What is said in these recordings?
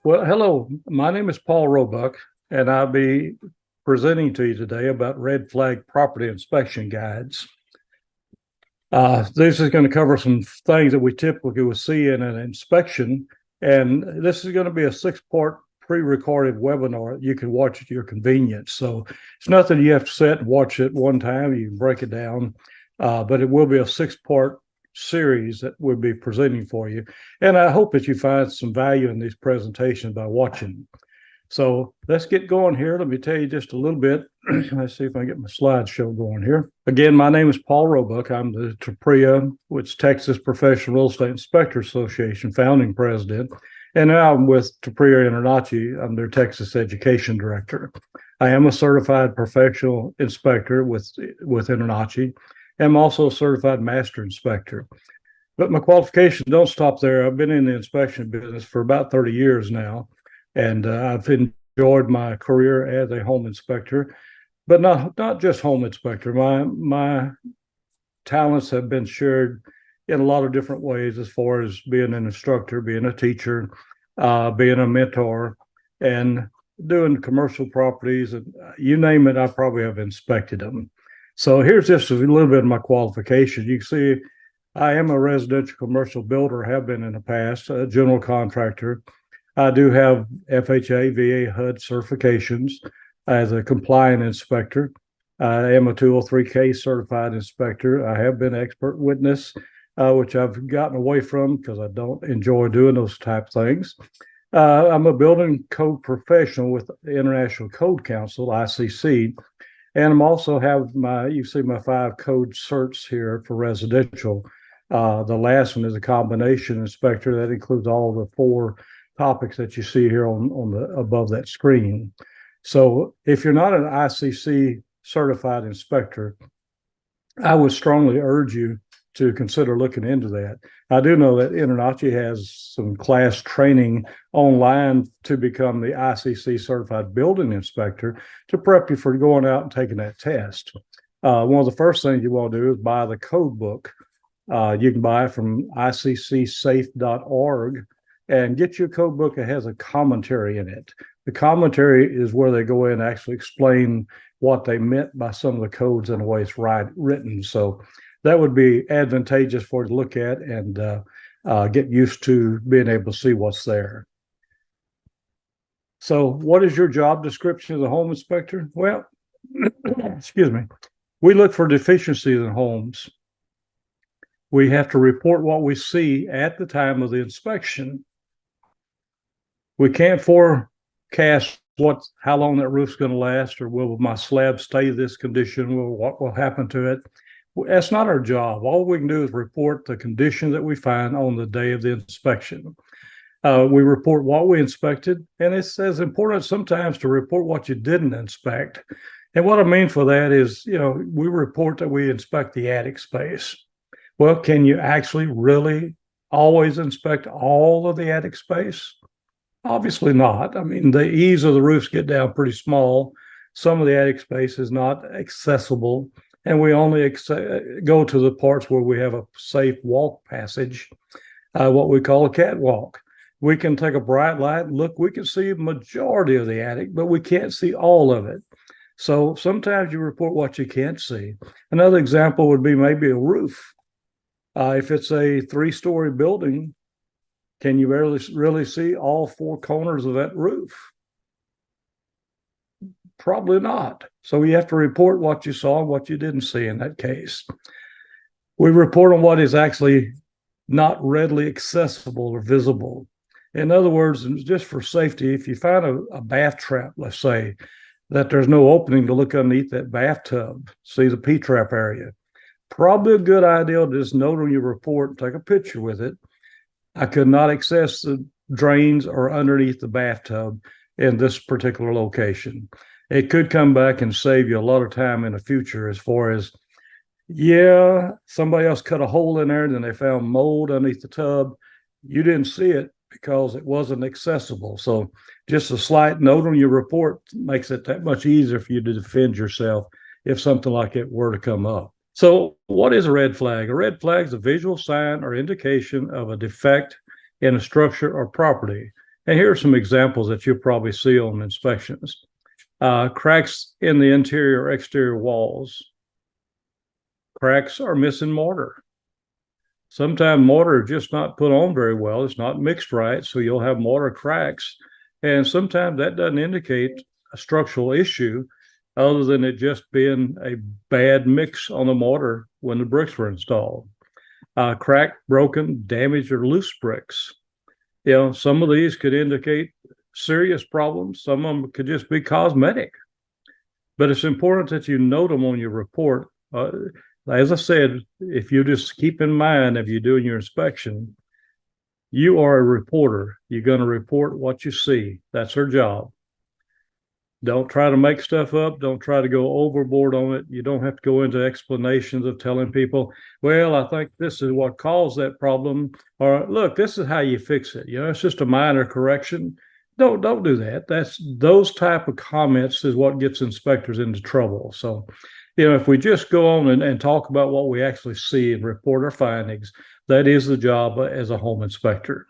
Well, hello. My name is Paul Roebuck, and I'll be presenting to you today about red flag property inspection guides. This is going to cover some things that we typically will see in an inspection, and this is going to be a six-part pre-recorded webinar you can watch at your convenience. So it's nothing you have to sit and watch it one time. You can break it down, but it will be a six-part series that we'll be presenting for you. And I hope that you find some value in these presentations by watching. So let's get going here. Let me tell you just a little bit. Let's see if I can get my slideshow going here. Again, my name is Paul Roebuck. I'm the TPREA, which is Texas Professional Real Estate Inspector Association founding president. And now I'm with TPREA InterNACHI. I'm their Texas Education Director. I am a certified professional inspector with InterNACHI. I'm also a certified master inspector. But my qualifications don't stop there. I've been in the inspection business for about 30 years now, and I've enjoyed my career as a home inspector, but not just home inspector. My talents have been shared in a lot of different ways, as far as being an instructor, being a teacher, being a mentor, and doing commercial properties. And you name it, I probably have inspected them. So here's just a little bit of my qualifications. You can see I am a residential commercial builder, have been in the past, a general contractor. I do have FHA, VA, HUD certifications as a compliant inspector. I am a 203K certified inspector. I have been expert witness, which I've gotten away from because I don't enjoy doing those type of things. I'm a building code professional with the International Code Council, ICC. And I'm also have you see my 5 code certs here for residential. The last one is a combination inspector that includes all the 4 topics that you see here on the above that screen. So if you're not an ICC certified inspector, I would strongly urge you to consider looking into that. I do know that InterNACHI has some class training online to become the ICC certified building inspector to prep you for going out and taking that test. One of the first things you want to do is buy the code book. You can buy it from iccsafe.org and get your code book that has a commentary in it. The commentary is where they go in and actually explain what they meant by some of the codes and the way it's written. So that would be advantageous for you to look at and get used to being able to see what's there. So what is your job description as a home inspector? Well, excuse me. We look for deficiencies in homes. We have to report what we see at the time of the inspection. We can't forecast how long that roof's going to last, or will my slab stay this condition, or what will happen to it. That's not our job. All we can do is report the condition that we find on the day of the inspection. We report what we inspected, and it's as important sometimes to report what you didn't inspect. And what I mean for that is, we report that we inspect the attic space. Well, can you actually really always inspect all of the attic space? Obviously not. I mean, the eaves of the roofs get down pretty small. Some of the attic space is not accessible. And we only go to the parts where we have a safe walk passage, what we call a catwalk. We can take a bright light and look. We can see a majority of the attic, but we can't see all of it. So sometimes you report what you can't see. Another example would be maybe a roof. If it's a 3-story building, can you really see all 4 corners of that roof? Probably not. So you have to report what you saw and what you didn't see in that case. We report on what is actually not readily accessible or visible. In other words, just for safety, if you find a bath trap, let's say, that there's no opening to look underneath that bathtub, see the P-trap area, probably a good idea to just note on your report and take a picture with it. I could not access the drains or underneath the bathtub in this particular location. It could come back and save you a lot of time in the future, as far as, somebody else cut a hole in there and then they found mold underneath the tub. You didn't see it because it wasn't accessible. So just a slight note on your report makes it that much easier for you to defend yourself if something like it were to come up. So what is a red flag? A red flag is a visual sign or indication of a defect in a structure or property. And here are some examples that you'll probably see on inspections. Cracks in the interior exterior walls. Cracks are missing mortar. Sometimes mortar is just not put on very well. It's not mixed right, so you'll have mortar cracks. And sometimes that doesn't indicate a structural issue other than it just being a bad mix on the mortar when the bricks were installed. Cracked, broken, damaged, or loose bricks. Some of these could indicate serious problems. Some of them could just be cosmetic. But it's important that you note them on your report. As I said, if you just keep in mind, if you're doing your inspection, you are a reporter. You're going to report what you see. That's her job. Don't try to make stuff up. Don't try to go overboard on it. You don't have to go into explanations of telling people, well, I think this is what caused that problem. Or look, this is how you fix it. It's just a minor correction. Don't do that. Those type of comments is what gets inspectors into trouble. So, if we just go on and talk about what we actually see and report our findings, that is the job as a home inspector.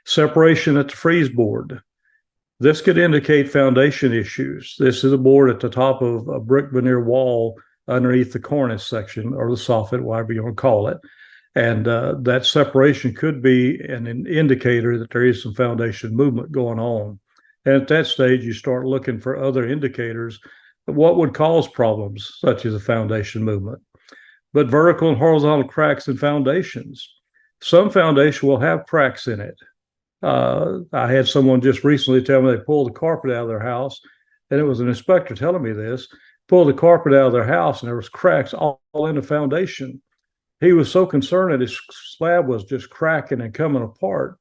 Separation at the freeze board. This could indicate foundation issues. This is a board at the top of a brick veneer wall underneath the cornice section or the soffit, whatever you want to call it. And that separation could be an indicator that there is some foundation movement going on. And at that stage, you start looking for other indicators of what would cause problems, such as a foundation movement. But vertical and horizontal cracks in foundations. Some foundation will have cracks in it. I had someone just recently tell me they pulled the carpet out of their house, and it was an inspector telling me this, pulled the carpet out of their house, and there was cracks all in the foundation. He was so concerned that his slab was just cracking and coming apart.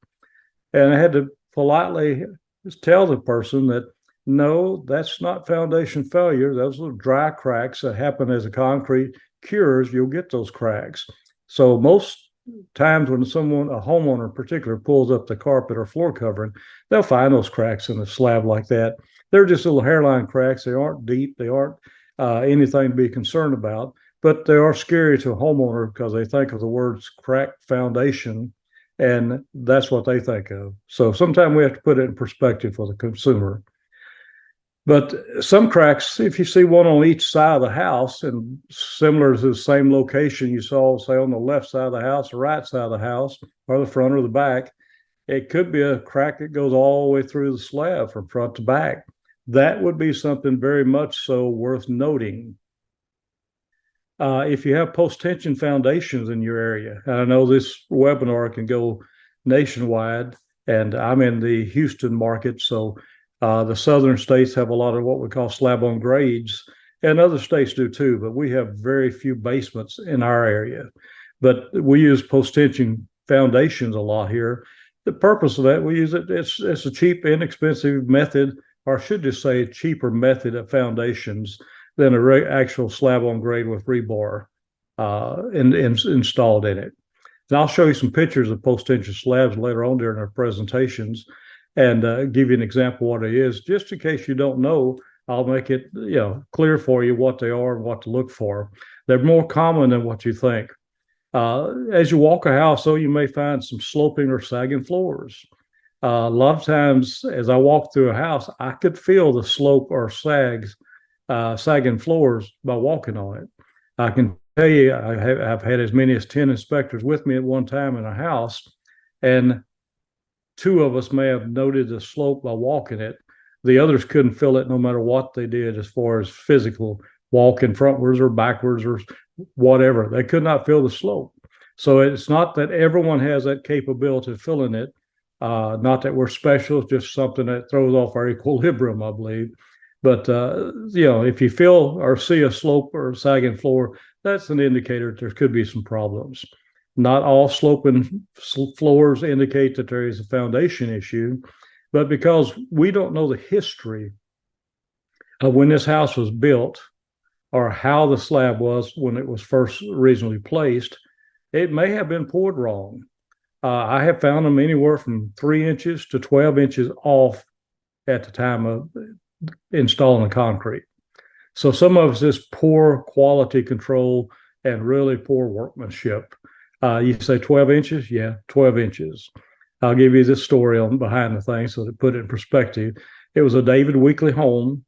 And I had to politely just tell the person that, no, that's not foundation failure. Those are dry cracks that happen as the concrete cures, you'll get those cracks. So most times when a homeowner in particular, pulls up the carpet or floor covering, they'll find those cracks in the slab like that. They're just little hairline cracks. They aren't deep. They aren't anything to be concerned about, but they are scary to a homeowner because they think of the words cracked foundation, and that's what they think of. So sometimes we have to put it in perspective for the consumer. But some cracks, if you see one on each side of the house and similar to the same location you saw, say, on the left side of the house, the right side of the house, or the front or the back, it could be a crack that goes all the way through the slab from front to back. That would be something very much so worth noting. If you have post-tension foundations in your area, and I know this webinar can go nationwide, and I'm in the Houston market, so the southern states have a lot of what we call slab-on grades, and other states do too, but we have very few basements in our area. But we use post-tension foundations a lot here. The purpose of that, we use it, it's a cheap, inexpensive method, or I should just say cheaper method of foundations than an actual slab-on grade with rebar installed in it. And I'll show you some pictures of post-tension slabs later on during our presentations, and give you an example of what it is. Just in case you don't know, I'll make it clear for you what they are and what to look for. They're more common than what you think. As you walk a house, though, you may find some sloping or sagging floors. A lot of times, as I walk through a house, I could feel the slope or sagging floors by walking on it. I can tell you, I've had as many as 10 inspectors with me at one time in a house, and 2 of us may have noted the slope by walking it. The others couldn't feel it no matter what they did as far as physical walking frontwards or backwards or whatever. They could not feel the slope. So it's not that everyone has that capability of feeling it. Not that we're special, it's just something that throws off our equilibrium, I believe. But, if you feel or see a slope or a sagging floor, that's an indicator that there could be some problems. Not all sloping floors indicate that there is a foundation issue, but because we don't know the history of when this house was built or how the slab was when it was first originally placed, it may have been poured wrong. I have found them anywhere from 3 inches to 12 inches off at the time of installing the concrete. So some of it's just poor quality control and really poor workmanship. You say 12 inches? Yeah, 12 inches. I'll give you this story on behind the thing so to put it in perspective. It was a David Weekly home.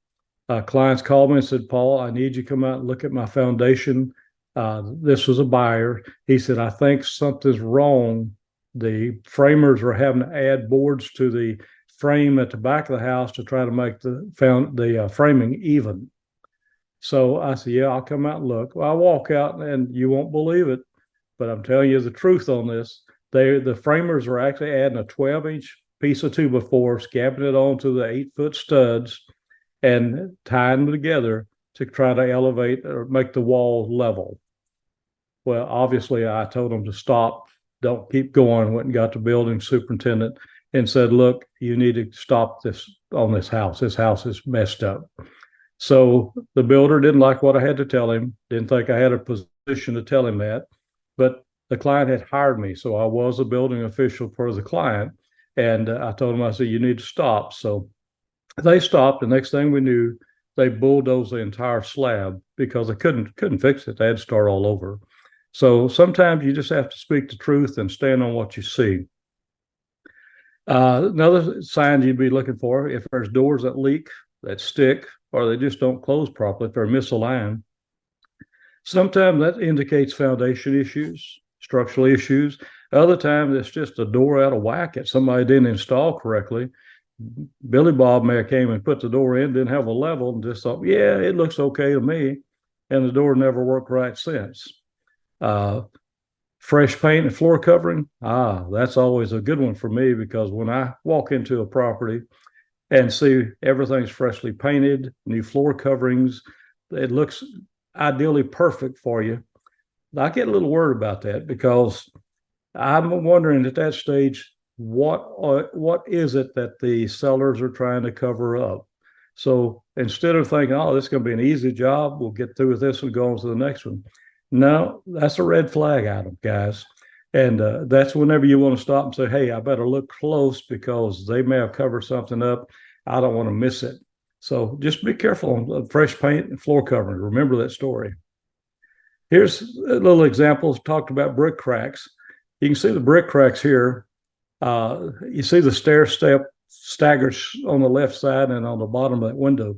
Clients called me and said, Paul, I need you to come out and look at my foundation. This was a buyer. He said, I think something's wrong. The framers were having to add boards to the frame at the back of the house to try to make the framing even. So I said, yeah, I'll come out and look. Well, I walk out and you won't believe it, but I'm telling you the truth on this. The framers were actually adding a 12-inch piece of 2x4, scabbing it onto the 8-foot studs and tying them together to try to elevate or make the wall level. Well, obviously, I told them to stop, don't keep going. Went and got the building superintendent and said, look, you need to stop this on this house. This house is messed up. So the builder didn't like what I had to tell him, didn't think I had a position to tell him that, but the client had hired me. So I was a building official for the client. And I told him, I said, you need to stop. So they stopped. The next thing we knew, they bulldozed the entire slab because they couldn't fix it. They had to start all over. So sometimes you just have to speak the truth and stand on what you see. Another sign you'd be looking for, if there's doors that leak, that stick, or they just don't close properly, if they're misaligned, sometimes that indicates foundation issues, structural issues. Other times it's just a door out of whack that somebody didn't install correctly. Billy Bob may have came and put the door in, didn't have a level, and just thought, yeah, it looks okay to me. And the door never worked right since. Fresh paint and floor covering. That's always a good one for me because when I walk into a property and see everything's freshly painted, new floor coverings, it looks ideally perfect for you. I get a little worried about that because I'm wondering at that stage, what is it that the sellers are trying to cover up? So instead of thinking, oh, this is going to be an easy job, we'll get through with this and go on to the next one. No, that's a red flag item, guys. And that's whenever you want to stop and say, hey, I better look close because they may have covered something up. I don't want to miss it. So just be careful on fresh paint and floor covering. Remember that story. Here's a little example. Talked about brick cracks. You can see the brick cracks here. You see the stair step staggers on the left side and on the bottom of that window.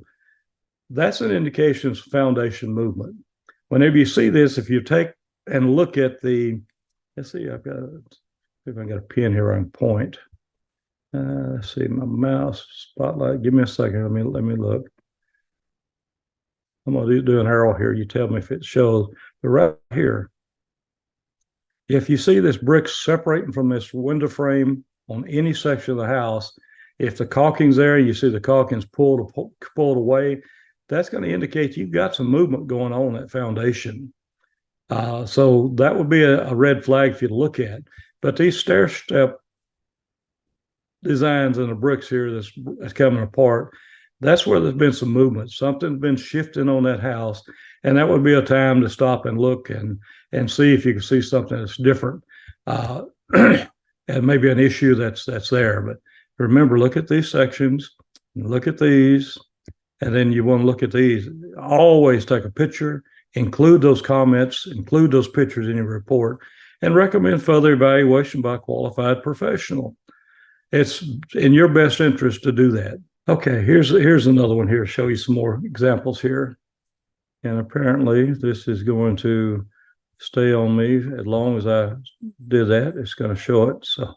That's an indication of foundation movement. Whenever you see this, if you take and look at let's see, if I got a pen here on point. Let's see, my mouse spotlight. Give me a second. Let me look. I'm gonna do an arrow here. You tell me if it shows. But right here, if you see this brick separating from this window frame on any section of the house, if the caulking's there, you see the caulking's pulled away, that's going to indicate you've got some movement going on that foundation. So that would be a red flag for you to look at. But these stair step designs in the bricks here that's coming apart, that's where there's been some movement. Something's been shifting on that house. And that would be a time to stop and look and see if you can see something that's different. And maybe an issue that's there. But remember, look at these sections, look at these, and then you want to look at these. Always take a picture, include those comments, include those pictures in your report, and recommend further evaluation by a qualified professional. It's in your best interest to do that. Okay, here's another one here. Show you some more examples here. And apparently this is going to stay on me as long as I did that. It's going to show it. So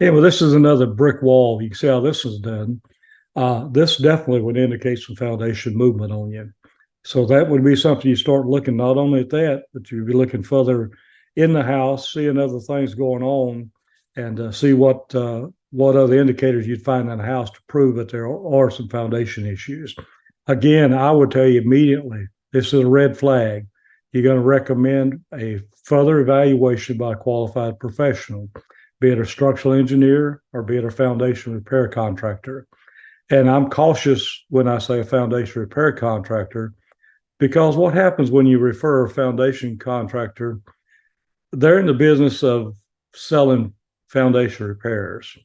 anyway, this is another brick wall. You can see how this is done. This definitely would indicate some foundation movement on you. So that would be something you start looking not only at that, but you'd be looking further in the house, seeing other things going on, and see what other indicators you'd find in the house to prove that there are some foundation issues. Again, I would tell you immediately, this is a red flag. You're going to recommend a further evaluation by a qualified professional, be it a structural engineer or be it a foundation repair contractor. And I'm cautious when I say a foundation repair contractor, because what happens when you refer a foundation contractor, they're in the business of selling foundation repairs.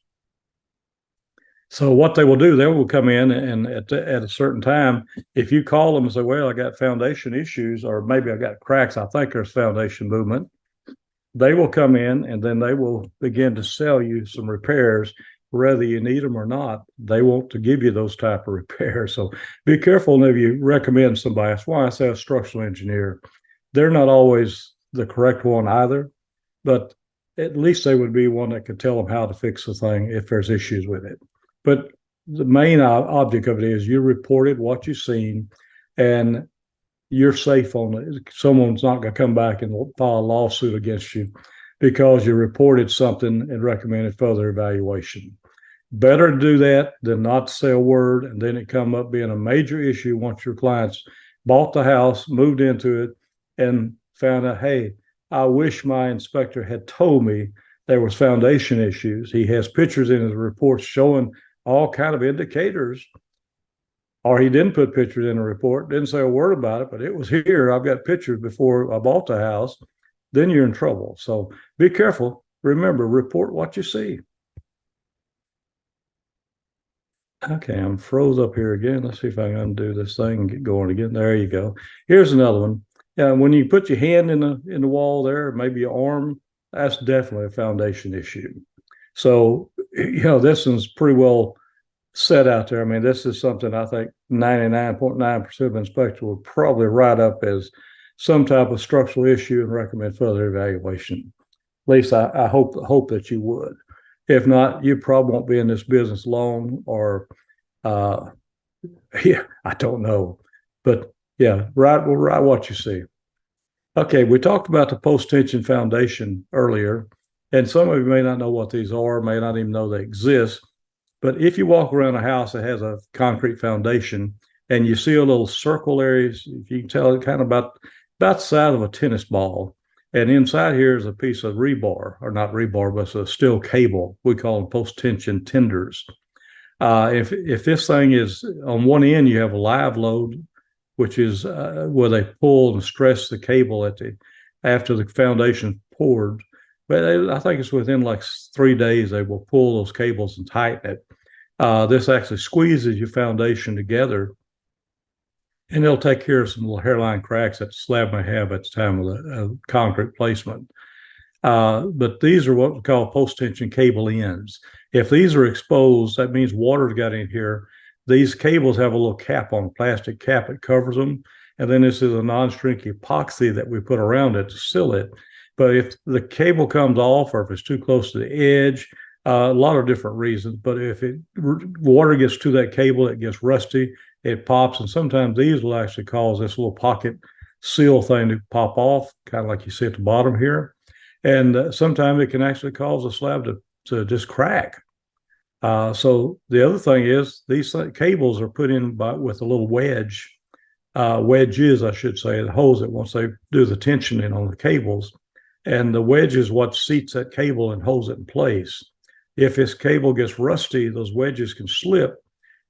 So what they will do, they will come in and at a certain time, if you call them and say, well, I got foundation issues, or maybe I got cracks, I think there's foundation movement, They will come in and then they will begin to sell you some repairs, whether you need them or not. They want to give you those type of repairs. So be careful if you recommend somebody. That's why I say a structural engineer. They're not always the correct one either, but at least they would be one that could tell them how to fix the thing if there's issues with it. But the main object of it is you reported what you've seen, and you're safe on it. Someone's not going to come back and file a lawsuit against you because you reported something and recommended further evaluation. Better to do that than not to say a word and then it come up being a major issue once your clients bought the house, moved into it, and found out, hey, I wish my inspector had told me there was foundation issues. He has pictures in his reports showing all kind of indicators, or he didn't put pictures in the report, didn't say a word about it, but it was here. I've got pictures before I bought the house. Then you're in trouble. So be careful. Remember, report what you see. Okay, I'm froze up here again. Let's see if I can undo this thing and get going again. There you go. Here's another one. When you put your hand in the wall there, maybe your arm, that's definitely a foundation issue. So, this one's pretty well set out there. I mean, this is something I think 99.9% of inspectors would probably write up as some type of structural issue and recommend further evaluation. At least I hope that you would. If not, you probably won't be in this business long, or I don't know. But yeah, write what you see. Okay, we talked about the post-tension foundation earlier, and some of you may not know what these are, may not even know they exist. But if you walk around a house that has a concrete foundation and you see a little circle areas, if you can tell it kind of about the size of a tennis ball. And inside here is a piece of rebar, or not rebar, but it's a steel cable. We call them post-tension tenders. If this thing is on one end, you have a live load, which is where they pull and stress the cable after the foundation poured. But I think it's within like 3 days they will pull those cables and tighten it. This actually squeezes your foundation together, and it'll take care of some little hairline cracks that the slab may have at the time of the concrete placement. But these are what we call post-tension cable ends. If these are exposed, that means water's got in here. These cables have a little cap on, a plastic cap that covers them. And then this is a non-shrink epoxy that we put around it to seal it. But if the cable comes off, or if it's too close to the edge, a lot of different reasons. But if water gets to that cable, it gets rusty, it pops. And sometimes these will actually cause this little pocket seal thing to pop off, kind of like you see at the bottom here. And sometimes it can actually cause a slab to just crack. So the other thing is these cables are put in with a little wedges, I should say, that holds it once they do the tensioning on the cables. And the wedge is what seats that cable and holds it in place. If this cable gets rusty, those wedges can slip.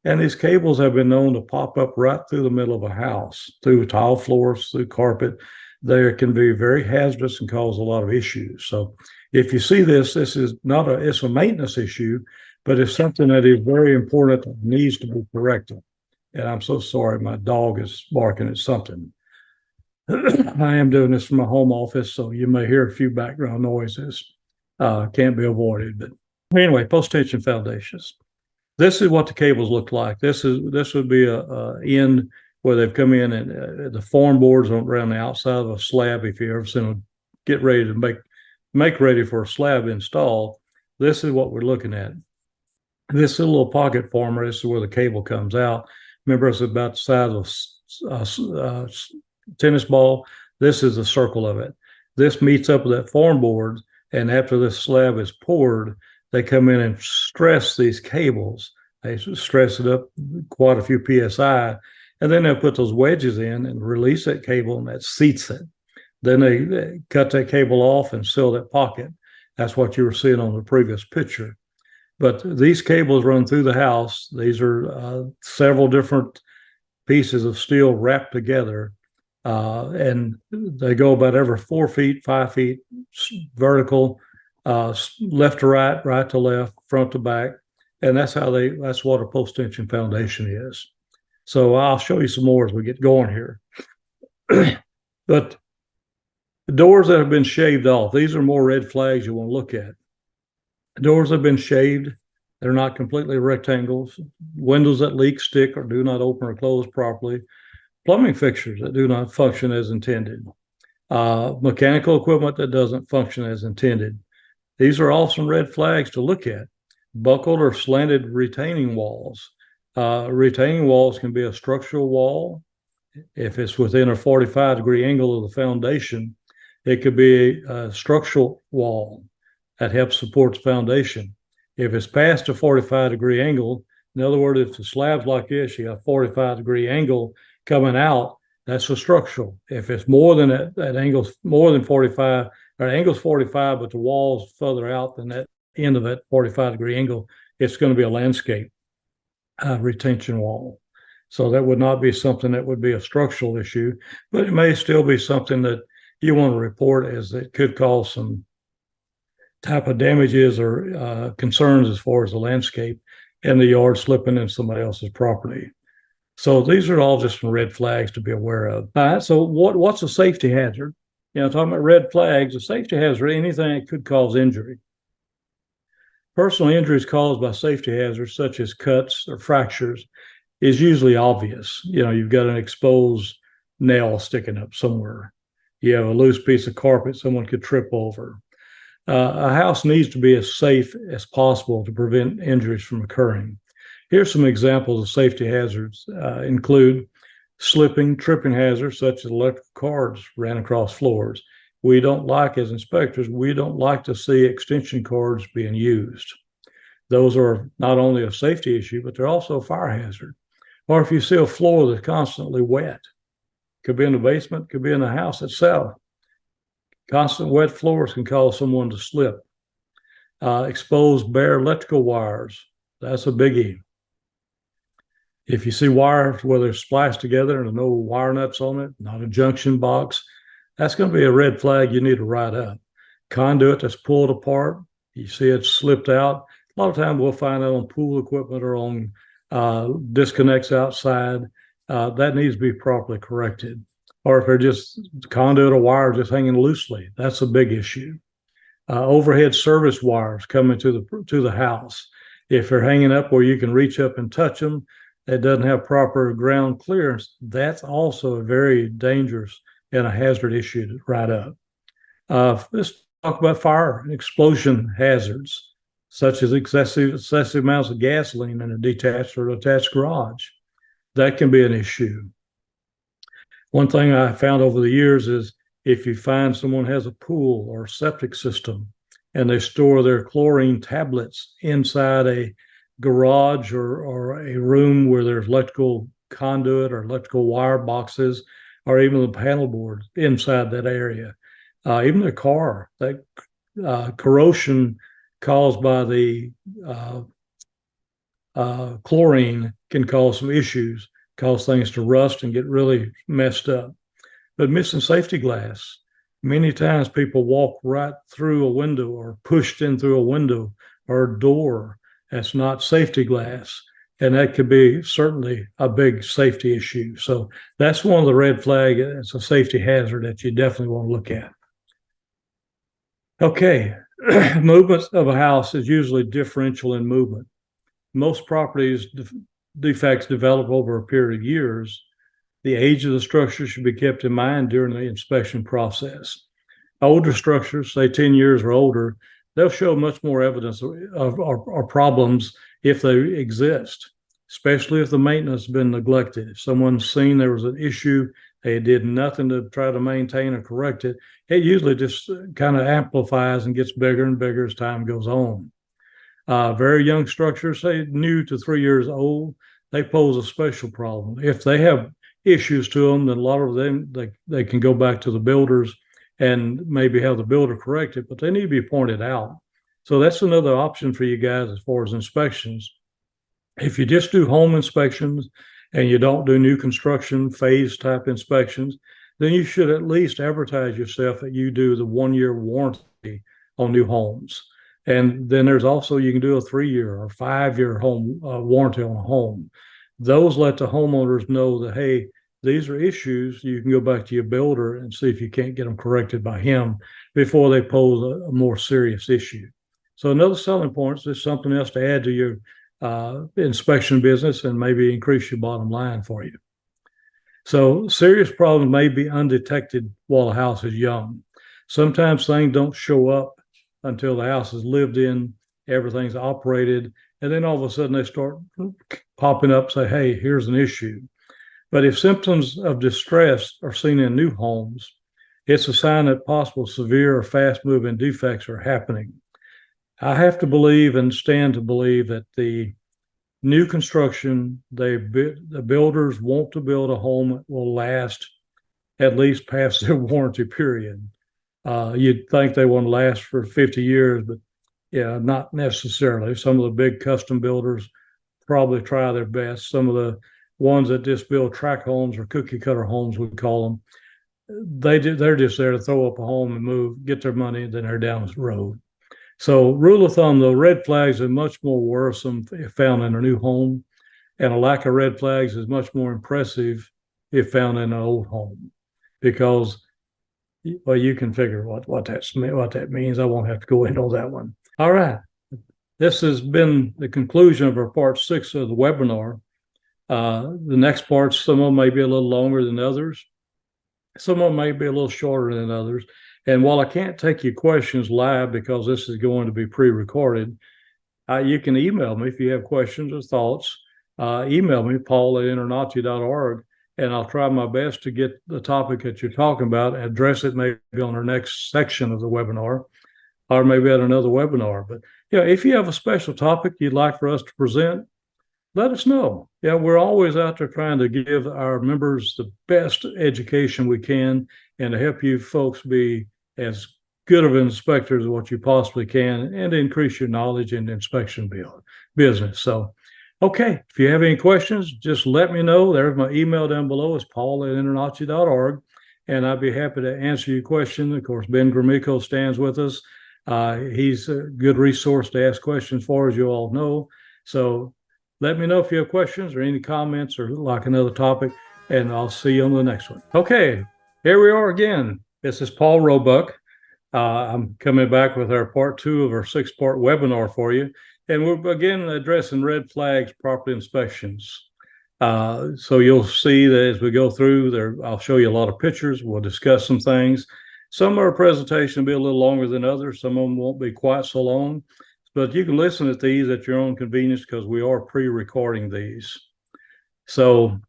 And these cables have been known to pop up right through the middle of a house, through tile floors, through carpet. They can be very hazardous and cause a lot of issues. So if you see this is it's a maintenance issue, but it's something that is very important that needs to be corrected. And I'm so sorry, my dog is barking at something. I am doing this from my home office, so you may hear a few background noises. Can't be avoided. But anyway, post-tension foundations. This is what the cables look like. This would be a end where they've come in, and the form boards around the outside of a slab. If you ever seen them get ready to make ready for a slab install, this is what we're looking at. This is a little pocket former. This is where the cable comes out. Remember, it's about the size of a tennis ball. This is the circle of it. This meets up with that form board, and after this slab is poured, they come in and stress these cables. They stress it up quite a few PSI, and then they'll put those wedges in and release that cable, and that seats it. Then they cut that cable off and seal that pocket. That's what you were seeing on the previous picture. But these cables run through the house. These are several different pieces of steel wrapped together, and they go about every 4 feet, 5 feet vertical, left to right, right to left, front to back, and that's what a post-tension foundation is. So I'll show you some more as we get going here. But Doors that have been shaved off, these are more red flags you want to look at. Doors have been shaved. They're not completely rectangles. Windows that leak, stick, or do not open or close properly. Plumbing fixtures that do not function as intended. Mechanical equipment that doesn't function as intended. These are all some red flags to look at. Buckled or slanted retaining walls. Retaining walls can be a structural wall. If it's within a 45-degree angle of the foundation, it could be a structural wall that helps support the foundation. If it's past a 45-degree angle, in other words, if the slab's like this, you got a 45-degree angle coming out, that's a structural. If it's more than that angle's more than 45, or angle's 45, but the wall's further out than that end of that 45-degree angle, it's going to be a landscape retention wall. So that would not be something that would be a structural issue, but it may still be something that you want to report as it could cause some type of damages or concerns as far as the landscape and the yard slipping in somebody else's property. So these are all just some red flags to be aware of. All right, so what's a safety hazard? Talking about red flags, a safety hazard, anything that could cause injury. Personal injuries caused by safety hazards, such as cuts or fractures, is usually obvious. You've got an exposed nail sticking up somewhere. You have a loose piece of carpet someone could trip over. A house needs to be as safe as possible to prevent injuries from occurring. Here's some examples of safety hazards include slipping, tripping hazards such as electrical cords ran across floors. We don't like, as inspectors, we don't like to see extension cords being used. Those are not only a safety issue, but they're also a fire hazard. Or if you see a floor that's constantly wet, could be in the basement, could be in the house itself. Constant wet floors can cause someone to slip. Exposed bare electrical wires, that's a biggie. If you see wires where they're spliced together and no wire nuts on it, not a junction box, that's going to be a red flag you need to write up. Conduit that's pulled apart, you see it slipped out. A lot of times we'll find that on pool equipment or on disconnects outside. That needs to be properly corrected. Or if they're just conduit or wire just hanging loosely, that's a big issue. Overhead service wires coming to the house. If they're hanging up where you can reach up and touch them, that doesn't have proper ground clearance, that's also a very dangerous and a hazard issue to write up. Let's talk about fire and explosion hazards, such as excessive amounts of gasoline in a detached or attached garage. That can be an issue. One thing I found over the years is if you find someone has a pool or septic system and they store their chlorine tablets inside a garage or a room where there's electrical conduit or electrical wire boxes, or even the panel board inside that area, even the car, that corrosion caused by the chlorine can cause some issues, cause things to rust and get really messed up. But missing safety glass, many times people walk right through a window or pushed in through a window or a door that's not safety glass. And that could be certainly a big safety issue. So that's one of the red flags. It's a safety hazard that you definitely want to look at. Okay, movement of a house is usually differential in movement. Most properties defects develop over a period of years. The age of the structure should be kept in mind during the inspection process. Older structures, say 10 years or older, they'll show much more evidence of problems if they exist, especially if the maintenance has been neglected. If someone's seen there was an issue, they did nothing to try to maintain or correct it, it usually just kind of amplifies and gets bigger and bigger as time goes on. Very young structures, say new to 3 years old, they pose a special problem. If they have issues to them, then a lot of them, they can go back to the builders and maybe have the builder correct it, but they need to be pointed out. So that's another option for you guys as far as inspections. If you just do home inspections and you don't do new construction phase type inspections, then you should at least advertise yourself that you do the 1-year warranty on new homes. And then there's also, you can do a 3-year or 5-year home warranty on a home. Those let the homeowners know that, hey, these are issues. You can go back to your builder and see if you can't get them corrected by him before they pose a more serious issue. So another selling point is something else to add to your inspection business and maybe increase your bottom line for you. So serious problems may be undetected while the house is young. Sometimes things don't show up until the house is lived in, everything's operated, and then all of a sudden they start popping up, say, hey, here's an issue. But if symptoms of distress are seen in new homes, it's a sign that possible severe or fast-moving defects are happening. I have to believe and stand to believe that the new construction, the builders want to build a home that will last at least past their warranty period. You'd think they want to last for 50 years, but yeah, not necessarily. Some of the big custom builders probably try their best. Some of the ones that just build tract homes or cookie cutter homes, we call them, they're just there to throw up a home and move, get their money, and then they're down the road. So rule of thumb, the red flags are much more worrisome if found in a new home, and a lack of red flags is much more impressive if found in an old home, because, well, you can figure what that means. I won't have to go into that one. All right. This has been the conclusion of our part 6 of the webinar. The next parts, some of them may be a little longer than others. Some of them may be a little shorter than others. And while I can't take your questions live because this is going to be pre-recorded, you can email me if you have questions or thoughts. Email me, paul@internachi.org, and I'll try my best to get the topic that you're talking about, address it maybe on our next section of the webinar, or maybe at another webinar. But yeah, if you have a special topic you'd like for us to present, let us know. Yeah, we're always out there trying to give our members the best education we can and to help you folks be as good of inspectors as what you possibly can and increase your knowledge in the inspection business. So, okay, if you have any questions, just let me know. There's my email down below. It's paul@internachi.org, and I'd be happy to answer your question. Of course, Ben Gramico stands with us. He's a good resource to ask questions for, as you all know. So let me know if you have questions or any comments or like another topic, and I'll see you on the next one. Okay, here we are again. This is Paul Roebuck. I'm coming back with our part 2 of our 6-part webinar for you. And we're again addressing red flags, property inspections. So you'll see that as we go through there, I'll show you a lot of pictures. We'll discuss some things. Some of our presentation will be a little longer than others. Some of them won't be quite so long, but you can listen to these at your own convenience because we are pre-recording these. So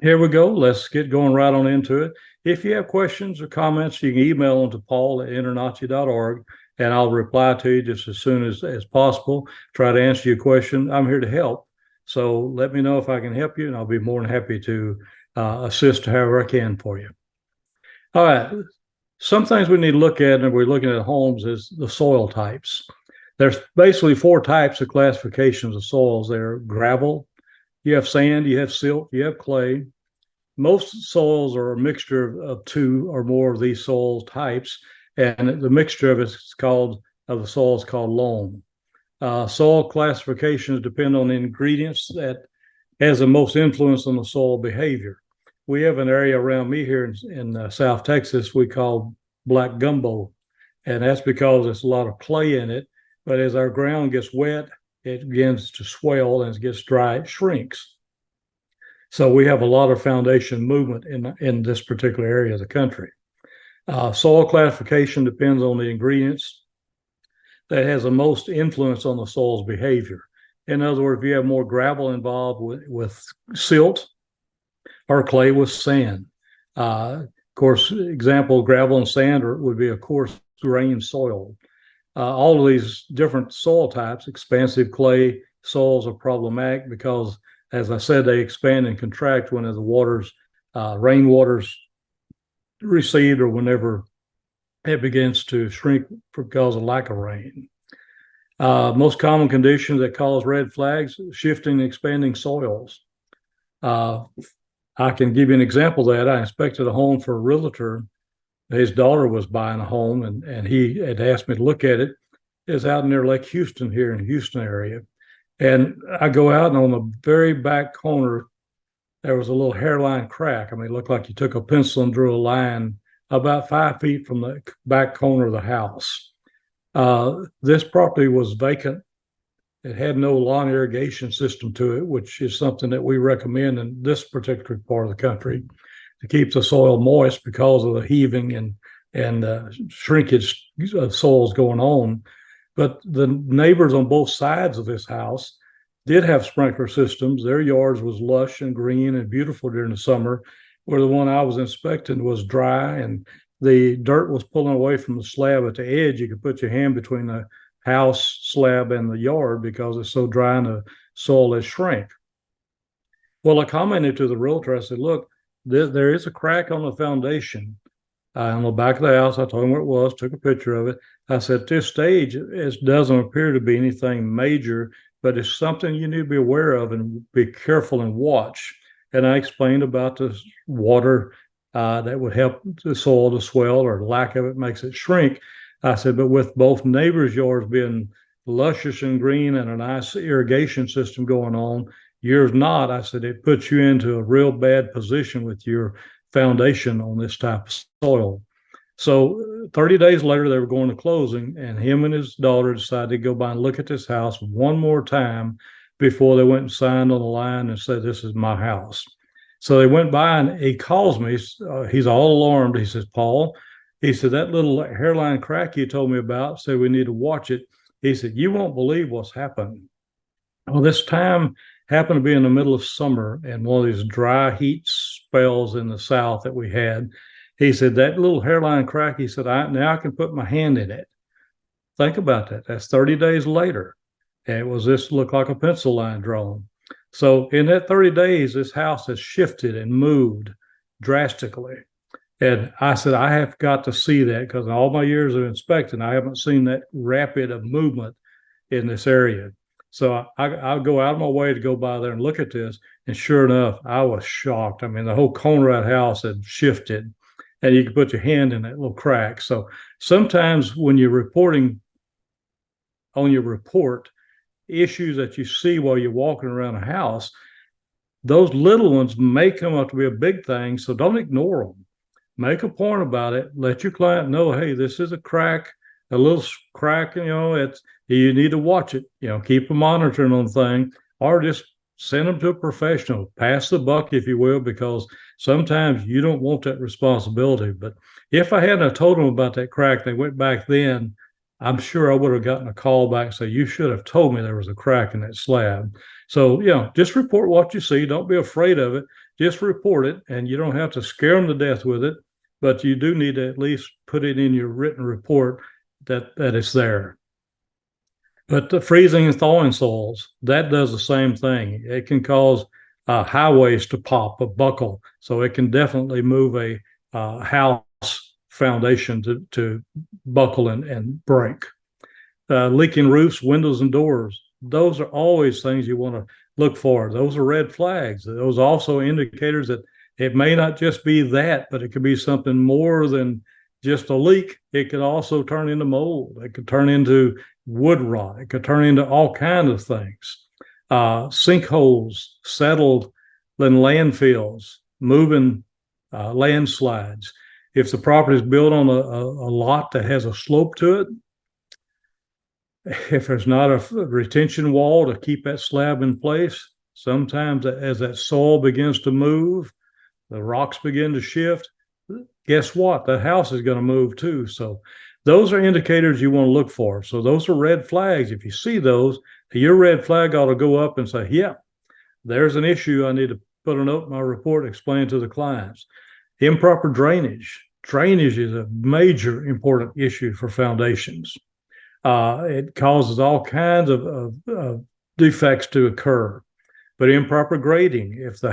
here we go. Let's get going right on into it. If you have questions or comments, you can email them to paul@internachi.org, and I'll reply to you just as soon as possible. Try to answer your question. I'm here to help. So let me know if I can help you, and I'll be more than happy to assist however I can for you. All right. Some things we need to look at, and we're looking at homes, is the soil types. There's basically 4 types of classifications of soils. They're gravel, you have sand, you have silt, you have clay. Most soils are a mixture of 2 or more of these soil types, and the mixture of the soil is called loam. Soil classifications depend on the ingredients that has the most influence on the soil behavior. We have an area around me here in South Texas we call black gumbo, and that's because there's a lot of clay in it. But as our ground gets wet, it begins to swell, and as it gets dry, it shrinks. So we have a lot of foundation movement in this particular area of the country. Soil classification depends on the ingredients that has the most influence on the soil's behavior. In other words, if you have more gravel involved with silt, or clay with sand. Of course, example, gravel and sand would be a coarse grain soil. All of these different soil types, expansive clay soils, are problematic because, as I said, they expand and contract when the rainwaters recede or whenever it begins to shrink because of lack of rain. Most common conditions that cause red flags: shifting and expanding soils. I can give you an example of that. I inspected a home for a realtor. His daughter was buying a home, and he had asked me to look at it. It's out near Lake Houston here in the Houston area. And I go out, and on the very back corner there was a little hairline crack. I mean, it looked like you took a pencil and drew a line about 5 feet from the back corner of the house. This property was vacant. It had no lawn irrigation system to it, which is something that we recommend in this particular part of the country to keep the soil moist because of the heaving and shrinkage of soils going on. But the neighbors on both sides of this house did have sprinkler systems. Their yards was lush and green and beautiful during the summer, where the one I was inspecting was dry and the dirt was pulling away from the slab at the edge. You could put your hand between the house slab and the yard because it's so dry and the soil has shrank. Well, I commented to the realtor. I said, look, there is a crack on the foundation on the back of the house. I told him where it was, took a picture of it. I said, at this stage, it doesn't appear to be anything major, but it's something you need to be aware of and be careful and watch. And I explained about the water that would help the soil to swell, or lack of it makes it shrink. I said, but with both neighbors' yards being luscious and green and a nice irrigation system going on, yours not, I said, it puts you into a real bad position with your foundation on this type of soil. So 30 days later, they were going to closing, and him and his daughter decided to go by and look at this house one more time before they went and signed on the line and said, this is my house. So they went by, and he calls me. He's all alarmed. He says, Paul, he said, that little hairline crack you told me about, said we need to watch it. He said, you won't believe what's happened. Well, this time happened to be in the middle of summer and one of these dry heat spells in the south that we had. He said, that little hairline crack, he said, now I can put my hand in it. Think about that. That's 30 days later. And it was this looked like a pencil line drawn. So in that 30 days, this house has shifted and moved drastically. And I said, I have got to see that, because in all my years of inspecting, I haven't seen that rapid of movement in this area. So I'll go out of my way to go by there and look at this. And sure enough, I was shocked. I mean, the whole corner of that house had shifted, and you could put your hand in that little crack. So sometimes when you're reporting on your report issues that you see while you're walking around a house, those little ones may come up to be a big thing. So don't ignore them. Make a point about it. Let your client know, hey, this is a crack, a little crack, you need to watch it, keep a monitoring on the thing, or just send them to a professional. Pass the buck, if you will, because sometimes you don't want that responsibility. But if I hadn't told them about that crack, they went back then, I'm sure I would have gotten a call back and say, you should have told me there was a crack in that slab. So, just report what you see. Don't be afraid of it. Just report it, and you don't have to scare them to death with it, but you do need to at least put it in your written report that it's there. But the freezing and thawing soils, that does the same thing. It can cause highways to pop, a buckle. So it can definitely move a house foundation to buckle and break. Leaking roofs, windows, and doors. Those are always things you want to look for. Those are red flags. Those are also indicators that it may not just be that, but it could be something more than just a leak. It could also turn into mold. It could turn into wood rot. It could turn into all kinds of things. Sinkholes, settled in landfills, moving landslides. If the property is built on a lot that has a slope to it, if there's not a retention wall to keep that slab in place, sometimes as that soil begins to move, the rocks begin to shift. Guess what? The house is going to move too. So those are indicators you want to look for. So those are red flags. If you see those, your red flag ought to go up and say, yeah, there's an issue. I need to put a note in my report, explain to the clients. Improper drainage. Drainage is a major important issue for foundations. It causes all kinds of defects to occur. But improper grading, if the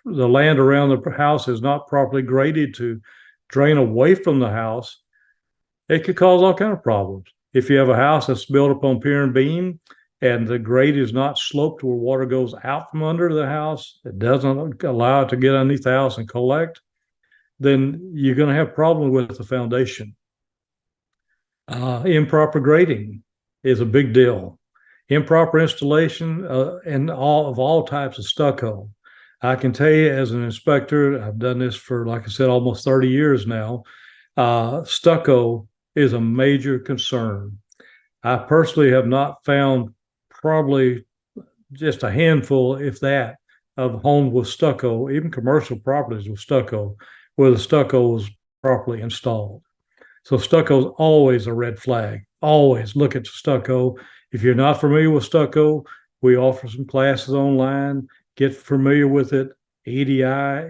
land around the house is not properly graded to drain away from the house, it could cause all kinds of problems. If you have a house that's built upon pier and beam and the grade is not sloped where water goes out from under the house, it doesn't allow it to get underneath the house and collect, then you're going to have problems with the foundation. Improper grading is a big deal. Improper installation and all types of stucco. I can tell you as an inspector, I've done this for, like I said, almost 30 years now. Stucco is a major concern. I personally have not found probably just a handful, if that, of homes with stucco, even commercial properties with stucco, where the stucco is properly installed. So stucco is always a red flag. Always look at stucco. If you're not familiar with stucco, we offer some classes online. Get familiar with it. EDI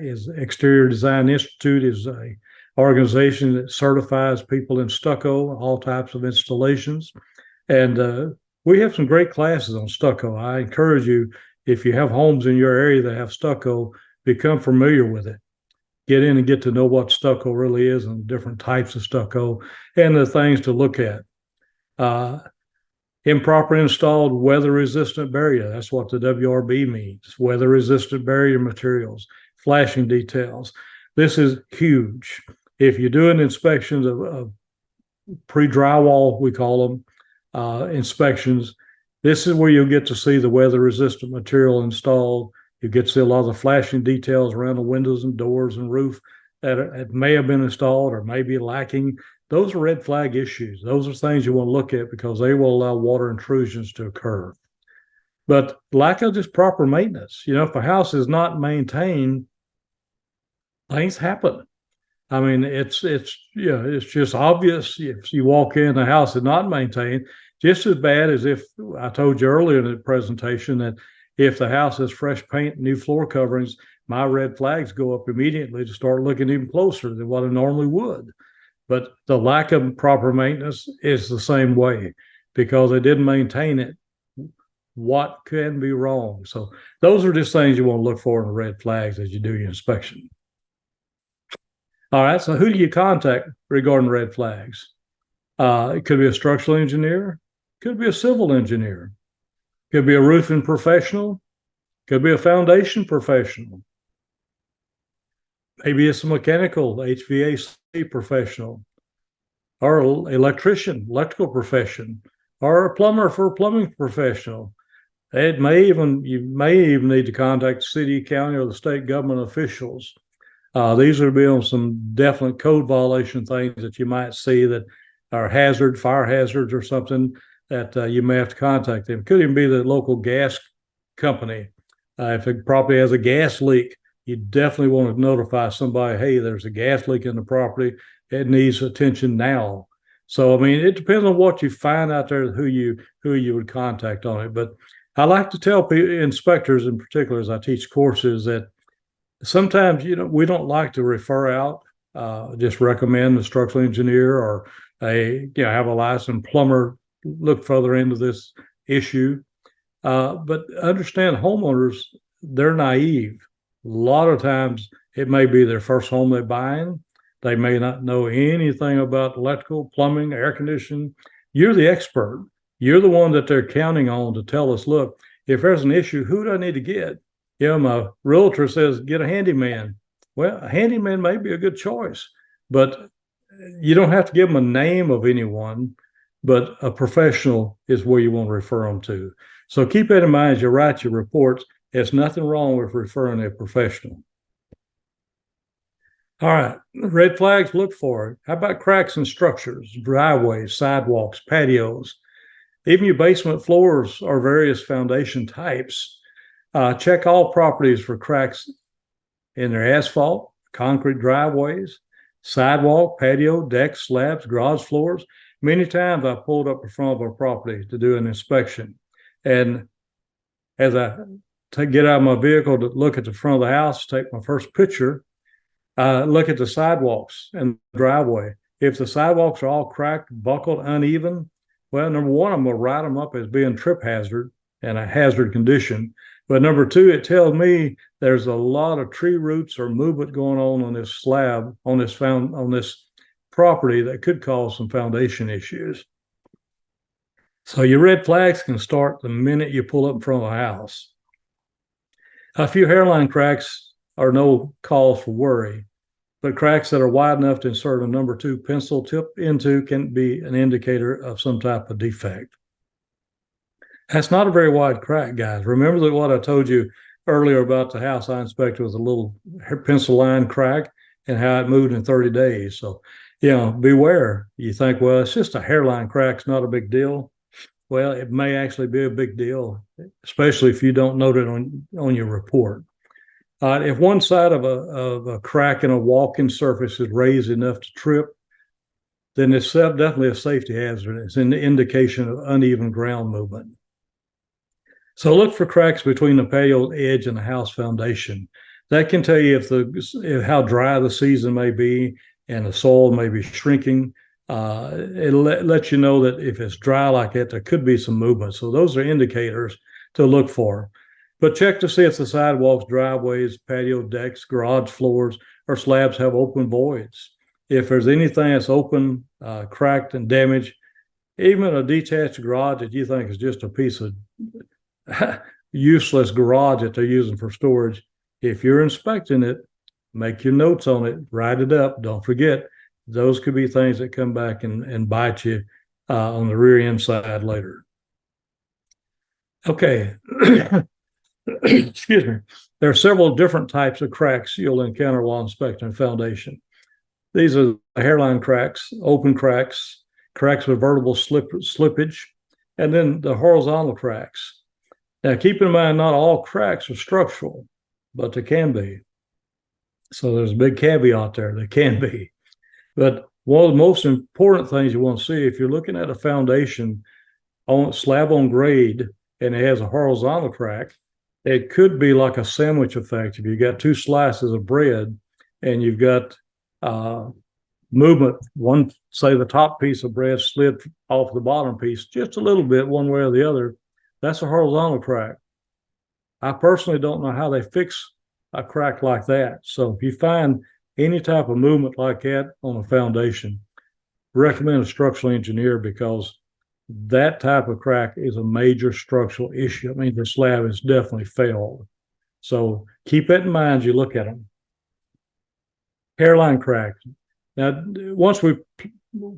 is Exterior Design Institute is a organization that certifies people in stucco, all types of installations. And we have some great classes on stucco. I encourage you, if you have homes in your area that have stucco, become familiar with it. Get in and get to know what stucco really is and different types of stucco and the things to look at. Improper installed weather-resistant barrier. That's what the WRB means, weather-resistant barrier materials, flashing details. This is huge. If you're doing inspections of pre-drywall, we call them, inspections, this is where you'll get to see the weather-resistant material installed. You get to see a lot of the flashing details around the windows and doors and roof that may have been installed or may be lacking. Those are red flag issues. Those are things you want to look at because they will allow water intrusions to occur. But lack of just proper maintenance. If a house is not maintained, things happen. I mean, it's just obvious if you walk in, the house is not maintained, just as bad as if I told you earlier in the presentation that if the house has fresh paint, new floor coverings, my red flags go up immediately to start looking even closer than what I normally would. But the lack of proper maintenance is the same way because they didn't maintain it. What can be wrong? So those are just things you want to look for in the red flags as you do your inspection. All right, so who do you contact regarding red flags? It could be a structural engineer, could be a civil engineer, could be a roofing professional, could be a foundation professional. Maybe it's a mechanical HVAC professional, or electrician, electrical profession, or a plumber for a plumbing professional. You may even need to contact city, county, or the state government officials. These would be on some definite code violation things that you might see that are fire hazards or something that you may have to contact them. It could even be the local gas company. If a property has a gas leak, you definitely want to notify somebody, hey, there's a gas leak in the property. It needs attention now. So, I mean, it depends on what you find out there, who you would contact on it. But I like to tell inspectors in particular, as I teach courses, that sometimes, we don't like to refer out, just recommend a structural engineer or have a licensed plumber look further into this issue. But understand homeowners, they're naive. A lot of times it may be their first home they're buying. They may not know anything about electrical, plumbing, air conditioning. You're the expert. You're the one that they're counting on to tell us, look, if there's an issue, who do I need to get? My realtor says, get a handyman. Well, a handyman may be a good choice, but you don't have to give them a name of anyone, but a professional is where you want to refer them to. So keep that in mind as you write your reports. There's nothing wrong with referring to a professional. All right, red flags, look for it. How about cracks in structures, driveways, sidewalks, patios, even your basement floors or various foundation types? Check all properties for cracks in their asphalt, concrete driveways, sidewalk, patio, decks, slabs, garage floors. Many times I pulled up in front of a property to do an inspection. And as I get out of my vehicle to look at the front of the house, take my first picture, look at the sidewalks and the driveway. If the sidewalks are all cracked, buckled, uneven, well, number one, I'm going to write them up as being trip hazard and a hazard condition. But number two, it tells me there's a lot of tree roots or movement going on this slab, on this property that could cause some foundation issues. So your red flags can start the minute you pull up in front of a house. A few hairline cracks are no cause for worry, but cracks that are wide enough to insert a number 2 pencil tip into can be an indicator of some type of defect. That's not a very wide crack, guys. Remember that what I told you, earlier about the house I inspected with a little pencil line crack and how it moved in 30 days. So, beware. You think, well, it's just a hairline crack, it's not a big deal. Well, it may actually be a big deal, especially if you don't note it on your report. If one side of a crack in a walking surface is raised enough to trip, then it's definitely a safety hazard. It's an indication of uneven ground movement. So look for cracks between the patio edge and the house foundation. That can tell you if how dry the season may be and the soil may be shrinking. It'll let you know that if it's dry like that, there could be some movement. So those are indicators to look for. But check to see if the sidewalks, driveways, patio decks, garage floors, or slabs have open voids. If there's anything that's open, cracked, and damaged, even a detached garage that you think is just a piece of useless garage that they're using for storage, if you're inspecting it, make your notes on it, write it up. Don't forget, those could be things that come back and bite you on the rear end side later. Okay. Excuse me. There are several different types of cracks you'll encounter while inspecting a foundation. These are hairline cracks, open cracks, cracks with vertical slippage, and then the horizontal cracks. Now, keep in mind, not all cracks are structural, but they can be. So there's a big caveat there. They can be. But one of the most important things you want to see if you're looking at a foundation on slab on grade and it has a horizontal crack, it could be like a sandwich effect. If you got two slices of bread and you've got movement, one, say the top piece of bread slid off the bottom piece just a little bit one way or the other, that's a horizontal crack. I personally don't know how they fix a crack like that. So if you find any type of movement like that on a foundation, recommend a structural engineer because that type of crack is a major structural issue. I mean, the slab has definitely failed. So keep that in mind as you look at them. Hairline crack. Now, once we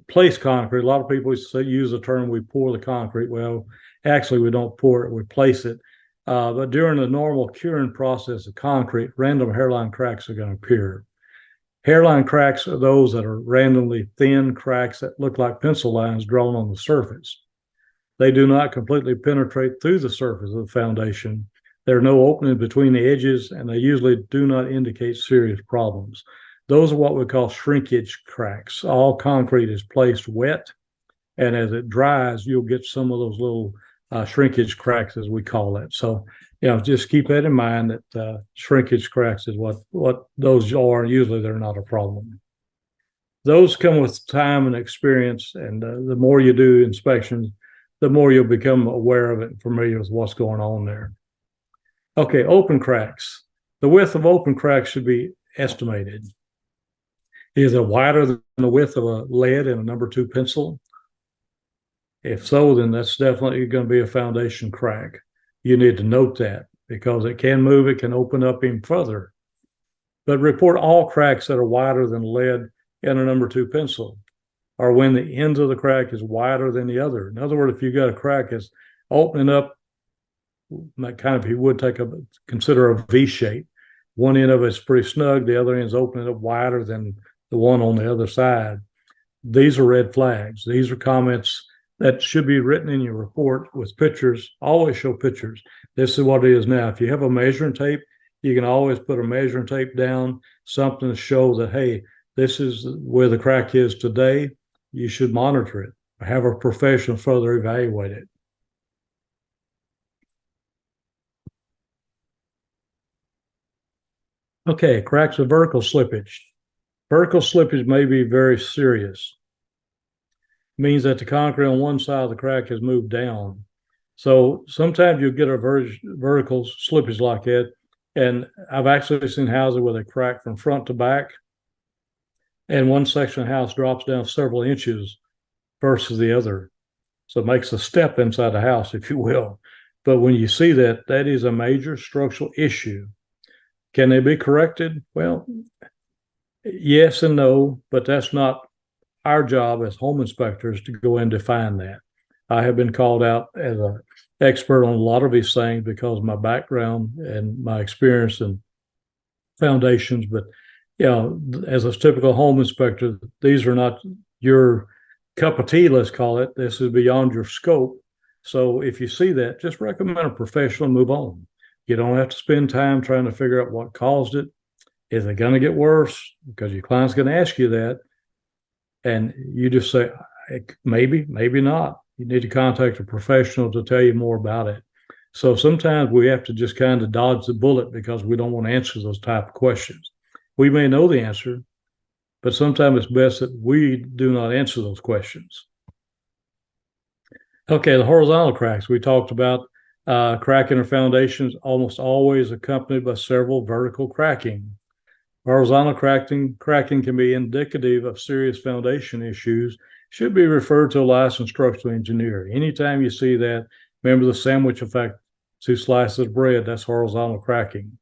place concrete, a lot of people use the term we pour the concrete. Well, actually, we don't pour it, we place it. But during the normal curing process of concrete, random hairline cracks are going to appear. Hairline cracks are those that are randomly thin cracks that look like pencil lines drawn on the surface. They do not completely penetrate through the surface of the foundation. There are no openings between the edges, and they usually do not indicate serious problems. Those are what we call shrinkage cracks. All concrete is placed wet, and as it dries, you'll get some of those little shrinkage cracks, as we call it. So, just keep that in mind that shrinkage cracks is what those are, and usually they're not a problem. Those come with time and experience, and the more you do inspections, the more you'll become aware of it and familiar with what's going on there. Okay, open cracks. The width of open cracks should be estimated. Is it wider than the width of a lead in a number 2 pencil? If so, then that's definitely going to be a foundation crack. You need to note that because it can move, it can open up even further. But report all cracks that are wider than lead in a number 2 pencil, or when the ends of the crack is wider than the other. In other words, if you've got a crack that's opening up, kind of, you would consider a V shape. One end of it's pretty snug, the other end is opening up wider than the one on the other side. These are red flags. These are comments that should be written in your report with pictures. Always show pictures. This is what it is now. If you have a measuring tape, you can always put a measuring tape down, something to show that, hey, this is where the crack is today. You should monitor it. Have a professional further evaluate it. Okay, cracks with vertical slippage. Vertical slippage may be very serious. It means that the concrete on one side of the crack has moved down. So sometimes you'll get a vertical slippage like that. And I've actually seen houses where they crack from front to back. And one section of the house drops down several inches versus the other. So it makes a step inside the house, if you will. But when you see that, that is a major structural issue. Can they be corrected? Well, yes and no, but that's not our job as home inspectors to go and define that. I have been called out as a expert on a lot of these things because of my background and my experience in foundations. But as a typical home inspector, these are not your cup of tea, let's call it. This is beyond your scope. So if you see that, just recommend a professional and move on. You don't have to spend time trying to figure out what caused it. Is it going to get worse? Because your client's going to ask you that. And you just say, maybe, maybe not. You need to contact a professional to tell you more about it. So sometimes we have to just kind of dodge the bullet because we don't want to answer those type of questions. We may know the answer, but sometimes it's best that we do not answer those questions. Okay, the horizontal cracks. We talked about cracking or foundations almost always accompanied by several vertical cracking. Horizontal cracking can be indicative of serious foundation issues, should be referred to a licensed structural engineer. Anytime you see that, remember the sandwich effect, 2 slices of bread, that's horizontal cracking.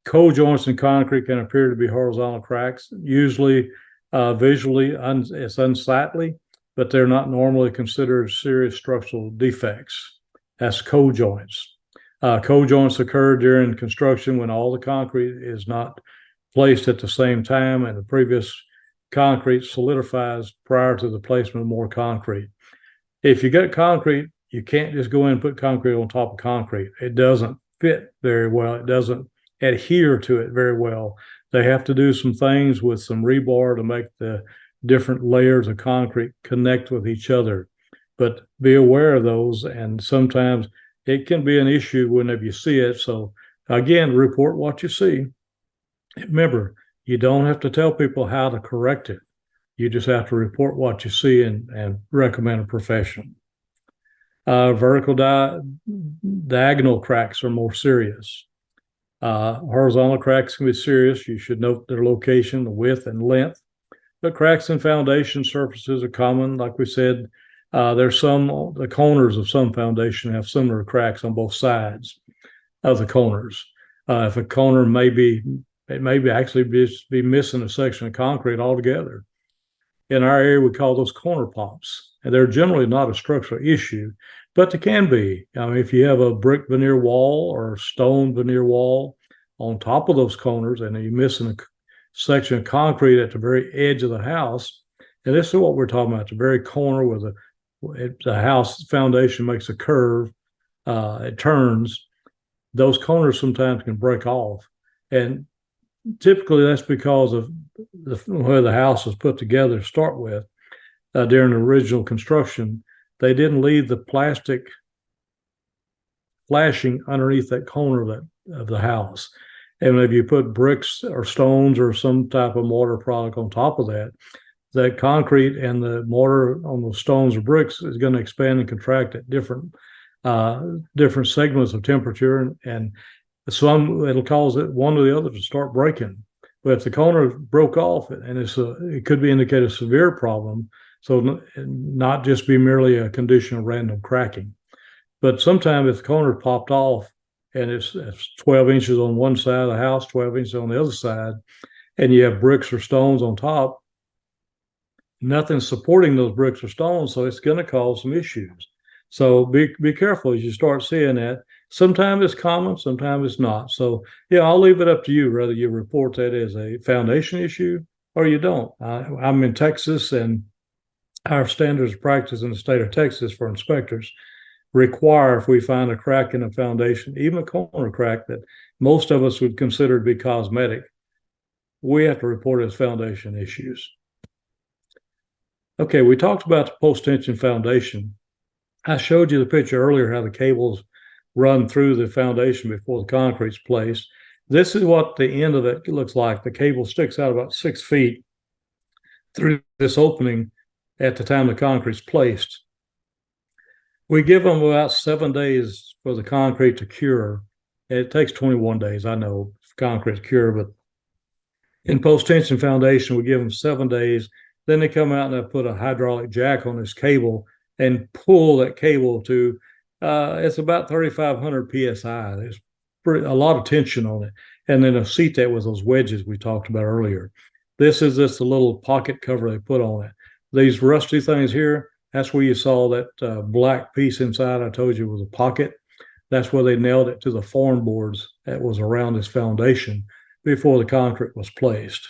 Cold joints in concrete can appear to be horizontal cracks. Usually, visually, it's unsightly, but they're not normally considered serious structural defects. That's cold joints. Cold joints occur during construction when all the concrete is not placed at the same time and the previous concrete solidifies prior to the placement of more concrete. If you get concrete, you can't just go in and put concrete on top of concrete. It doesn't fit very well. It doesn't adhere to it very well. They have to do some things with some rebar to make the different layers of concrete connect with each other. But be aware of those, and sometimes it can be an issue whenever you see it. So again, report what you see. Remember, you don't have to tell people how to correct it. You just have to report what you see and recommend a professional. Vertical diagonal cracks are more serious. Horizontal cracks can be serious. You should note their location, the width, and length. But cracks in foundation surfaces are common. Like we said, the corners of some foundation have similar cracks on both sides of the corners. If a corner it may actually be missing a section of concrete altogether. In our area, we call those corner pops. And they're generally not a structural issue, but they can be. I mean, if you have a brick veneer wall or a stone veneer wall on top of those corners and you're missing a section of concrete at the very edge of the house, and this is what we're talking about, the very corner where the house foundation makes a curve, it turns, those corners sometimes can break off. And typically that's because of where the house was put together to start with. During the original construction, they didn't leave the plastic flashing underneath that corner of the house. And if you put bricks or stones or some type of mortar product on top of that, that concrete and the mortar on the stones or bricks is going to expand and contract at different segments of temperature, and some it'll cause it one or the other to start breaking. But if the corner broke off and it could be indicate a severe problem, so not just be merely a condition of random cracking. But sometimes if the corner popped off and it's 12 inches on one side of the house, 12 inches on the other side, and you have bricks or stones on top, nothing's supporting those bricks or stones, so it's going to cause some issues. So be careful as you start seeing that. Sometimes it's common, sometimes it's not. So I'll leave it up to you whether you report that as a foundation issue or you don't. I'm in Texas, and our standards of practice in the state of Texas for inspectors require, if we find a crack in a foundation, even a corner crack that most of us would consider to be cosmetic, we have to report it as foundation issues. Okay, we talked about the post-tension foundation. I showed you the picture earlier how the cables run through the foundation before the concrete's placed. This is what the end of it looks like. The cable sticks out about 6 feet through this opening at the time the concrete's placed. We give them about 7 days for the concrete to cure. It takes 21 days, I know, for concrete to cure, but in post-tension foundation, we give them 7 days. Then they come out and they put a hydraulic jack on this cable and pull that cable to, it's about 3,500 PSI. There's a lot of tension on it. And then they'll seat that with those wedges we talked about earlier. This is just a little pocket cover they put on it. These rusty things here, That's where you saw that black piece inside I told you was a pocket. That's where they nailed it to the form boards that was around this foundation before the concrete was placed.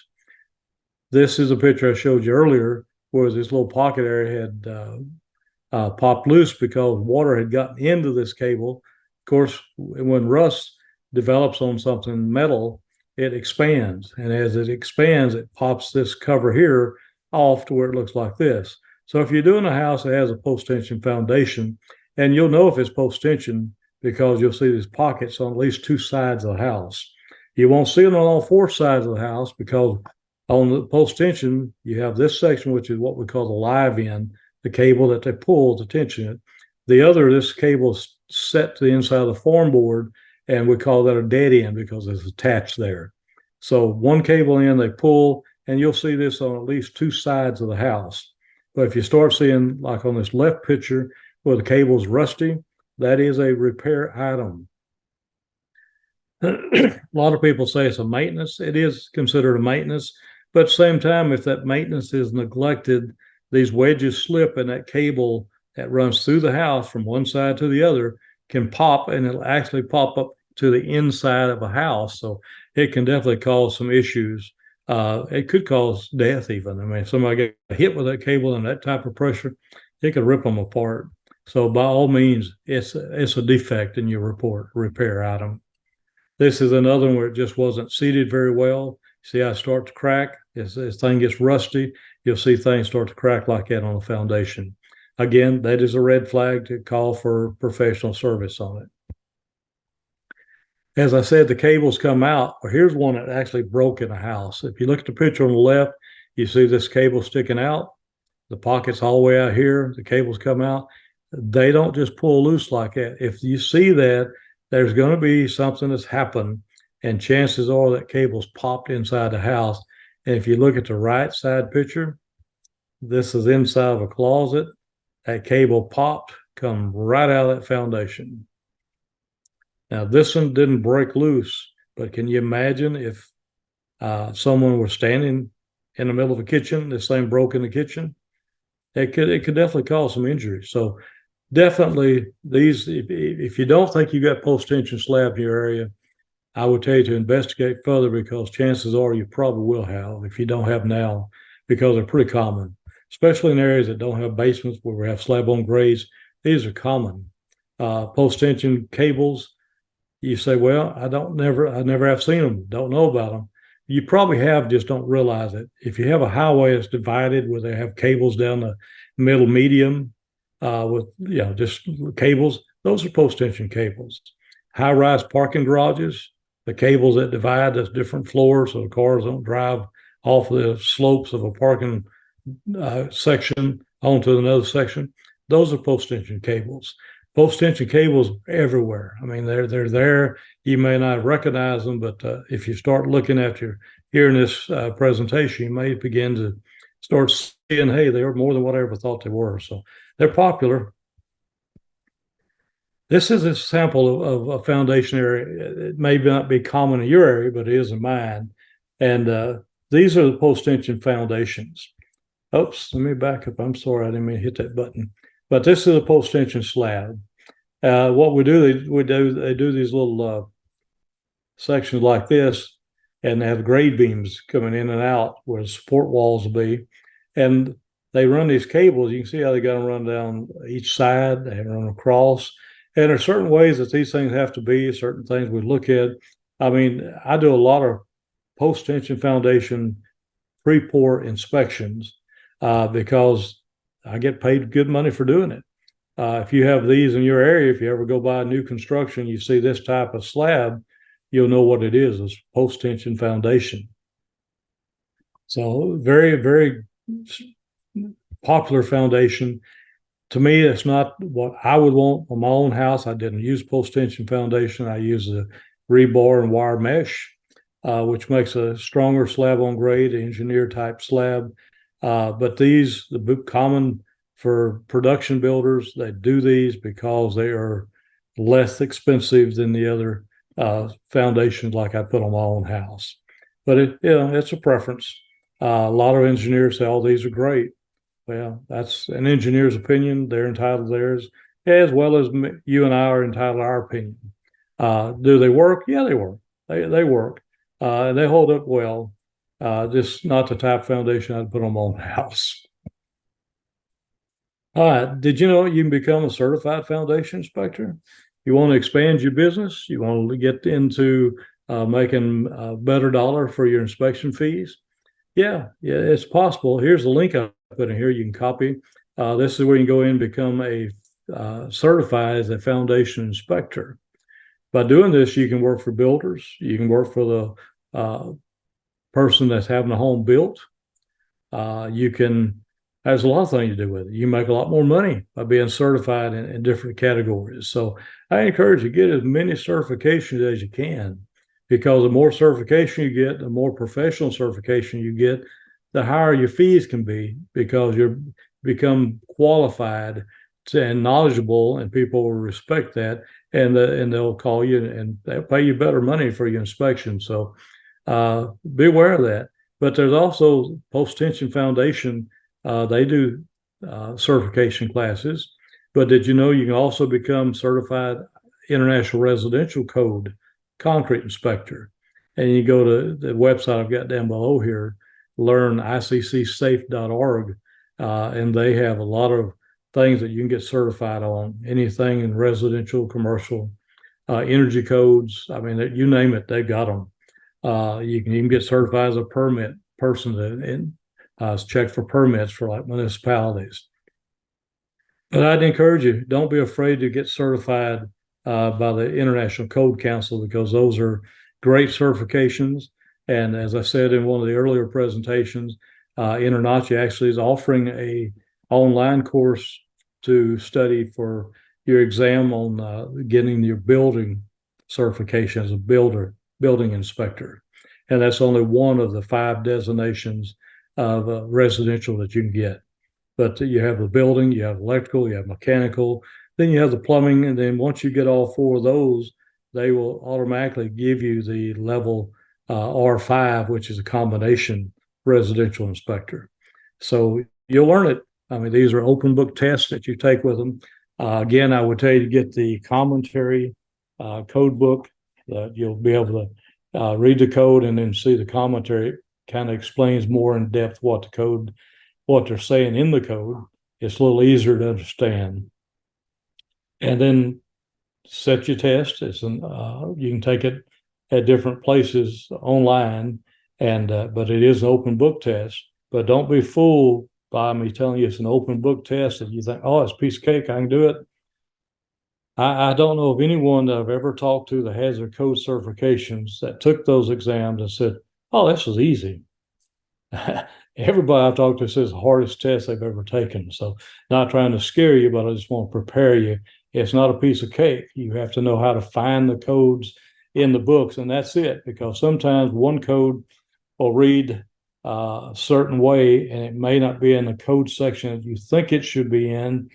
This is a picture I showed you earlier where this little pocket area had popped loose because water had gotten into this cable. Of course, when rust develops on something metal, it expands. And as it expands, it pops this cover here off to where it looks like this. So if you're doing a house that has a post-tension foundation, and you'll know if it's post-tension because you'll see these pockets on at least two sides of the house. You won't see them on all four sides of the house because on the post-tension, you have this section, which is what we call the live end, the cable that they pull to tension it. The other, this cable is set to the inside of the form board, and we call that a dead end because it's attached there. So one cable in, they pull, and you'll see this on at least two sides of the house. But if you start seeing, like on this left picture, where the cable's rusty, that is a repair item. A lot of people say it's a maintenance. It is considered a maintenance, but at the same time, if that maintenance is neglected, these wedges slip and that cable that runs through the house from one side to the other can pop, and it'll actually pop up to the inside of a house. So it can definitely cause some issues. It could cause death even. I mean, if somebody get hit with that cable and that type of pressure, it could rip them apart. So by all means, it's a defect in your repair item. This is another one where it just wasn't seated very well. See how it starts to crack? As thing gets rusty, you'll see things start to crack like that on the foundation. Again, that is a red flag to call for professional service on it. As I said, the cables come out. Well, here's one that actually broke in a house. If you look at the picture on the left, you see this cable sticking out. The pocket's all the way out here. The cables come out. They don't just pull loose like that. If you see that, there's going to be something that's happened, and chances are that cable's popped inside the house. And if you look at the right side picture, this is inside of a closet. That cable popped, come right out of that foundation. Now, this one didn't break loose, but can you imagine if someone was standing in the middle of a kitchen, this thing broke in the kitchen? It could definitely cause some injury. So definitely these, if you don't think you got post-tension slab in your area, I would tell you to investigate further because chances are you probably will have if you don't have now, because they're pretty common, especially in areas that don't have basements where we have slab on grades. These are common. Post-tension cables, you say, well, I never have seen them, don't know about them. You probably have, just don't realize it. If you have a highway that's divided where they have cables down the middle medium with just cables, those are post-tension cables. High-rise parking garages, the cables that divide, that's different floors so the cars don't drive off the slopes of a parking section onto another section. Those are post-tension cables. Post-tension cables everywhere. I mean, they're there. You may not recognize them, but if you start looking at hearing this presentation, you may begin to start seeing, hey, they are more than what I ever thought they were. So they're popular. This is a sample of a foundation area. It may not be common in your area, but it is in mine. And these are the post-tension foundations. Oops, let me back up. I'm sorry, I didn't mean to hit that button. But this is a post-tension slab. What we do, they do these little sections like this, and they have grade beams coming in and out where the support walls will be. And they run these cables. You can see how they got them run down each side. They run across. And there are certain ways that these things have to be, certain things we look at. I mean, I do a lot of post-tension foundation pre-pour inspections because I get paid good money for doing it. If you have these in your area, if you ever go by new construction, you see this type of slab, you'll know what it is. It's post-tension foundation. So very, very popular foundation. To me, it's not what I would want on my own house. I didn't use post-tension foundation. I use the rebar and wire mesh, which makes a stronger slab on grade, engineer type slab. But these, the common for production builders, they do these because they are less expensive than the other foundations like I put on my own house. But it's a preference. A lot of engineers say, oh, these are great. Well, that's an engineer's opinion. They're entitled to theirs, as well as you and I are entitled to our opinion. Do they work? Yeah, they work. They work. And they hold up well. Just not the type of foundation I'd put on my own house. All right. Did you know you can become a certified foundation inspector? You want to expand your business? You want to get into making a better dollar for your inspection fees? Yeah, it's possible. Here's the link I put in here. You can copy. This is where you can go in and become a certified as a foundation inspector. By doing this, you can work for builders. You can work for the person that's having a home built. You can, there's a lot of things to do with it. You make a lot more money by being certified in different categories. So I encourage you to get as many certifications as you can, because the more certification you get, the more professional certification you get, the higher your fees can be, because you become qualified and knowledgeable, and people will respect that, and they'll call you and they'll pay you better money for your inspection. So be aware of that. But there's also Post-Tension Foundation. They do certification classes. But did you know you can also become certified International Residential Code concrete inspector? And you go to the website I've got down below here, learniccsafe.org, and they have a lot of things that you can get certified on, anything in residential, commercial, energy codes. I mean, you name it, they've got them. You can even get certified as a permit person and check for permits for like municipalities. But I'd encourage you, don't be afraid to get certified by the International Code Council, because those are great certifications. And as I said in one of the earlier presentations, InterNACHI actually is offering a online course to study for your exam on getting your building certification as a building inspector. And that's only one of the 5 designations of residential that you can get. But you have the building, you have electrical, you have mechanical, then you have the plumbing. And then once you get all 4 of those, they will automatically give you the level R5, which is a combination residential inspector. So you'll learn it. I mean, these are open book tests that you take with them. Again, I would tell you to get the commentary code book. You'll be able to read the code and then see the commentary. It kind of explains more in depth what they're saying in the code. It's a little easier to understand. And then set your test. You can take it at different places online, and but it is an open book test. But don't be fooled by me telling you it's an open book test and you think, oh, it's a piece of cake, I can do it. I don't know of anyone that I've ever talked to that has their code certifications that took those exams and said, oh, this was easy. Everybody I've talked to says the hardest test they've ever taken. So not trying to scare you, but I just want to prepare you. It's not a piece of cake. You have to know how to find the codes in the books, and that's it. Because sometimes one code will read a certain way, and it may not be in the code section that you think it should be in,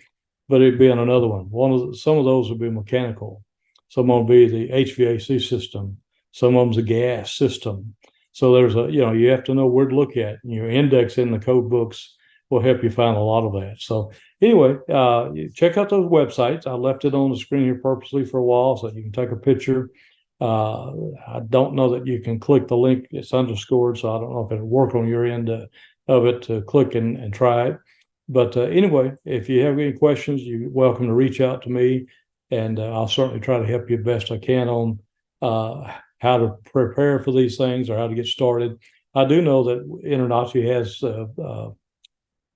but it'd be in another one. Some of those will be mechanical. Some will be the HVAC system. Some of them's a gas system. So there's you have to know where to look at. And your index in the code books will help you find a lot of that. So anyway, check out those websites. I left it on the screen here purposely for a while so you can take a picture. I don't know that you can click the link. It's underscored, so I don't know if it'll work on your end of it to click and try it. But anyway, if you have any questions, you're welcome to reach out to me, and I'll certainly try to help you best I can on how to prepare for these things or how to get started. I do know that InterNACHI has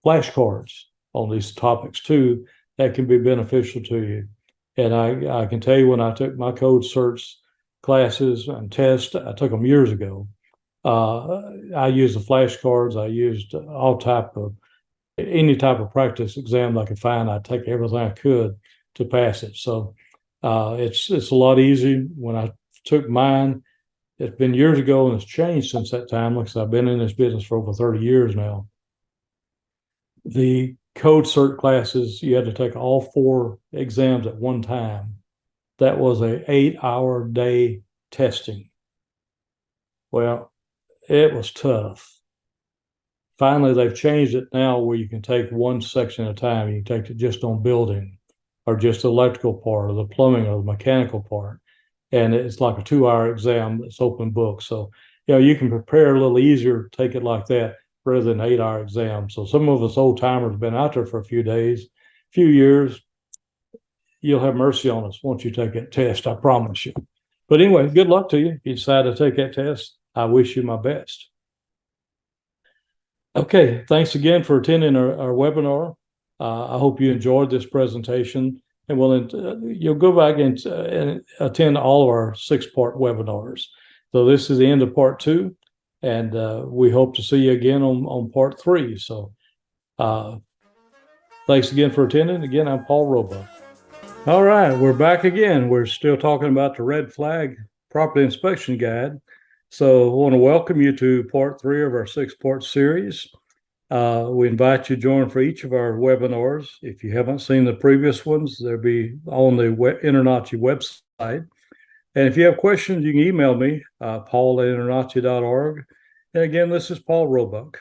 flashcards on these topics too that can be beneficial to you. And I can tell you, when I took my code certs classes and tests, I took them years ago. I used the flashcards. I used any type of practice exam I could find. I'd take everything I could to pass it. So it's a lot easier. When I took mine, it's been years ago, and it's changed since that time. Like I said, I've been in this business for over 30 years now. The code cert classes, you had to take all 4 exams at one time. That was a 8-hour day testing. Well, it was tough. finally they've changed it now where you can take one section at a time. You can take it just on building or just the electrical part or the plumbing or the mechanical part. And it's like a 2-hour exam. It's open book. So, you can prepare a little easier, take it like that rather than an 8-hour exam. So some of us old timers have been out there for a few days, few years. You'll have mercy on us once you take that test, I promise you. But anyway, good luck to you. If you decide to take that test, I wish you my best. Okay, thanks again for attending our webinar. I hope you enjoyed this presentation, and you'll go back and attend all of our 6-part webinars. So this is the end of part 2, and we hope to see you again on part 3. So thanks again for attending. Again, I'm Paul Roebuck. All right, we're back again. We're still talking about the red flag property inspection guide. So I want to welcome you to part 3 of our 6-part series. We invite you to join for each of our webinars. If you haven't seen the previous ones, they'll be on the InterNACHI website. And if you have questions, you can email me, paul@internachi.org. And again, this is Paul Roebuck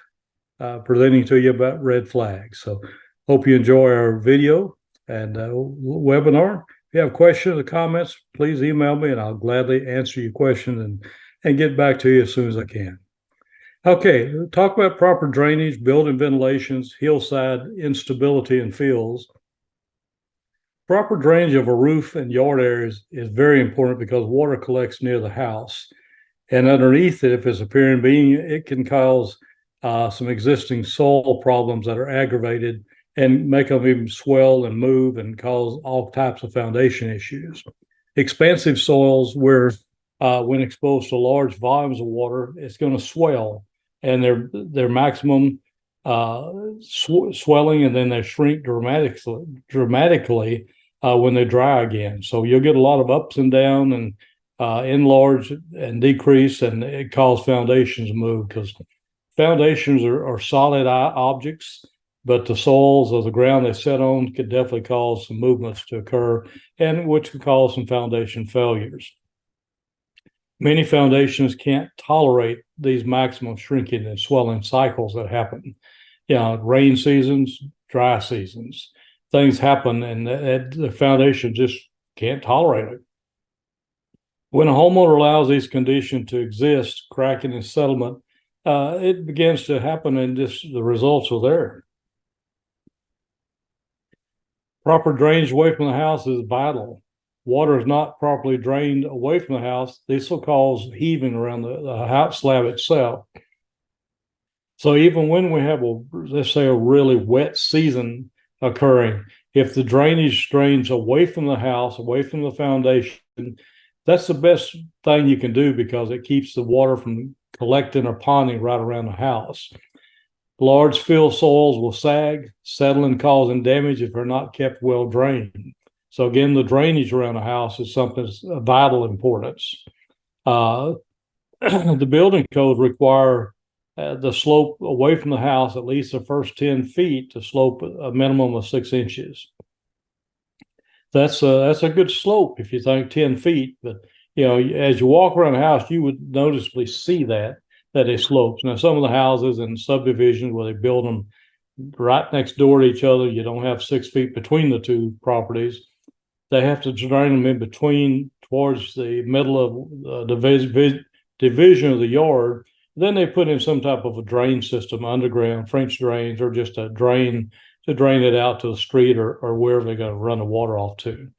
presenting to you about red flags. So hope you enjoy our video and webinar. If you have questions or comments, please email me and I'll gladly answer your question and get back to you as soon as I can. Okay, talk about proper drainage, building ventilations, hillside instability in fields. Proper drainage of a roof and yard areas is very important because water collects near the house. And underneath it, if it's a pier and beam, it can cause some existing soil problems that are aggravated and make them even swell and move and cause all types of foundation issues. Expansive soils where when exposed to large volumes of water, it's going to swell, and their maximum swelling, and then they shrink dramatically when they dry again. So you'll get a lot of ups and downs and enlarge and decrease, and it causes foundations to move because foundations are solid objects. But the soils of the ground they set on could definitely cause some movements to occur, and which could cause some foundation failures. Many foundations can't tolerate these maximum shrinking and swelling cycles that happen. Rain seasons, dry seasons, things happen, and the foundation just can't tolerate it. When a homeowner allows these conditions to exist, cracking and settlement, it begins to happen, and just the results are there. Proper drainage away from the house is vital. Water is not properly drained away from the house. This will cause heaving around the house slab itself. So even when we have let's say a really wet season occurring, if the drainage drains away from the house, away from the foundation, that's the best thing you can do because it keeps the water from collecting or ponding right around the house. Large fill soils will sag, settling, causing damage if they're not kept well drained. So again, the drainage around the house is something of vital importance. The building codes require the slope away from the house, at least the first 10 feet, to slope a minimum of 6 inches. That's a good slope if you think 10 feet, but as you walk around the house, you would noticeably see that it slopes. Now, some of the houses in subdivisions where they build them right next door to each other, you don't have 6 feet between the two properties. They have to drain them in between towards the middle of the division of the yard. Then they put in some type of a drain system, underground, French drains, or just a drain to drain it out to the street or wherever they're going to run the water off to.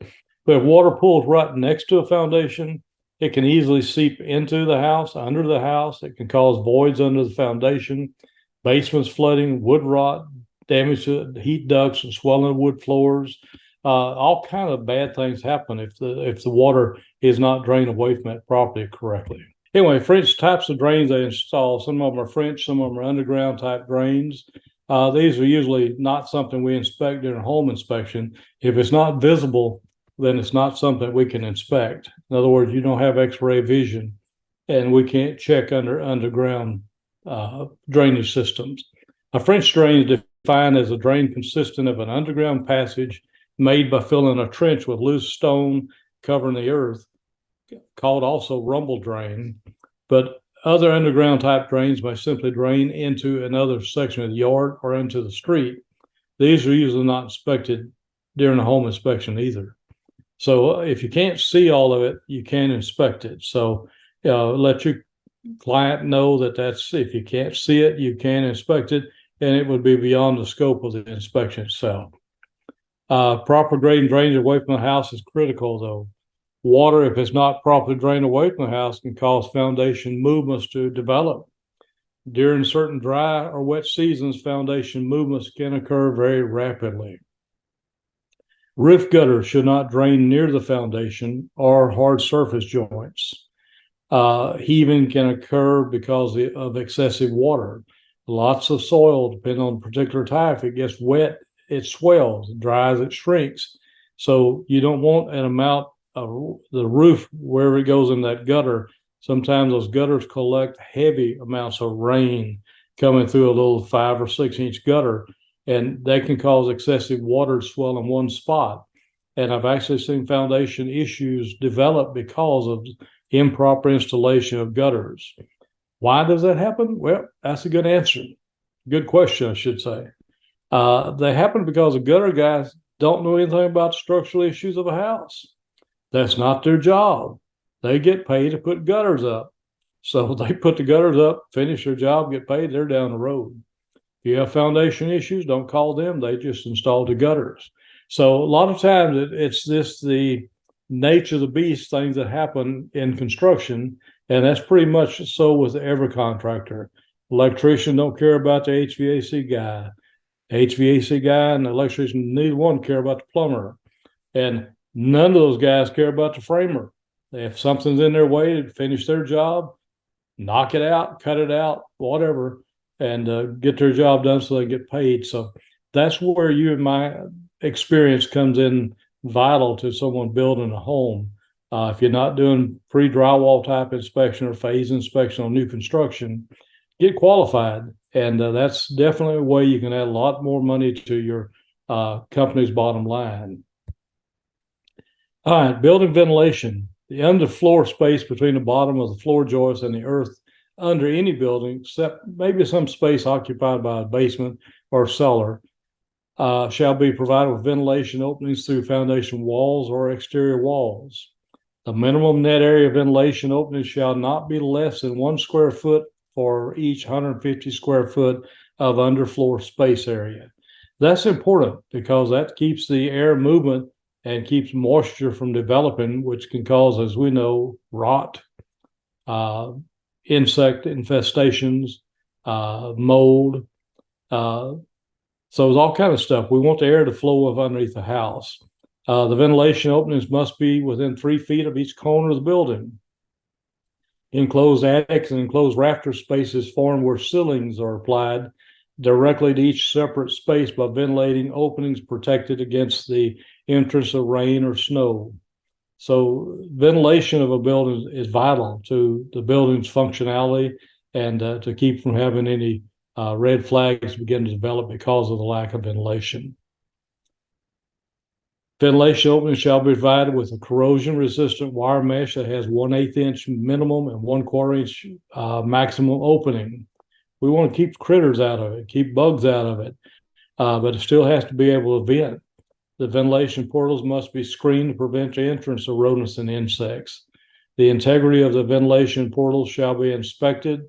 But if water pools right next to a foundation, it can easily seep into the house, under the house. It can cause voids under the foundation, basements flooding, wood rot, damage to heat ducts and swelling of wood floors. All kind of bad things happen if the water is not drained away from that property correctly. Anyway, French types of drains they install. Some of them are French, some of them are underground type drains. These are usually not something we inspect during home inspection. If it's not visible, then it's not something we can inspect. In other words, you don't have X-ray vision, and we can't check underground drainage systems. A French drain is defined as a drain consisting of an underground passage made by filling a trench with loose stone covering the earth, called also rumble drain. But Other underground type drains may simply drain into another section of the yard or into the street. These are usually not inspected during a home inspection either. So if you can't see all of it, you can inspect it. So let your client know that that's, if you can't see it, you can inspect it, and it would be beyond the scope of the inspection itself. Proper grade and drainage away from the house is critical, though. Water, if it's not properly drained away from the house, can cause foundation movements to develop. During certain dry or wet seasons, foundation movements can occur very rapidly. Roof gutters should not drain near the foundation or hard surface joints. Heaving can occur because of excessive water. Lots of soil, depending on the particular type. If it gets wet, it swells. It dries, it shrinks. So you don't want an amount of the roof wherever it goes in that gutter. Sometimes those gutters collect heavy amounts of rain coming through a little 5 or 6 inch gutter, and that can cause excessive water to swell in one spot. And I've actually seen foundation issues develop because of improper installation of gutters. Why does that happen? Well, that's a good answer. Good question, I should say. They happen because the gutter guys don't know anything about structural issues of a house. That's not their job. They get paid to put gutters up. So they put the gutters up, finish their job, get paid, they're down the road. If you have foundation issues, don't call them. They just install the gutters. So a lot of times it's the nature of the beast, things that happen in construction, and that's pretty much so with every contractor. Electrician don't care about the HVAC guy. HVAC guy and the electrician, neither one care about the plumber. And none of those guys care about the framer. If something's in their way to finish their job, knock it out, cut it out, whatever, and get their job done so they get paid. So that's where you and my experience comes in vital to someone building a home. If you're not doing pre-drywall type inspection or phase inspection on new construction, get qualified. And that's definitely a way you can add a lot more money to your company's bottom line. All right, building ventilation. The underfloor space between the bottom of the floor joists and the earth under any building, except maybe some space occupied by a basement or cellar, shall be provided with ventilation openings through foundation walls or exterior walls. The minimum net area of ventilation openings shall not be less than 1 square foot for each 150 square foot of underfloor space area. That's important because that keeps the air movement and keeps moisture from developing, which can cause, as we know, rot, insect infestations, mold. So there's all kind of stuff. We want the air to flow up underneath the house. The ventilation openings must be within 3 feet of each corner of the building. Enclosed attics and enclosed rafter spaces form where ceilings are applied directly to each separate space by ventilating openings protected against the entrance of rain or snow. So ventilation of a building is vital to the building's functionality and to keep from having any red flags begin to develop because of the lack of ventilation. Ventilation openings shall be provided with a corrosion-resistant wire mesh that has 1/8 inch minimum and 1/4 inch maximum opening. We want to keep critters out of it, keep bugs out of it, but it still has to be able to vent. The ventilation portals must be screened to prevent the entrance of rodents and insects. The integrity of the ventilation portals shall be inspected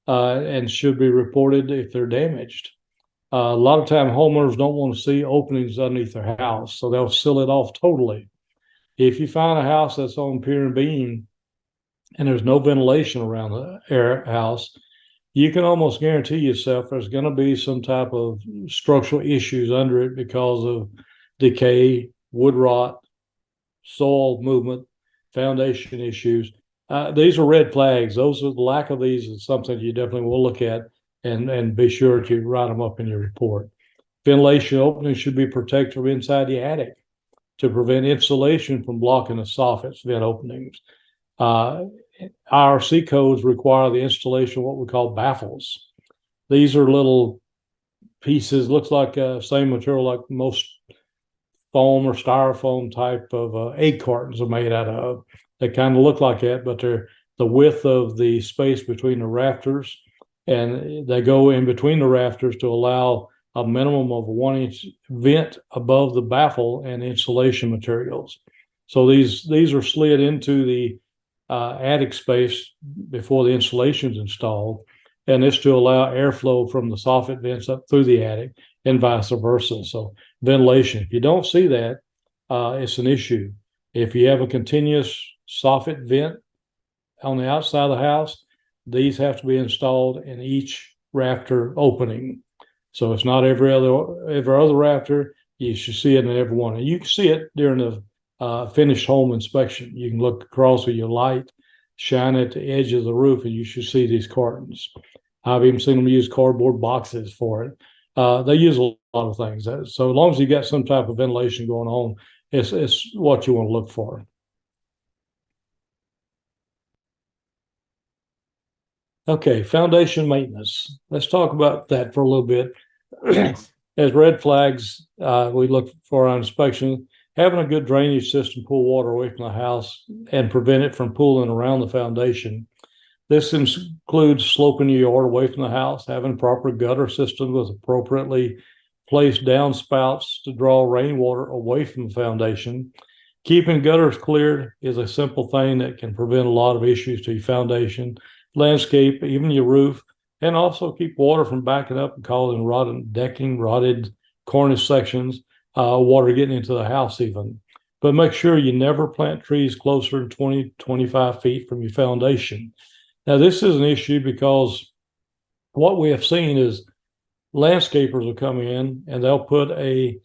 and should be reported if they're damaged. A lot of time homeowners don't want to see openings underneath their house, so they'll seal it off totally. If you find a house that's on pier and beam and there's no ventilation around the house, you can almost guarantee yourself there's going to be some type of structural issues under it because of decay, wood rot, soil movement, foundation issues. These are red flags. The lack of these is something you definitely will look at and be sure to write them up in your report. Ventilation openings should be protected from inside the attic to prevent insulation from blocking the soffits vent openings. IRC codes require the installation of what we call baffles. These are little pieces, looks like same material like most foam or styrofoam type of egg cartons are made out of. They kind of look like that, but they're the width of the space between the rafters, and they go in between the rafters to allow a minimum of 1 inch vent above the baffle and insulation materials. So these are slid into the attic space before the insulation is installed, and this to allow airflow from the soffit vents up through the attic and vice versa. So ventilation, if you don't see that, it's an issue. If you have a continuous soffit vent on the outside of the house, these have to be installed in each rafter opening. So it's not every other rafter. You should see it in every one. And you can see it during the finished home inspection. You can look across with your light, shine at the edge of the roof, and you should see these cartons. I've even seen them use cardboard boxes for it. They use a lot of things. So as long as you got some type of ventilation going on, it's what you want to look for. Okay, foundation maintenance. Let's talk about that for a little bit. As red flags, we look for our inspection. Having a good drainage system pull water away from the house and prevent it from pooling around the foundation. This includes sloping your yard away from the house, having proper gutter systems with appropriately placed downspouts to draw rainwater away from the foundation. Keeping gutters cleared is a simple thing that can prevent a lot of issues to your foundation, landscape, even your roof, and also keep water from backing up and causing rotted decking, rotted cornice sections, water getting into the house even. But make sure you never plant trees closer than 20, 25 feet from your foundation. Now, this is an issue because what we have seen is landscapers will come in and they'll put a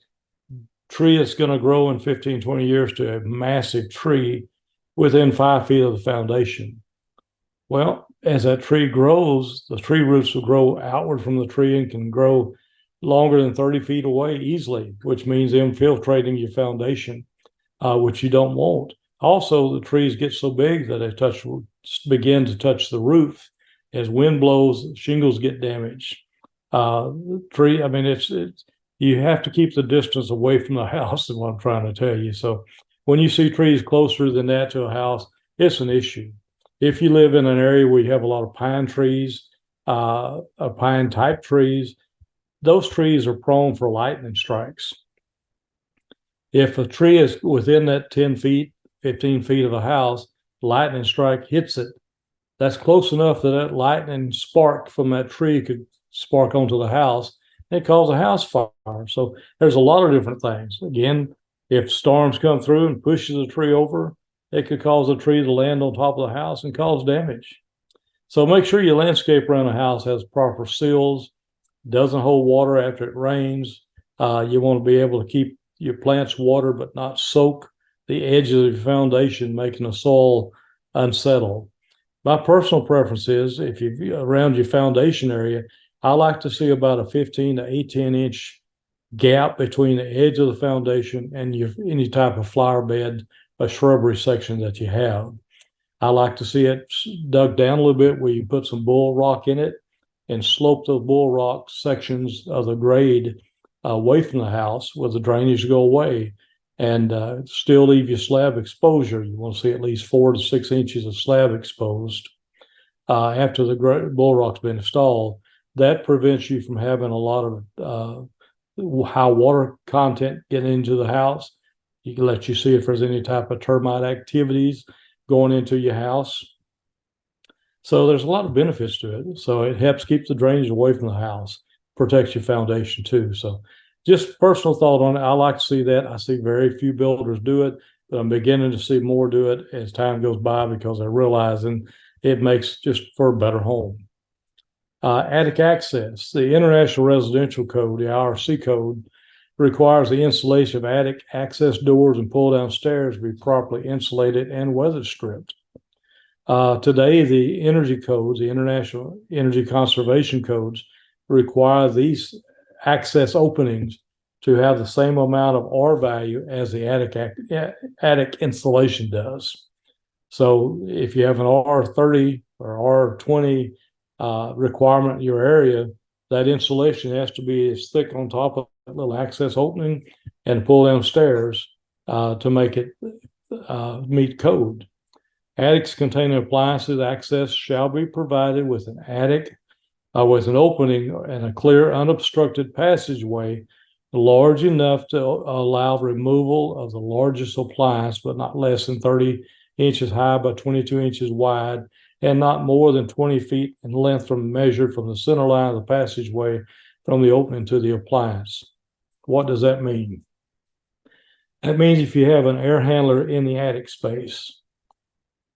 tree that's going to grow in 15, 20 years to a massive tree within 5 feet of the foundation. Well, as that tree grows, the tree roots will grow outward from the tree and can grow longer than 30 feet away easily, which means infiltrating your foundation, which you don't want. Also, the trees get so big that they begin to touch the roof. As wind blows, shingles get damaged. It's you have to keep the distance away from the house, is what I'm trying to tell you. So when you see trees closer than that to a house, it's an issue. If you live in an area where you have a lot of pine trees, pine type trees, those trees are prone for lightning strikes. If a tree is within that 10 feet, 15 feet of a house, lightning strike hits it. That's close enough that lightning spark from that tree could spark onto the house and cause a house fire. So there's a lot of different things. Again, if storms come through and pushes a tree over, it could cause a tree to land on top of the house and cause damage. So make sure your landscape around the house has proper seals, doesn't hold water after it rains. You want to be able to keep your plants water but not soak the edges of your foundation, making the soil unsettled. My personal preference is if you're around your foundation area, I like to see about a 15 to 18 inch gap between the edge of the foundation and any type of flower bed or shrubbery section that you have. I like to see it dug down a little bit where you put some bull rock in it and slope those bull rock sections of the grade away from the house where the drainage go away, and still leave your slab exposure. You want to see at least 4 to 6 inches of slab exposed after the bull rock's been installed. That prevents you from having a lot of high water content getting into the house. You can let you see if there's any type of termite activities going into your house. So there's a lot of benefits to it. So it helps keep the drainage away from the house, protects your foundation too. So just personal thought on it. I like to see that. I see very few builders do it, but I'm beginning to see more do it as time goes by because they're realizing it makes just for a better home. Attic access. The International Residential Code, the IRC code, requires the installation of attic access doors and pull-down stairs to be properly insulated and weather stripped. Today, the energy codes, the International Energy Conservation Codes, require these access openings to have the same amount of R value as the attic insulation does. So if you have an R30 or R20 requirement in your area, that insulation has to be as thick on top of that little access opening and pull down stairs to make it meet code. Attics containing appliances access shall be provided with an with an opening and a clear, unobstructed passageway large enough to allow removal of the largest appliance, but not less than 30 inches high by 22 inches wide, and not more than 20 feet in length measured from the center line of the passageway from the opening to the appliance. What does that mean? That means if you have an air handler in the attic space,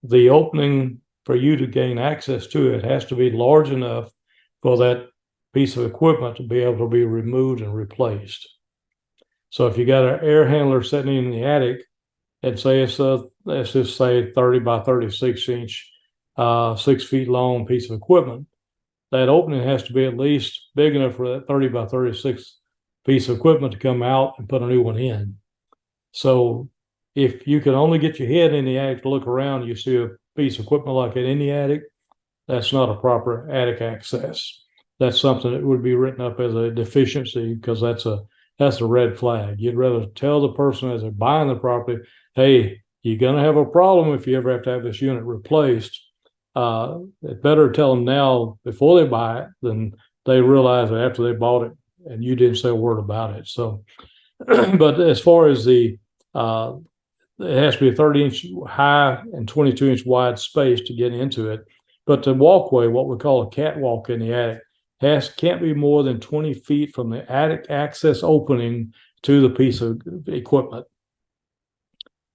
the opening for you to gain access to it has to be large enough for that piece of equipment to be able to be removed and replaced. So if you got an air handler sitting in the attic, and say let's just say 30 by 36 inch, 6 feet long piece of equipment, that opening has to be at least big enough for that 30 by 36 piece of equipment to come out and put a new one in. So if you can only get your head in the attic to look around, you see a piece of equipment like that in the attic, that's not a proper attic access. That's something that would be written up as a deficiency, because that's a red flag. You'd rather tell the person as they're buying the property, hey, you're going to have a problem if you ever have to have this unit replaced. It's better tell them now before they buy it than they realize that after they bought it and you didn't say a word about it. So, but as far as it has to be a 30-inch high and 22-inch wide space to get into it. But the walkway, what we call a catwalk in the attic, can't be more than 20 feet from the attic access opening to the piece of equipment.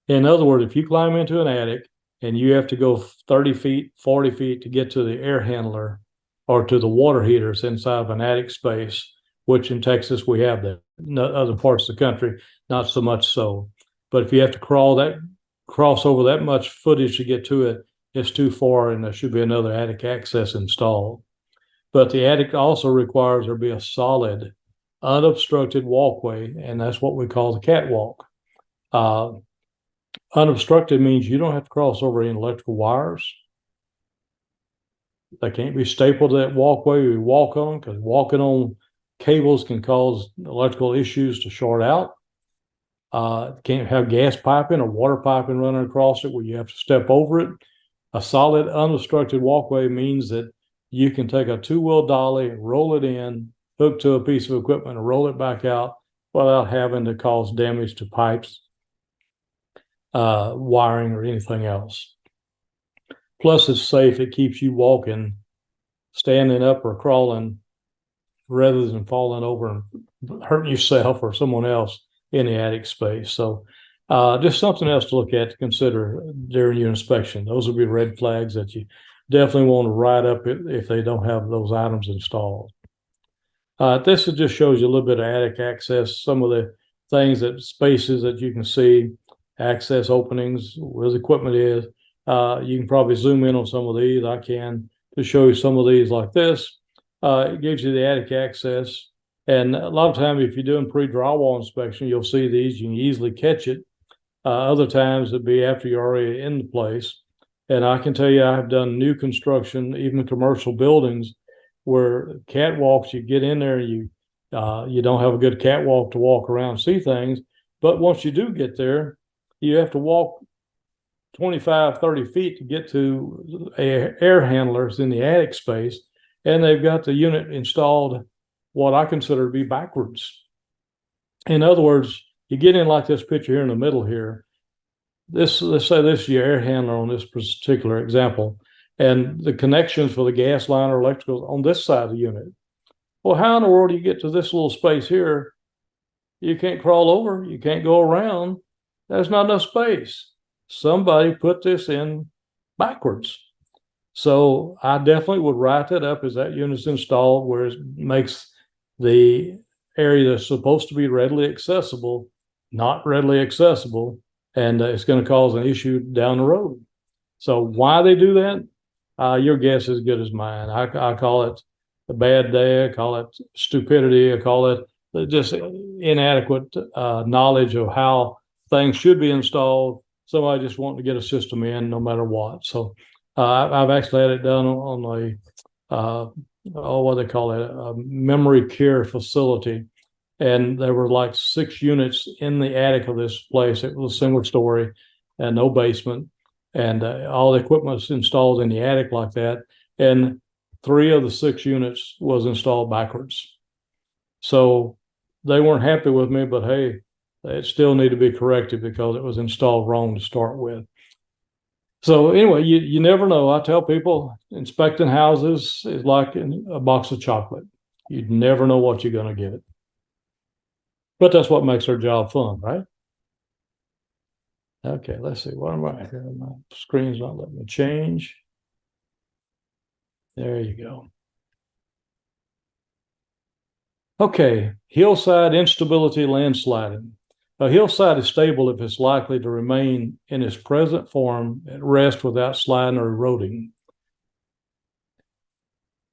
In other words, if you climb into an attic and you have to go 30 feet, 40 feet to get to the air handler or to the water heaters inside of an attic space, which in Texas we have that. In other parts of the country, not so much so. But if you have to cross over that much footage to get to it, it's too far, and there should be another attic access installed. But the attic also requires there be a solid, unobstructed walkway, and that's what we call the catwalk. Unobstructed means you don't have to cross over any electrical wires. They can't be stapled to that walkway we walk on, because walking on cables can cause electrical issues to short out. Can't have gas piping or water piping running across it where you have to step over it. A solid, unobstructed walkway means that you can take a two-wheel dolly, roll it in, hook to a piece of equipment, and roll it back out without having to cause damage to pipes, wiring, or anything else. Plus, it's safe. It keeps you walking, standing up or crawling, rather than falling over and hurting yourself or someone else in the attic space. So just something else to look at, to consider during your inspection. Those will be red flags that you definitely want to write up if they don't have those items installed. This just shows you a little bit of attic access, some of the things, spaces that you can see, access openings, where the equipment is. You can probably zoom in on some of these. I can, to show you some of these like this. It gives you the attic access. And a lot of times, if you're doing pre-drywall inspection, you'll see these. You can easily catch it. Other times, it'd be after you're already in the place. And I can tell you, I've done new construction, even commercial buildings, where catwalks, you get in there, you don't have a good catwalk to walk around and see things. But once you do get there, you have to walk 25, 30 feet to get to air handlers in the attic space. And they've got the unit installed what I consider to be backwards. In other words, you get in like this picture here in the middle here. Let's say this is your air handler on this particular example, and the connections for the gas line or electrical on this side of the unit. Well, how in the world do you get to this little space here? You can't crawl over, you can't go around. There's not enough space. Somebody put this in backwards. So I definitely would write that up as that unit's installed, where it makes the area that's supposed to be readily accessible not readily accessible, and it's going to cause an issue down the road. So why they do that, your guess is as good as mine. I call it a bad day. I call it stupidity. I call it just inadequate knowledge of how things should be installed. Somebody just wanting to get a system in no matter what. So I've actually had it done on what they call it, a memory care facility. And there were like 6 units in the attic of this place. It was a single story and no basement. and all the equipment was installed in the attic like that. And 3 of the 6 units was installed backwards. So they weren't happy with me, but hey, it still needed to be corrected because it was installed wrong to start with. So anyway, you never know. I tell people inspecting houses is like a box of chocolate. You never know what you're going to get. But that's what makes our job fun, right? Okay, let's see. What am I here? My screen's not letting me change. There you go. Okay, hillside instability landsliding. A hillside is stable if it's likely to remain in its present form at rest without sliding or eroding.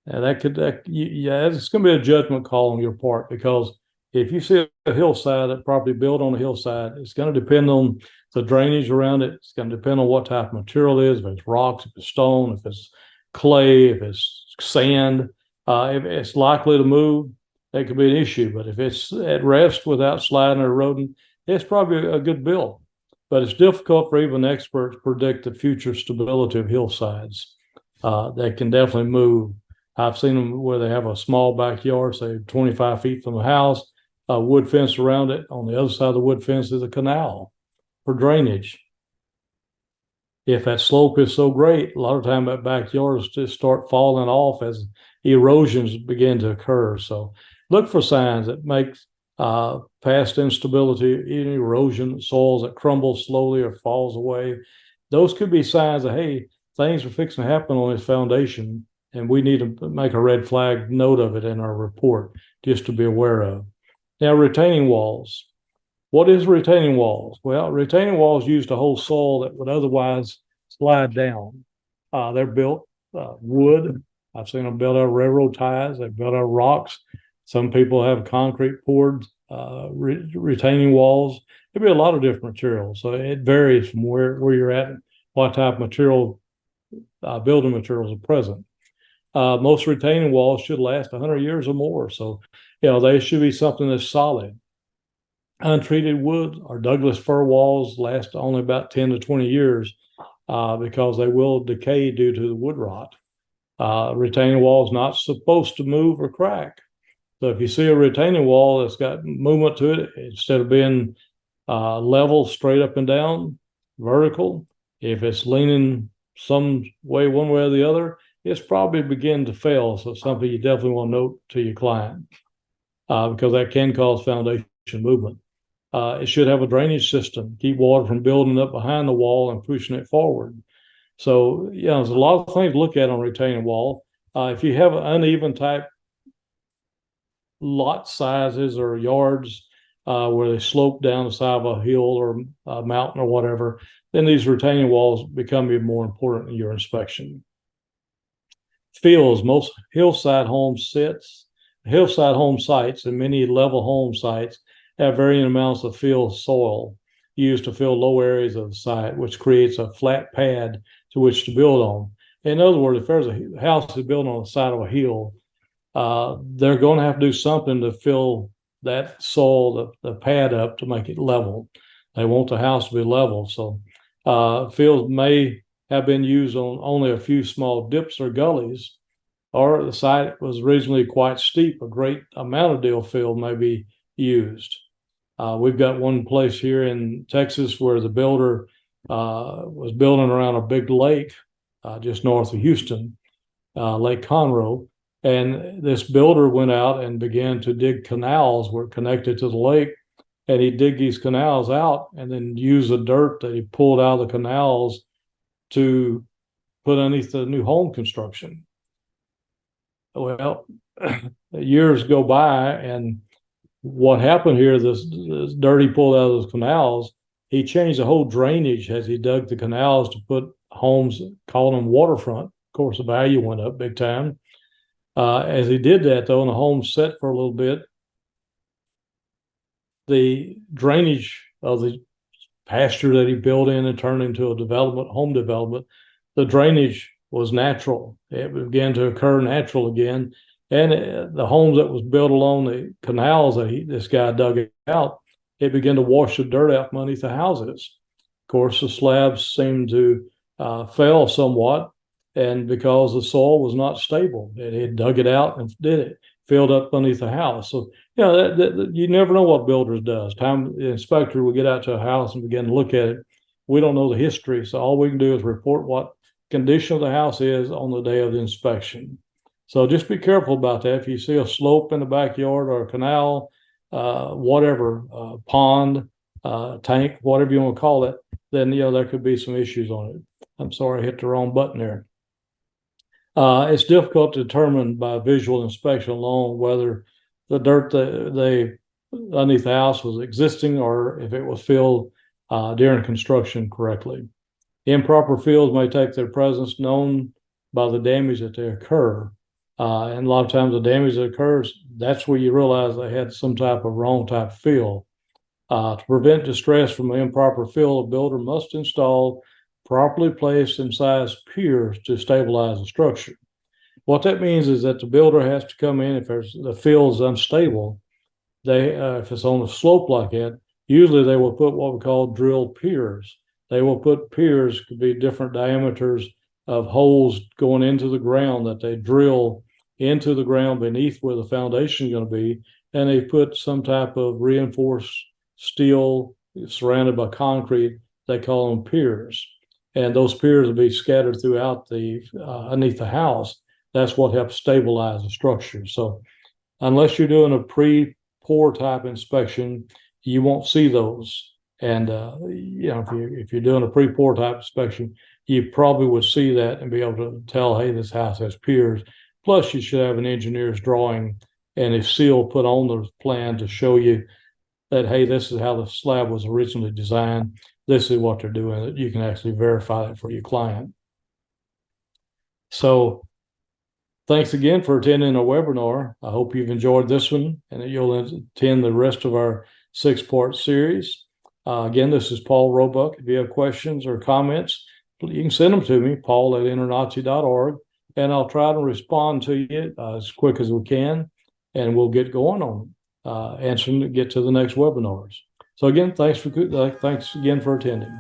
And it's going to be a judgment call on your part, because if you see a hillside, a property built on a hillside, it's going to depend on the drainage around it. It's going to depend on what type of material it is, if it's rocks, if it's stone, if it's clay, if it's sand. If it's likely to move, that could be an issue. But if it's at rest without sliding or eroding, it's probably a good build. But it's difficult for even experts to predict the future stability of hillsides. They can definitely move. I've seen them where they have a small backyard, say 25 feet from the house, a wood fence around it. On the other side of the wood fence is a canal for drainage. If that slope is so great, a lot of time that backyards just start falling off as erosions begin to occur. So look for signs that make past instability, any erosion, soils that crumble slowly or falls away. Those could be signs that, hey, things are fixing to happen on this foundation, and we need to make a red flag note of it in our report just to be aware of. Now, retaining walls. What is retaining walls? Well, retaining walls used to hold soil that would otherwise slide down. They're built wood. I've seen them built out of railroad ties. They're built out of rocks. Some people have concrete poured retaining walls. There'll be a lot of different materials. So it varies from where you're at, what type of material, building materials are present. Most retaining walls should last 100 years or more. So, they should be something that's solid. Untreated wood or Douglas fir walls last only about 10 to 20 years because they will decay due to the wood rot. Retaining wall is not supposed to move or crack. So if you see a retaining wall that's got movement to it, instead of being level, straight up and down, vertical, if it's leaning some way, one way or the other, it's probably beginning to fail. So something you definitely want to note to your client because that can cause foundation movement. It should have a drainage system, keep water from building up behind the wall and pushing it forward. So, there's a lot of things to look at on retaining wall. If you have uneven type lot sizes or yards where they slope down the side of a hill or a mountain or whatever, then these retaining walls become even more important in your inspection. Fields, most hillside home sites and many level home sites have varying amounts of fill soil used to fill low areas of the site, which creates a flat pad to which to build on. In other words, if there's a house that's built on the side of a hill, they're going to have to do something to fill that soil, the pad up to make it level. They want the house to be level. So fields may have been used on only a few small dips or gullies, or the site was originally quite steep. A great amount of dill fill may be used. We've got one place here in Texas where the builder was building around a big lake just north of Houston, Lake Conroe. And this builder went out and began to dig canals where it connected to the lake. And he'd dig these canals out and then use the dirt that he pulled out of the canals to put underneath the new home construction. Well, years go by, and what happened here, this dirt he pulled out of those canals, he changed the whole drainage as he dug the canals to put homes, calling them waterfront. Of course, the value went up big time. As he did that, though, and the home set for a little bit, the drainage of the pasture that he built in and turned into a development, home development, the drainage was natural. It began to occur natural again. And the homes that was built along the canals that this guy dug out, it began to wash the dirt out from underneath the houses. Of course, the slabs seemed to fell somewhat, and because the soil was not stable, it had dug it out and did it, filled up underneath the house. So, you never know what builders does. Time the inspector will get out to a house and begin to look at it. We don't know the history, so all we can do is report what condition of the house is on the day of the inspection. So just be careful about that. If you see a slope in the backyard or a canal, whatever, pond, tank, whatever you want to call it, then there could be some issues on it. I'm sorry, I hit the wrong button there. It's difficult to determine by visual inspection alone whether the dirt underneath the house was existing or if it was filled during construction correctly. Improper fills may take their presence known by the damage that they occur. And a lot of times the damage that occurs, that's where you realize they had some type of wrong type of fill. To prevent distress from an improper fill, a builder must install properly placed and sized piers to stabilize the structure. What that means is that the builder has to come in if the fill is unstable. If it's on a slope like that, usually they will put what we call drilled piers. They will put piers, could be different diameters of holes going into the ground that they drill into the ground beneath where the foundation is going to be, and they put some type of reinforced steel surrounded by concrete. They call them piers, and those piers will be scattered throughout underneath the house. That's what helps stabilize the structure. So unless you're doing a pre-pour type inspection, you won't see those. And if you're doing a pre-pour type inspection, you probably would see that and be able to tell, hey, this house has piers. Plus, you should have an engineer's drawing and a seal put on the plan to show you that, hey, this is how the slab was originally designed. This is what they're doing. That you can actually verify that for your client. So thanks again for attending our webinar. I hope you've enjoyed this one and that you'll attend the rest of our 6-part series. Again, this is Paul Roebuck. If you have questions or comments, you can send them to me, paul@internachi.org, and I'll try to respond to you as quick as we can, and we'll get going on answering to get to the next webinars. So again, thanks again for attending.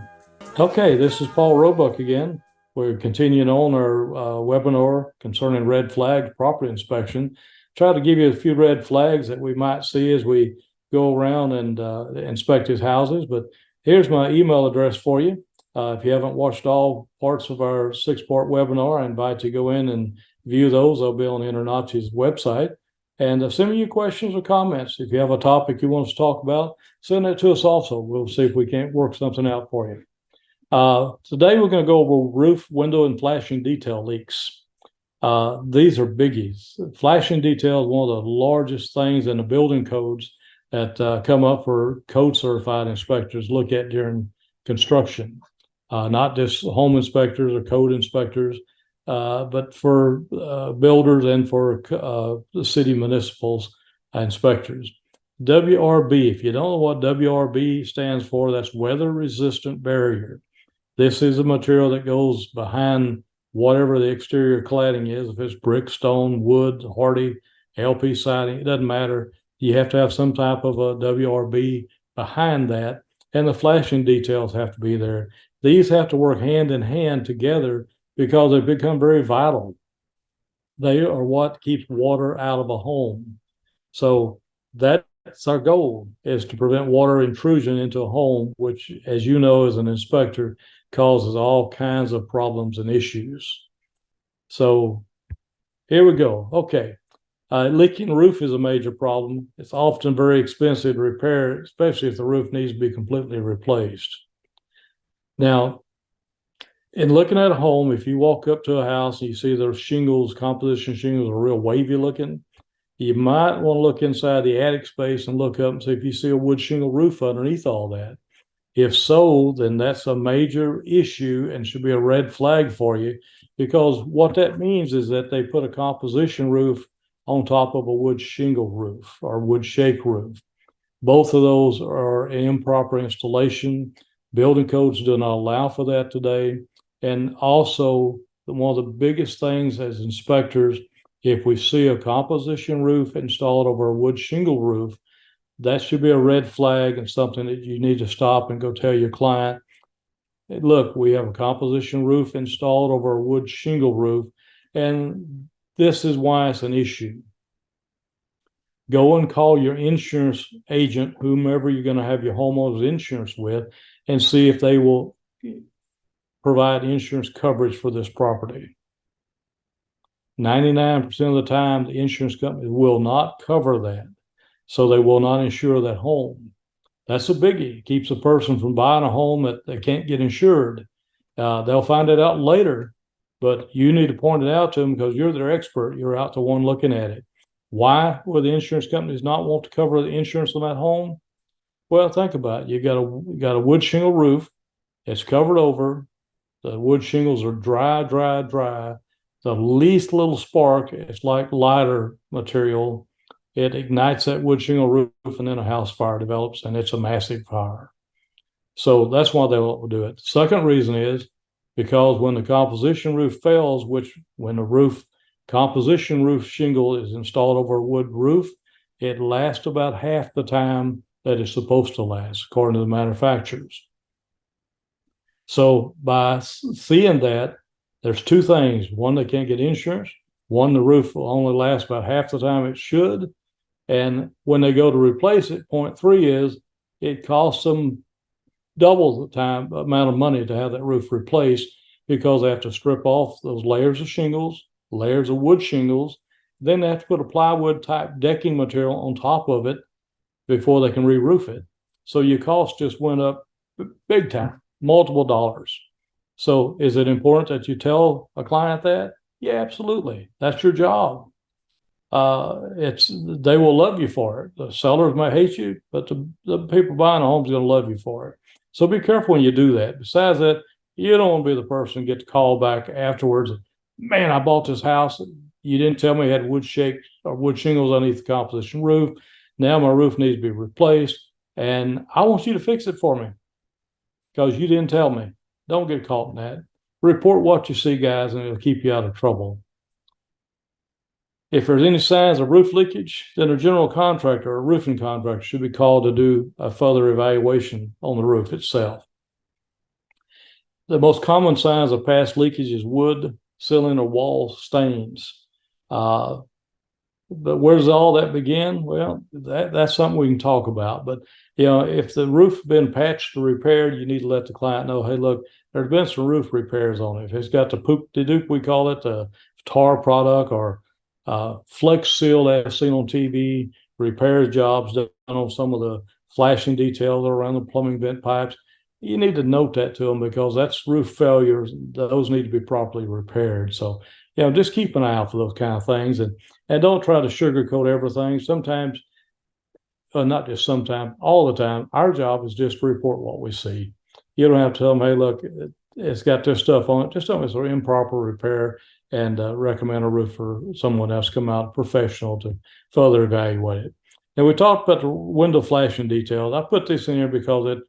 Okay, this is Paul Roebuck again. We're continuing on our webinar concerning red flag property inspection. Try to give you a few red flags that we might see as we go around and inspect his houses. But here's my email address for you. If you haven't watched all parts of our 6-part webinar, I invite you to go in and view those. They'll be on InterNACHI's website. And send me your questions or comments. If you have a topic you want us to talk about, send it to us also. We'll see if we can't work something out for you. Today we're going to go over roof, window, and flashing detail leaks. These are biggies. Flashing detail is one of the largest things in the building codes that come up for code certified inspectors look at during construction. Not just home inspectors or code inspectors, but for builders and for the city municipals inspectors. WRB, if you don't know what WRB stands for, that's weather resistant barrier. This is a material that goes behind whatever the exterior cladding is. If it's brick, stone, wood, hardy, LP siding, it doesn't matter. You have to have some type of a WRB behind that, and the flashing details have to be there. These have to work hand in hand together because they become very vital. They are what keeps water out of a home. So that's our goal, is to prevent water intrusion into a home, which, as you know, as an inspector, causes all kinds of problems and issues. So here we go. Okay. Leaking roof is a major problem. It's often very expensive to repair, especially if the roof needs to be completely replaced. Now, in looking at a home, if you walk up to a house and you see those shingles, composition shingles are real wavy looking, you might want to look inside the attic space and look up and see if you see a wood shingle roof underneath all that. If so, then that's a major issue and should be a red flag for you, because what that means is that they put a composition roof on top of a wood shingle roof or wood shake roof. Both of those are an improper installation. Building codes do not allow for that today. And also, one of the biggest things as inspectors, if we see a composition roof installed over a wood shingle roof, that should be a red flag and something that you need to stop and go tell your client. look, we have a composition roof installed over a wood shingle roof, and this is why it's an issue. Go and call your insurance agent, whomever you're going to have your homeowner's insurance with, and see if they will provide insurance coverage for this property. 99% of the time, the insurance company will not cover that. So they will not insure that home. That's a biggie. It keeps a person from buying a home that they can't get insured. They'll find it out later, but you need to point it out to them because you're their expert. You're out the one looking at it. Why would the insurance companies not want to cover the insurance on that home? Well, think about it. You got a wood shingle roof. It's covered over. The wood shingles are dry. The least little spark, it's like lighter material. It ignites that wood shingle roof, and then a house fire develops, and it's a massive fire. So that's why they won't do it. The second reason is because when the composition roof fails, when the composition roof shingle is installed over a wood roof, it lasts about half the time that it's supposed to last, according to the manufacturers. So by seeing that, there's two things. One, they can't get insurance. One, the roof will only last about half the time it should. And when they go to replace it, point three is it costs them double the amount of money to have that roof replaced because they have to strip off those layers of shingles, layers of wood shingles. Then they have to put a plywood type decking material on top of it before they can re-roof it. So your cost just went up big time, multiple dollars. So is it important that you tell a client that? Yeah, absolutely. That's your job. They will love you for it. The sellers may hate you, but the people buying a home is going to love you for it. So be careful when you do that. Besides that, you don't want to be the person who gets called back afterwards. Man, I bought this house. You didn't tell me it had wood shingles underneath the composition roof. Now my roof needs to be replaced, and I want you to fix it for me because you didn't tell me. Don't get caught in that. Report what you see, guys, and it'll keep you out of trouble. If there's any signs of roof leakage, then a general contractor or a roofing contractor should be called to do a further evaluation on the roof itself. The most common signs of past leakage is wood, ceiling, or wall stains. But where does all that begin? Well, that's something we can talk about. But if the roof's been patched or repaired, you need to let the client know, hey, look, there's been some roof repairs on it. If it's got the poop-de-doop, we call it, the tar product, or flex seal as seen on TV, repairs jobs done on some of the flashing details around the plumbing vent pipes. You need to note that to them because that's roof failures. Those need to be properly repaired. So, just keep an eye out for those kind of things, and don't try to sugarcoat everything. Sometimes, not just sometimes, all the time, our job is just to report what we see. You don't have to tell them, hey, look, it's got this stuff on it. Just tell them it's an improper repair and recommend a roof for someone else come out professional to further evaluate it. And we talked about the window flashing details. I put this in here because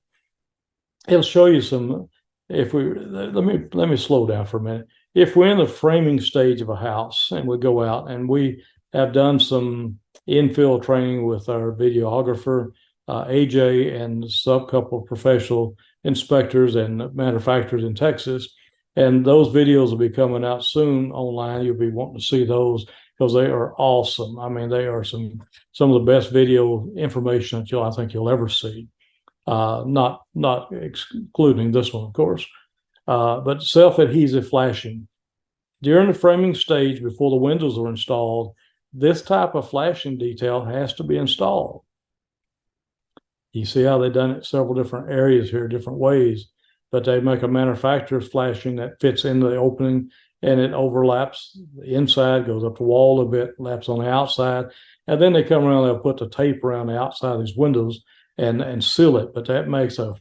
it'll show you some. Let me slow down for a minute. If we're in the framing stage of a house and we go out and we have done some infill training with our videographer, AJ, and a couple of professional inspectors and manufacturers in Texas, and those videos will be coming out soon online. You'll be wanting to see those because they are awesome. I mean, they are some of the best video information that I think you'll ever see. Not excluding this one, of course. But self-adhesive flashing. During the framing stage, before the windows are installed, this type of flashing detail has to be installed. You see how they've done it several different areas here, different ways, but they make a manufacturer's flashing that fits into the opening and it overlaps the inside, goes up the wall a bit, laps on the outside, and then they come around, they'll put the tape around the outside of these windows and seal it. But that makes a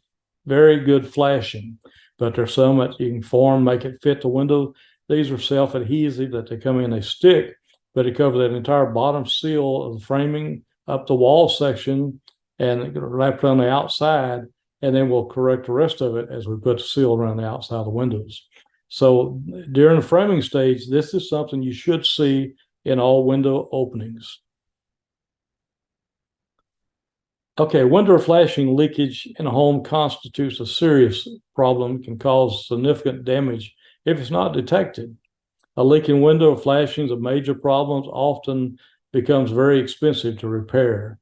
very good flashing. But there's some that you can form, make it fit the window. These are self-adhesive that they come in, they stick, but it covers that entire bottom seal of the framing up the wall section and wrap it on the outside, and then we'll correct the rest of it as we put the seal around the outside of the windows. So during the framing stage, this is something you should see in all window openings. Okay, window flashing leakage in a home constitutes a serious problem, can cause significant damage if it's not detected. A leaking window or flashing is a major problem, often becomes very expensive to repair.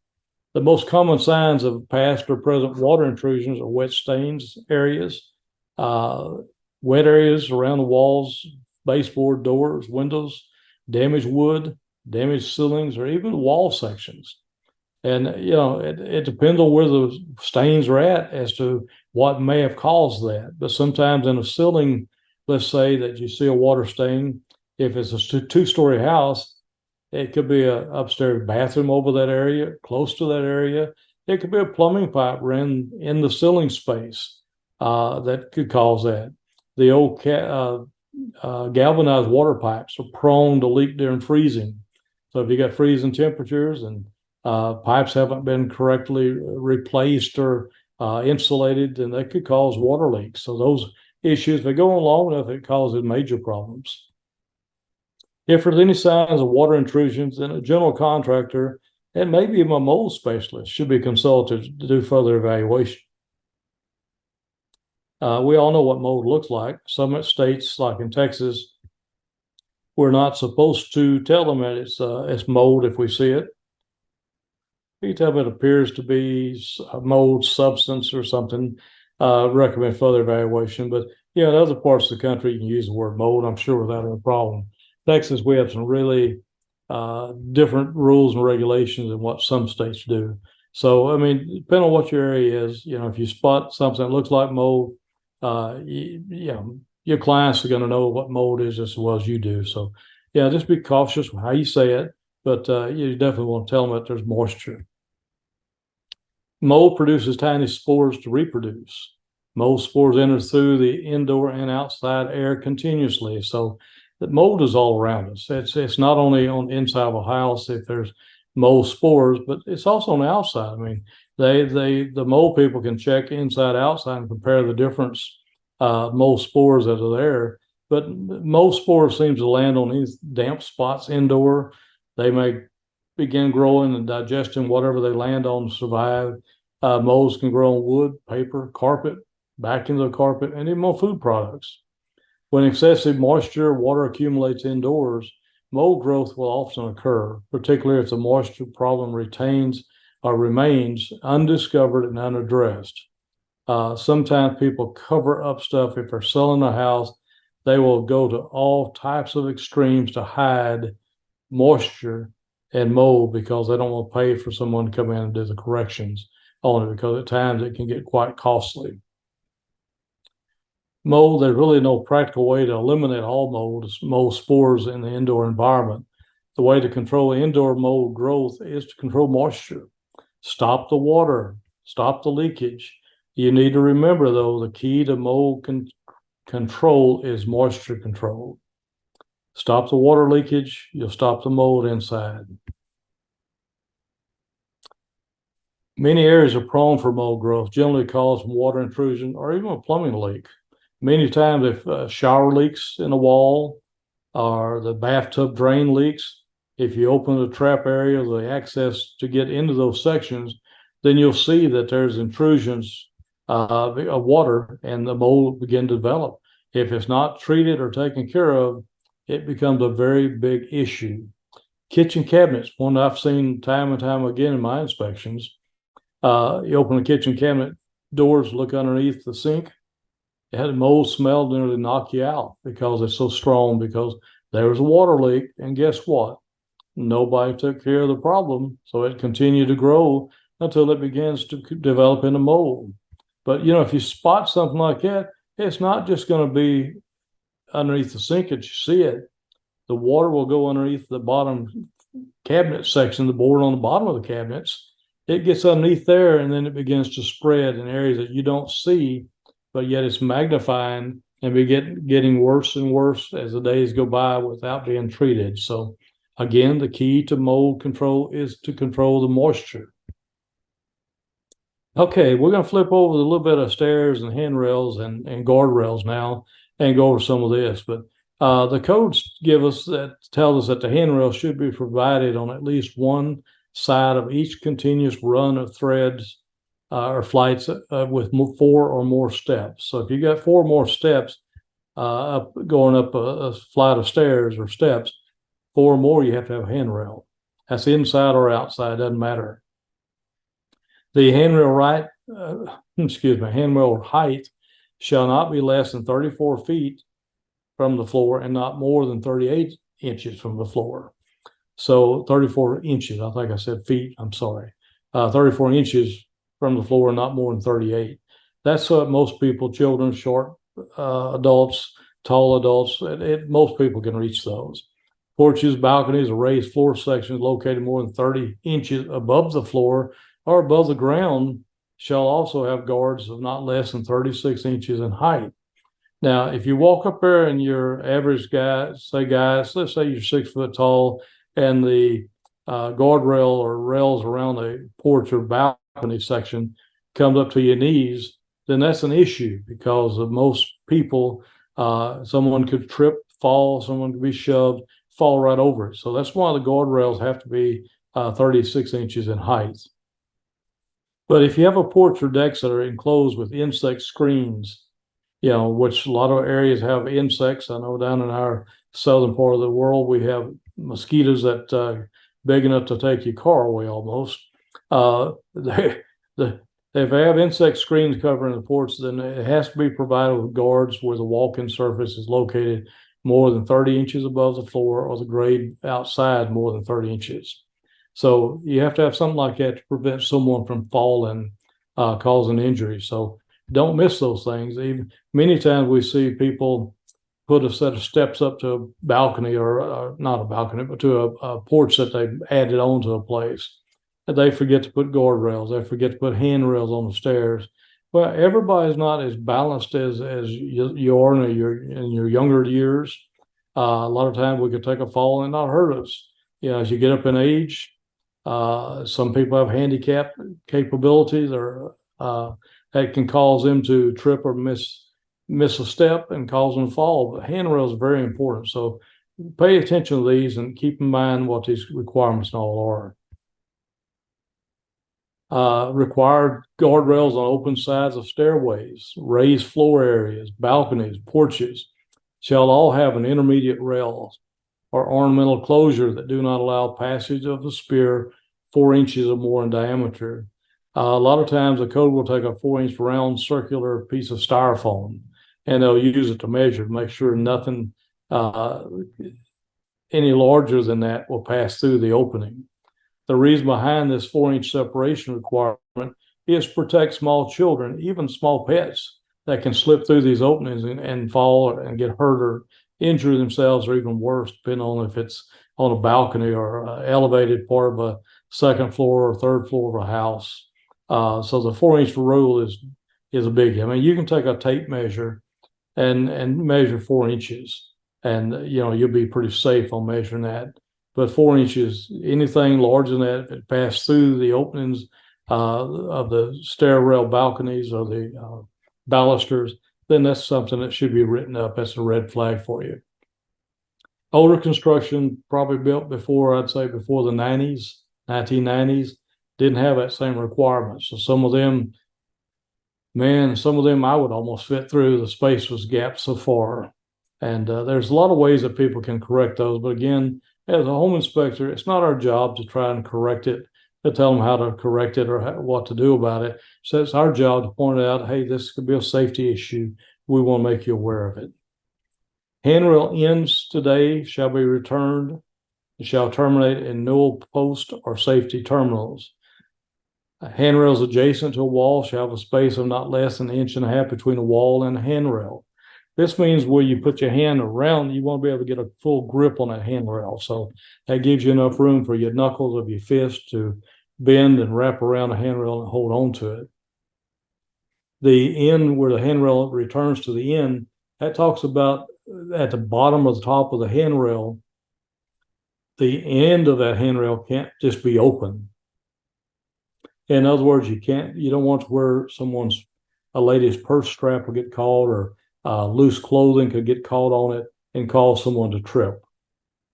The most common signs of past or present water intrusions are wet stains areas, uh, wet areas around the walls, baseboard, doors, windows, damaged wood, damaged ceilings, or even wall sections. And it depends on where the stains are at as to what may have caused that. But sometimes in a ceiling, let's say that you see a water stain, if it's a two-story house, it could be a upstairs bathroom over that area, close to that area. It could be a plumbing pipe ran in the ceiling space that could cause that. The old galvanized water pipes are prone to leak during freezing. So if you got freezing temperatures and pipes haven't been correctly replaced or insulated, then that could cause water leaks. So those issues, if they go on long enough, it causes major problems. If there's any signs of water intrusions, then a general contractor and maybe even a mold specialist should be consulted to do further evaluation. We all know what mold looks like. Some states, like in Texas, we're not supposed to tell them that it's mold if we see it. You tell them it appears to be a mold substance or something. Recommend further evaluation. But in other parts of the country, you can use the word mold, I'm sure, without a problem. Texas, we have some really different rules and regulations than what some states do. So, I mean, depending on what your area is, if you spot something that looks like mold, your clients are going to know what mold is just as well as you do. So, just be cautious with how you say it, but you definitely want to tell them that there's moisture. Mold produces tiny spores to reproduce. Mold spores enter through the indoor and outside air continuously. So the mold is all around us. It's not only on the inside of a house if there's mold spores, but it's also on the outside. I mean, the mold people can check inside, outside, and compare the difference mold spores that are there. But mold spores seems to land on these damp spots indoor. They may begin growing and digesting whatever they land on to survive. Molds can grow on wood, paper, carpet, back into the carpet, and even on food products. When excessive moisture or water accumulates indoors, mold growth will often occur, particularly if the moisture problem retains or remains undiscovered and unaddressed. Sometimes people cover up stuff. If they're selling a house, they will go to all types of extremes to hide moisture and mold because they don't want to pay for someone to come in and do the corrections on it, because at times it can get quite costly. Mold, there's really no practical way to eliminate all mold spores in the indoor environment. The way to control indoor mold growth is to control moisture. Stop the water, stop the leakage. You need to remember, though, the key to mold control is moisture control. Stop the water leakage, you'll stop the mold inside. Many areas are prone for mold growth, generally caused from water intrusion or even a plumbing leak. Many times, if shower leaks in the wall or the bathtub drain leaks, if you open the trap area, the access to get into those sections, then you'll see that there's intrusions of water and the mold will begin to develop. If it's not treated or taken care of, it becomes a very big issue. Kitchen cabinets, one I've seen time and time again in my inspections. You open the kitchen cabinet doors, look underneath the sink. It had a mold smell, nearly knock you out because it's so strong, because there was a water leak. And guess what? Nobody took care of the problem. So it continued to grow until it begins to develop into mold. But, if you spot something like that, it's not just going to be underneath the sink that you see it. The water will go underneath the bottom cabinet section, the board on the bottom of the cabinets. It gets underneath there, and then it begins to spread in areas that you don't see, but yet it's magnifying and getting worse and worse as the days go by without being treated. So again, the key to mold control is to control the moisture. Okay, we're going to flip over a little bit of stairs and handrails and guardrails now and go over some of this. But the codes tell us that the handrail should be provided on at least one side of each continuous run of threads or flights with 4 or more steps. So if you got 4 more steps going up a flight of stairs or steps, 4 more, you have to have a handrail. That's inside or outside, doesn't matter. The handrail height shall not be less than 34 feet from the floor and not more than 38 inches from the floor. So 34 inches, I think I said feet, I'm sorry. 34 inches from the floor and not more than 38. That's what most people, children, short adults, tall adults, most people can reach those. Porches, balconies, or raised floor sections located more than 30 inches above the floor or above the ground shall also have guards of not less than 36 inches in height. Now, if you walk up there and your average guy, let's say you're 6 foot tall, and the guardrail or rails around the porch or balcony section comes up to your knees, then that's an issue because of most people, someone could trip, fall, someone could be shoved, fall right over it. So that's why the guardrails have to be 36 inches in height. But if you have a porch or decks that are enclosed with insect screens, which a lot of areas have insects. I know down in our southern part of the world, we have mosquitoes that big enough to take your car away almost. If they have insect screens covering the porch, then it has to be provided with guards where the walk-in surface is located more than 30 inches above the floor or the grade outside more than 30 inches. So you have to have something like that to prevent someone from falling, causing injury. So don't miss those things. Many times we see people put a set of steps up to a balcony or not a balcony, but to a porch that they've added onto a place. And they forget to put guardrails. They forget to put handrails on the stairs. Well, everybody's not as balanced as you are in your younger years. A lot of times we could take a fall and not hurt us. As you get up in age, some people have handicap capabilities or that can cause them to trip or miss a step and cause them to fall. But handrails are very important. So pay attention to these and keep in mind what these requirements all are. Required guardrails on open sides of stairways, raised floor areas, balconies, porches shall all have an intermediate rail or ornamental closure that do not allow passage of the spear 4 inches or more in diameter. A lot of times the code will take a 4-inch round circular piece of styrofoam and they'll use it to measure to make sure nothing any larger than that will pass through the opening. The reason behind this 4-inch separation requirement is to protect small children, even small pets that can slip through these openings and fall and get hurt or injure themselves, or even worse, depending on if it's on a balcony or elevated part of a second floor or third floor of a house. So the 4-inch rule is a biggie. I mean, you can take a tape measure and measure 4 inches, and you'll be pretty safe on measuring that. But 4 inches, anything larger than that, if it passed through the openings of the stair rail balconies or the balusters, then that's something that should be written up. That's a red flag for you. Older construction, probably built before, I'd say before the 1990s, didn't have that same requirement. So some of them I would almost fit through. The space was gapped so far. And there's a lot of ways that people can correct those. But again, as a home inspector, it's not our job to try and correct it, to tell them how to correct it or what to do about it. So it's our job to point out, hey, this could be a safety issue. We want to make you aware of it. Handrail ends today shall be returned and shall terminate in newel post or safety terminals. Handrails adjacent to a wall shall have a space of not less than 1.5 inches between a wall and a handrail. This means where you put your hand around, you want to be able to get a full grip on that handrail. So that gives you enough room for your knuckles of your fist to bend and wrap around the handrail and hold on to it. The end where the handrail returns to the end, that talks about at the bottom of the top of the handrail, the end of that handrail can't just be open. In other words, you don't want to where a lady's purse strap will get caught, or loose clothing could get caught on it and cause someone to trip.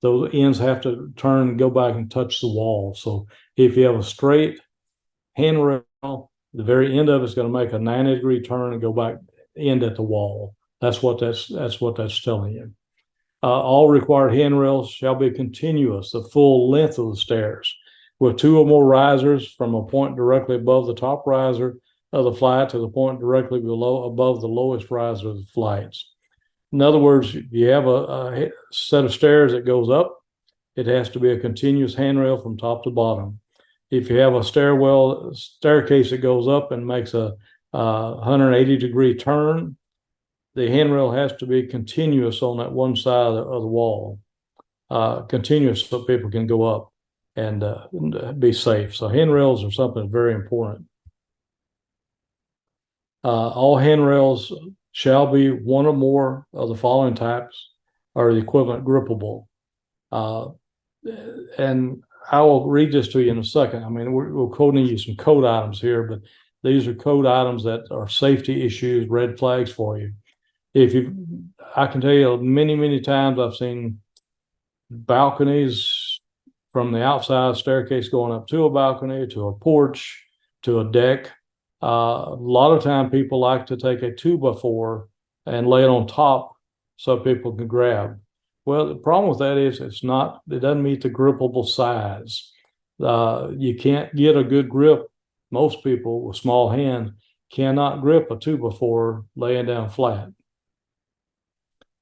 those ends have to turn and go back and touch the wall. So if you have a straight handrail, the very end of it's going to make a 90-degree turn and go back end at the wall. That's what that's telling you. All required handrails shall be continuous the full length of the stairs, with 2 or more risers from a point directly above the top riser of the flight to the point directly above the lowest riser of the flights. In other words, you have a set of stairs that goes up, it has to be a continuous handrail from top to bottom. If you have a staircase that goes up and makes a 180-degree turn, the handrail has to be continuous on that one side of the wall, continuous so people can go up and be safe. So handrails are something very important. All handrails shall be one or more of the following types or the equivalent grippable. And I will read this to you in a second. I mean, we're quoting you some code items here, but these are code items that are safety issues, red flags for you. I can tell you many times I've seen balconies from the outside staircase going up to a balcony, to a porch, to a deck. A lot of time people like to take a 2x4 and lay it on top so people can grab. Well, the problem with that is it doesn't meet the grippable size. You can't get a good grip. Most people with small hands cannot grip a 2x4 laying down flat.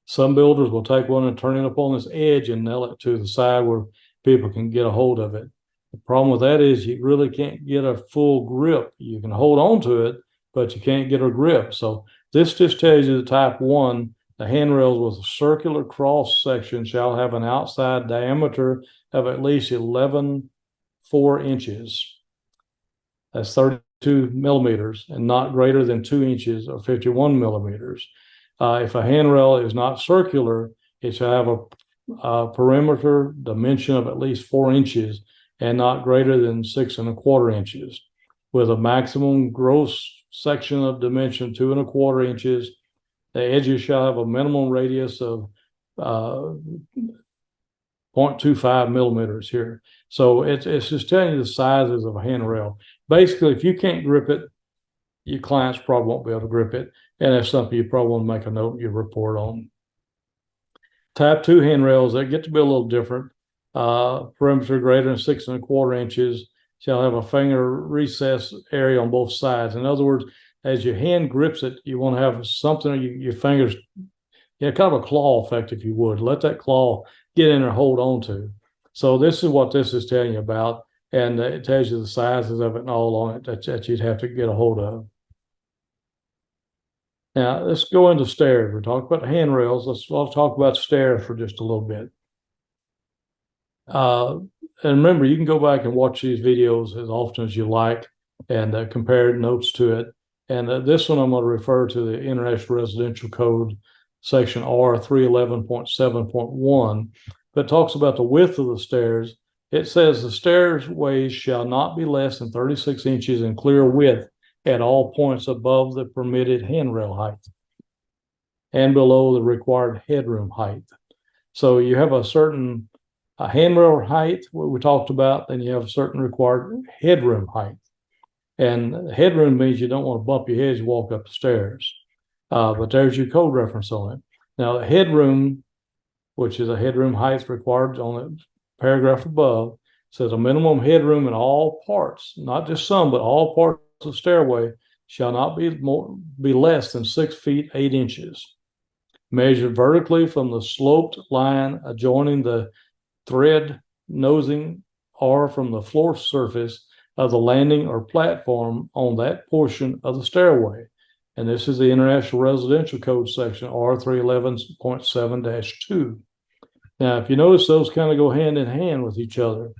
Some builders will take one and turn it up on this edge and nail it to the side where people can get a hold of it. The problem with that is you really can't get a full grip. You can hold on to it, but you can't get a grip. So this just tells you the type 1, the handrails with a circular cross section shall have an outside diameter of at least 11.4 inches. That's 32 millimeters, and not greater than 2 inches or 51 millimeters. If a handrail is not circular, it shall have a perimeter dimension of at least 4 inches and not greater than 6.25 inches, with a maximum gross section of dimension 2.25 inches. The edges shall have a minimum radius of 0.25 millimeters here. So it's just telling you the sizes of a handrail. Basically, if you can't grip it, your clients probably won't be able to grip it. And that's something you probably want to make a note in your report on. Type 2 handrails, they get to be a little different. Perimeter greater than 6.25 inches shall have a finger recess area on both sides. In other words, as your hand grips it, you want to have something, your fingers, kind of a claw effect, if you would. Let that claw get in there, hold on to. So this is what this is telling you about. And it tells you the sizes of it and all on it that you'd have to get a hold of. Now, let's go into stairs. We're talking about handrails. Let's talk about stairs for just a little bit. And remember, you can go back and watch these videos as often as you like and compare notes to it. And this one I'm going to refer to the International Residential Code, section R311.7.1, that talks about the width of the stairs. It says the stairways shall not be less than 36 inches in clear width at all points above the permitted handrail height and below the required headroom height. So you have a certain handrail height, what we talked about, then you have a certain required headroom height. And headroom means you don't want to bump your head as you walk up the stairs. But there's your code reference on it. Now, the headroom, which is a headroom height required on the paragraph above, says a minimum headroom in all parts, not just some, but all parts of the stairway shall not be less than 6 feet 8 inches. Measured vertically from the sloped line adjoining the thread nosing or from the floor surface of the landing or platform on that portion of the stairway. And this is the International Residential Code section R311.7-2. Now, if you notice, those kind of go hand in hand with each other.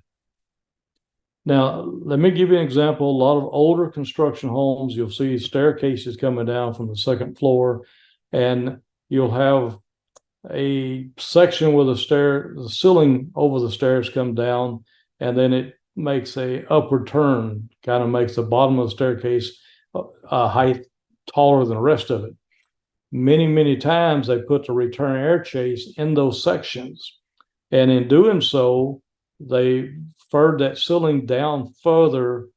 Now, let me give you an example. A lot of older construction homes, you'll see staircases coming down from the second floor, and you'll have a section where the ceiling over the stairs come down, and then it makes a upward turn, kind of makes the bottom of the staircase height taller than the rest of it. Many times they put the return air chase in those sections. And in doing so, they furred that ceiling down further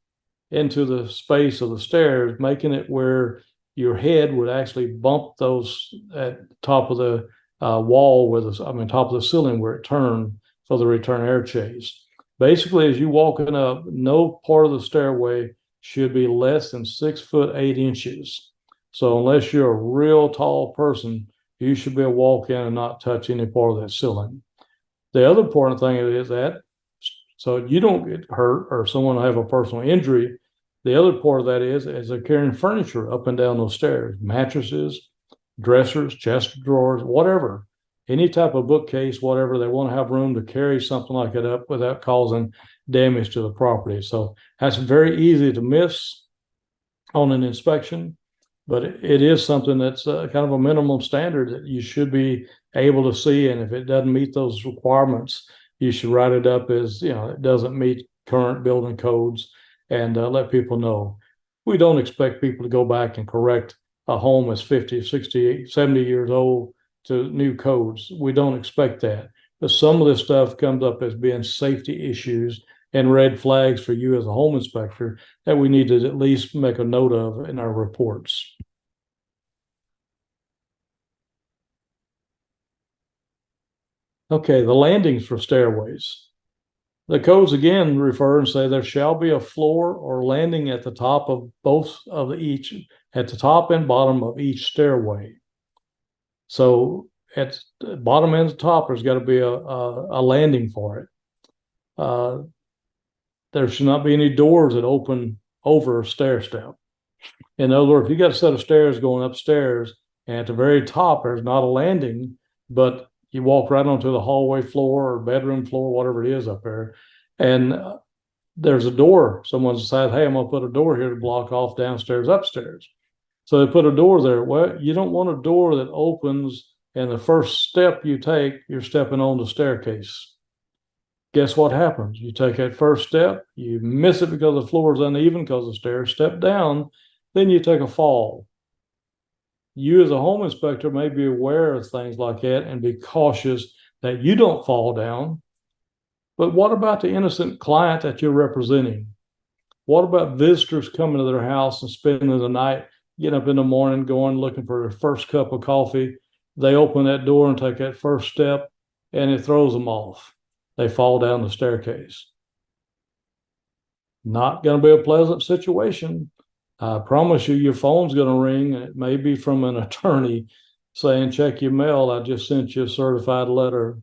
into the space of the stairs, making it where your head would actually bump those at the top of the wall top of the ceiling where it turned for the return air chase. Basically, as you walking up, no part of the stairway should be less than 6'8". So unless you're a real tall person, you should be able to walk in and not touch any part of that ceiling. The other important thing is that so you don't get hurt or someone have a personal injury. The other part of that is they're carrying furniture up and down those stairs, mattresses, dressers, chest of drawers, whatever, any type of bookcase, whatever. They want to have room to carry something like that up without causing damage to the property. So that's very easy to miss on an inspection, but it is something that's kind of a minimum standard that you should be able to see. And if it doesn't meet those requirements, you should write it up as, it doesn't meet current building codes and let people know. We don't expect people to go back and correct a home that's 50, 60, 70 years old to new codes. We don't expect that. But some of this stuff comes up as being safety issues and red flags for you as a home inspector that we need to at least make a note of in our reports. Okay, the landings for stairways. The codes again refer and say there shall be a floor or landing at the top of at the top and bottom of each stairway. So at the bottom and the top, there's got to be a landing for it. There should not be any doors that open over a stair step. In other words, if you got a set of stairs going upstairs and at the very top, there's not a landing, but you walk right onto the hallway floor or bedroom floor, whatever it is up there, and there's a door. Someone decides, hey, I'm going to put a door here to block off downstairs, upstairs. So they put a door there. Well, you don't want a door that opens and the first step you take, you're stepping on the staircase. Guess what happens? You take that first step, you miss it because the floor is uneven because the stairs step down, then you take a fall. You as a home inspector may be aware of things like that and be cautious that you don't fall down. But what about the innocent client that you're representing? What about visitors coming to their house and spending the night, getting up in the morning, going looking for their first cup of coffee? They open that door and take that first step and it throws them off. They fall down the staircase. Not going to be a pleasant situation. I promise you, your phone's going to ring, and it may be from an attorney saying, check your mail. I just sent you a certified letter,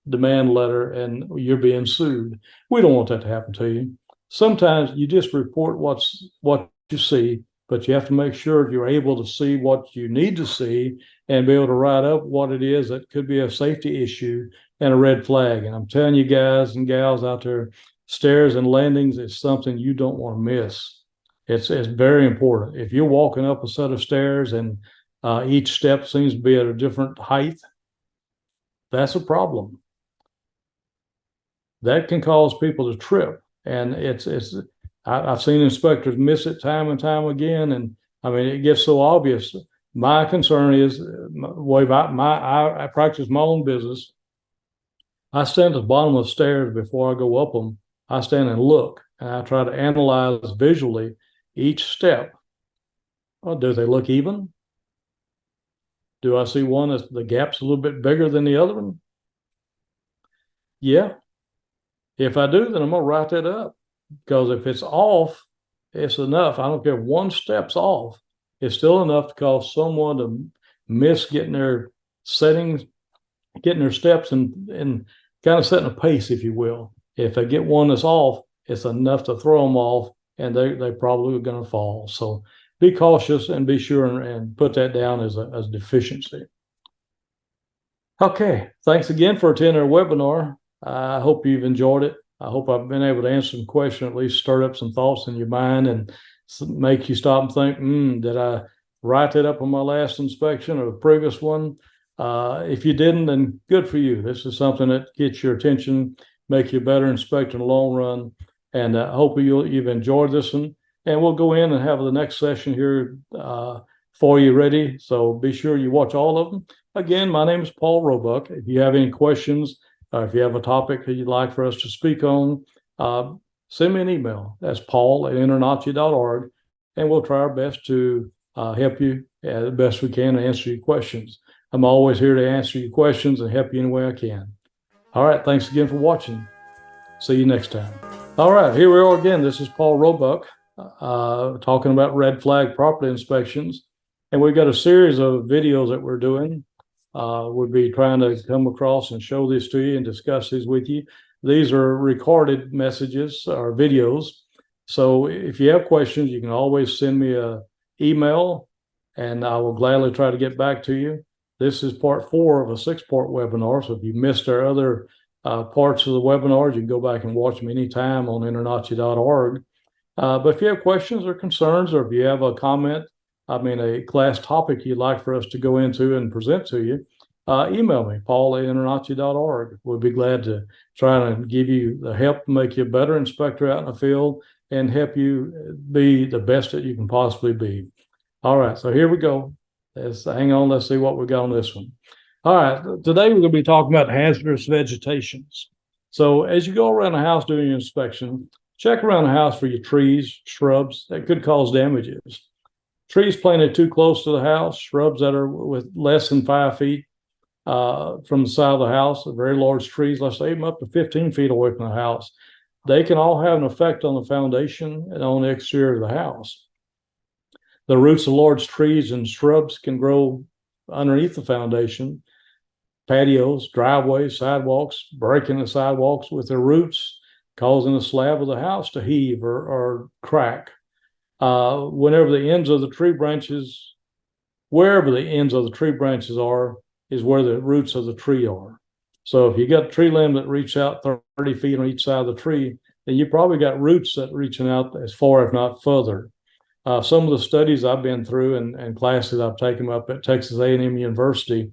demand letter, and you're being sued. We don't want that to happen to you. Sometimes you just report what you see, but you have to make sure you're able to see what you need to see and be able to write up what it is that could be a safety issue and a red flag. And I'm telling you guys and gals out there, stairs and landings is something you don't want to miss. It's very important. If you're walking up a set of stairs and each step seems to be at a different height, that's a problem. That can cause people to trip. And I've seen inspectors miss it time and time again. And I mean, it gets so obvious. My concern is I practice my own business. I stand at the bottom of the stairs before I go up them. I stand and look, and I try to analyze visually each step. Do they look even? Do I see one that's the gap's a little bit bigger than the other one? Yeah. If I do, then I'm going to write that up, because if it's off, it's enough. I don't care if one step's off. It's still enough to cause someone to miss getting their settings, getting their steps and kind of setting a pace, if you will. If they get one that's off, it's enough to throw them off, and they probably are going to fall. So be cautious and be sure and put that down as a deficiency. Okay, thanks again for attending our webinar. I hope you've enjoyed it. I hope I've been able to answer some questions, at least stir up some thoughts in your mind and make you stop and think, did I write that up on my last inspection or the previous one? If you didn't, then good for you. This is something that gets your attention, make you a better inspector in the long run. And I hope you've enjoyed this one. And we'll go in and have the next session here for you ready. So be sure you watch all of them. Again, my name is Paul Roebuck. If you have any questions, If you have a topic that you'd like for us to speak on, send me an email. That's paul@internachi.org, and we'll try our best to help you the best we can to answer your questions. I'm always here to answer your questions and help you any way I can. All right, thanks again for watching. See you next time. All right, here we are again. This is Paul Roebuck talking about red flag property inspections. And we've got a series of videos that we're doing. We'll be trying to come across and show this to you and discuss these with you. These are recorded messages or videos. So if you have questions, you can always send me an email and I will gladly try to get back to you. This is part 4 of a 6-part webinar. So if you missed our other parts of the webinars, you can go back and watch them anytime on InterNACHI.org. But if you have questions or concerns, or if you have a comment, a class topic you'd like for us to go into and present to you, email me, paul@internachi.org. We'll be glad to try to give you the help to make you a better inspector out in the field and help you be the best that you can possibly be. All right, so here we go. Hang on, let's see what we got on this one. All right, today we're going to be talking about hazardous vegetations. So as you go around the house doing your inspection, check around the house for your trees, shrubs that could cause damages. Trees planted too close to the house, shrubs that are with less than 5 feet from the side of the house, very large trees, let's say even up to 15 feet away from the house, they can all have an effect on the foundation and on the exterior of the house. The roots of large trees and shrubs can grow underneath the foundation, patios, driveways, sidewalks, breaking the sidewalks with their roots, causing the slab of the house to heave or crack. Wherever the ends of the tree branches are, is where the roots of the tree are. So if you got a tree limb that reaches out 30 feet on each side of the tree, then you probably got roots that reaching out as far, if not further. Some of the studies I've been through and classes I've taken up at Texas A&M University,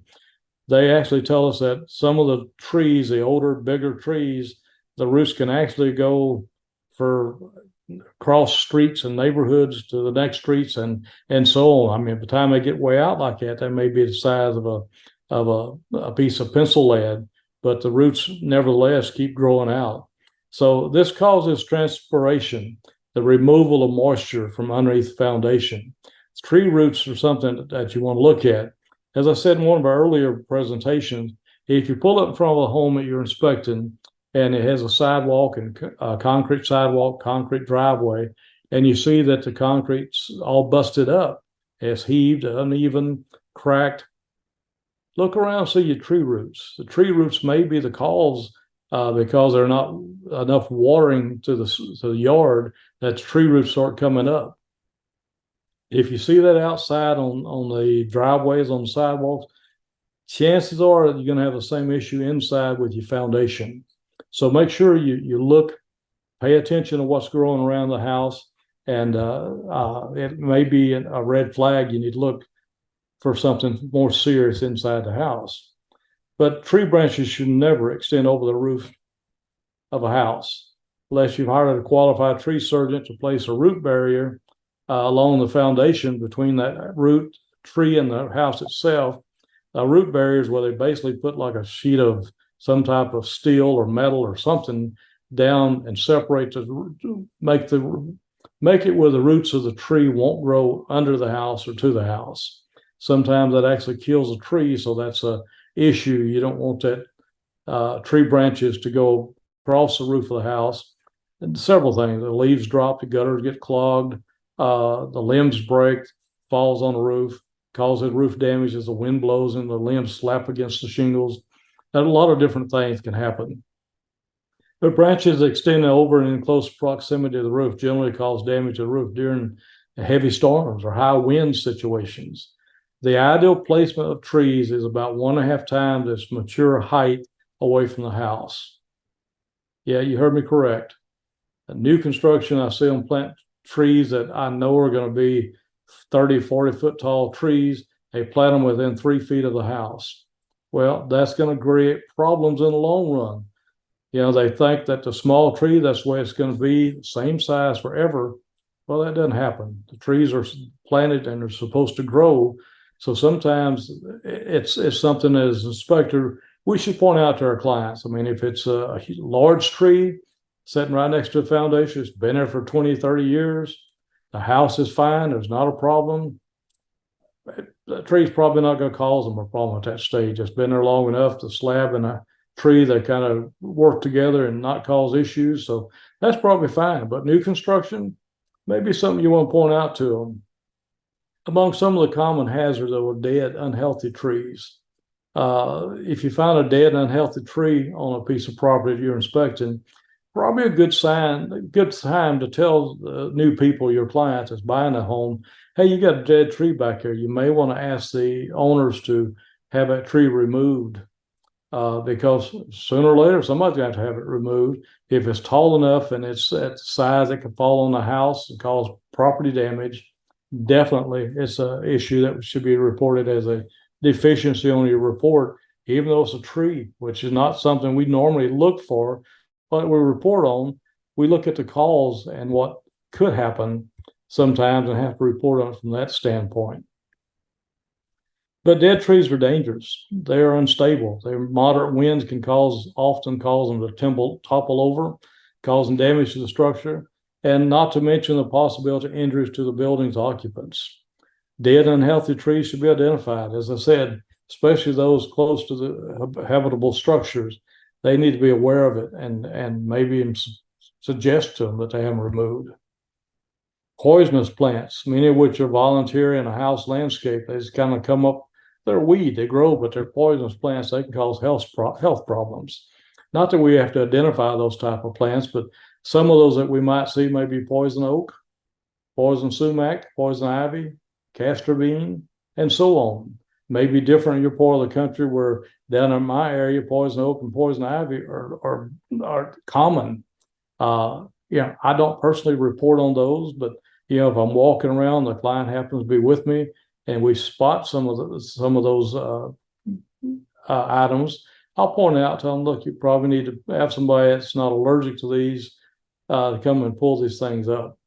they actually tell us that some of the trees, the older, bigger trees, the roots can actually go for across streets and neighborhoods to the next streets and so on. By the time they get way out like that, they may be the size of a piece of pencil lead, but the roots nevertheless keep growing out. So this causes transpiration, the removal of moisture from underneath the foundation. Tree roots are something that you want to look at. As I said in one of our earlier presentations, if you pull up in front of a home that you're inspecting and it has a sidewalk and concrete sidewalk, concrete driveway, and you see that the concrete's all busted up, it's heaved, uneven, cracked, look around, see your tree roots. The tree roots may be the cause because there's not enough watering to the yard that the tree roots start coming up. If you see that outside on the driveways, on the sidewalks, chances are that you're going to have the same issue inside with your foundation. So make sure you look, pay attention to what's growing around the house, and it may be a red flag. You need to look for something more serious inside the house. But tree branches should never extend over the roof of a house unless you've hired a qualified tree surgeon to place a root barrier along the foundation between that root tree and the house itself. Root barriers where they basically put like a sheet of some type of steel or metal or something down and separate make it where the roots of the tree won't grow under the house or to the house. Sometimes that actually kills a tree, so that's a issue. You don't want that tree branches to go across the roof of the house. And several things: the leaves drop, the gutters get clogged, the limbs break, falls on the roof, causes roof damage as the wind blows and the limbs slap against the shingles. And a lot of different things can happen. But branches extending over and in close proximity to the roof generally cause damage to the roof during heavy storms or high wind situations. The ideal placement of trees is about 1.5 times its mature height away from the house. Yeah, you heard me correct. A new construction, I see them plant trees that I know are going to be 30, 40 foot tall trees. They plant them within 3 feet of the house. Well, that's going to create problems in the long run. They think that the small tree, that's the way it's going to be, same size forever. Well, that doesn't happen. The trees are planted and they're supposed to grow. So sometimes it's something as an inspector, we should point out to our clients, I mean, if it's a large tree sitting right next to the foundation, it's been there for 20, 30 years, the house is fine, there's not a problem, the tree's probably not going to cause them a problem at that stage. It's been there long enough. The slab and a tree, they kind of work together and not cause issues. So that's probably fine. But new construction, maybe something you want to point out to them. Among some of the common hazards of dead, unhealthy trees. If you find a dead, unhealthy tree on a piece of property that you're inspecting, probably a good time to tell the new people, your clients that's buying a home, hey, you got a dead tree back here. You may want to ask the owners to have that tree removed because sooner or later somebody's got to have it removed. If it's tall enough and it's at the size that can fall on the house and cause property damage, definitely it's an issue that should be reported as a deficiency on your report, even though it's a tree, which is not something we normally look for. But we report on, we look at the cause and what could happen sometimes and have to report on it from that standpoint. But dead trees are dangerous. They are unstable. Their moderate winds can often cause them to topple over, causing damage to the structure, and not to mention the possibility of injuries to the building's occupants. Dead, unhealthy trees should be identified. As I said, especially those close to the habitable structures, they need to be aware of it and maybe suggest to them that they have them removed. Poisonous plants, many of which are voluntary in a house landscape, they just kind of come up, they're weed, they grow, but they're poisonous plants. They can cause health problems. Not that we have to identify those type of plants, but some of those that we might see may be poison oak, poison sumac, poison ivy, castor bean, and so on. May be different in your part of the country, where down in my area, poison oak and poison ivy are common. I don't personally report on those, but if I'm walking around, the client happens to be with me, and we spot some of those items, I'll point out, tell them, look, you probably need to have somebody that's not allergic to these to come and pull these things up.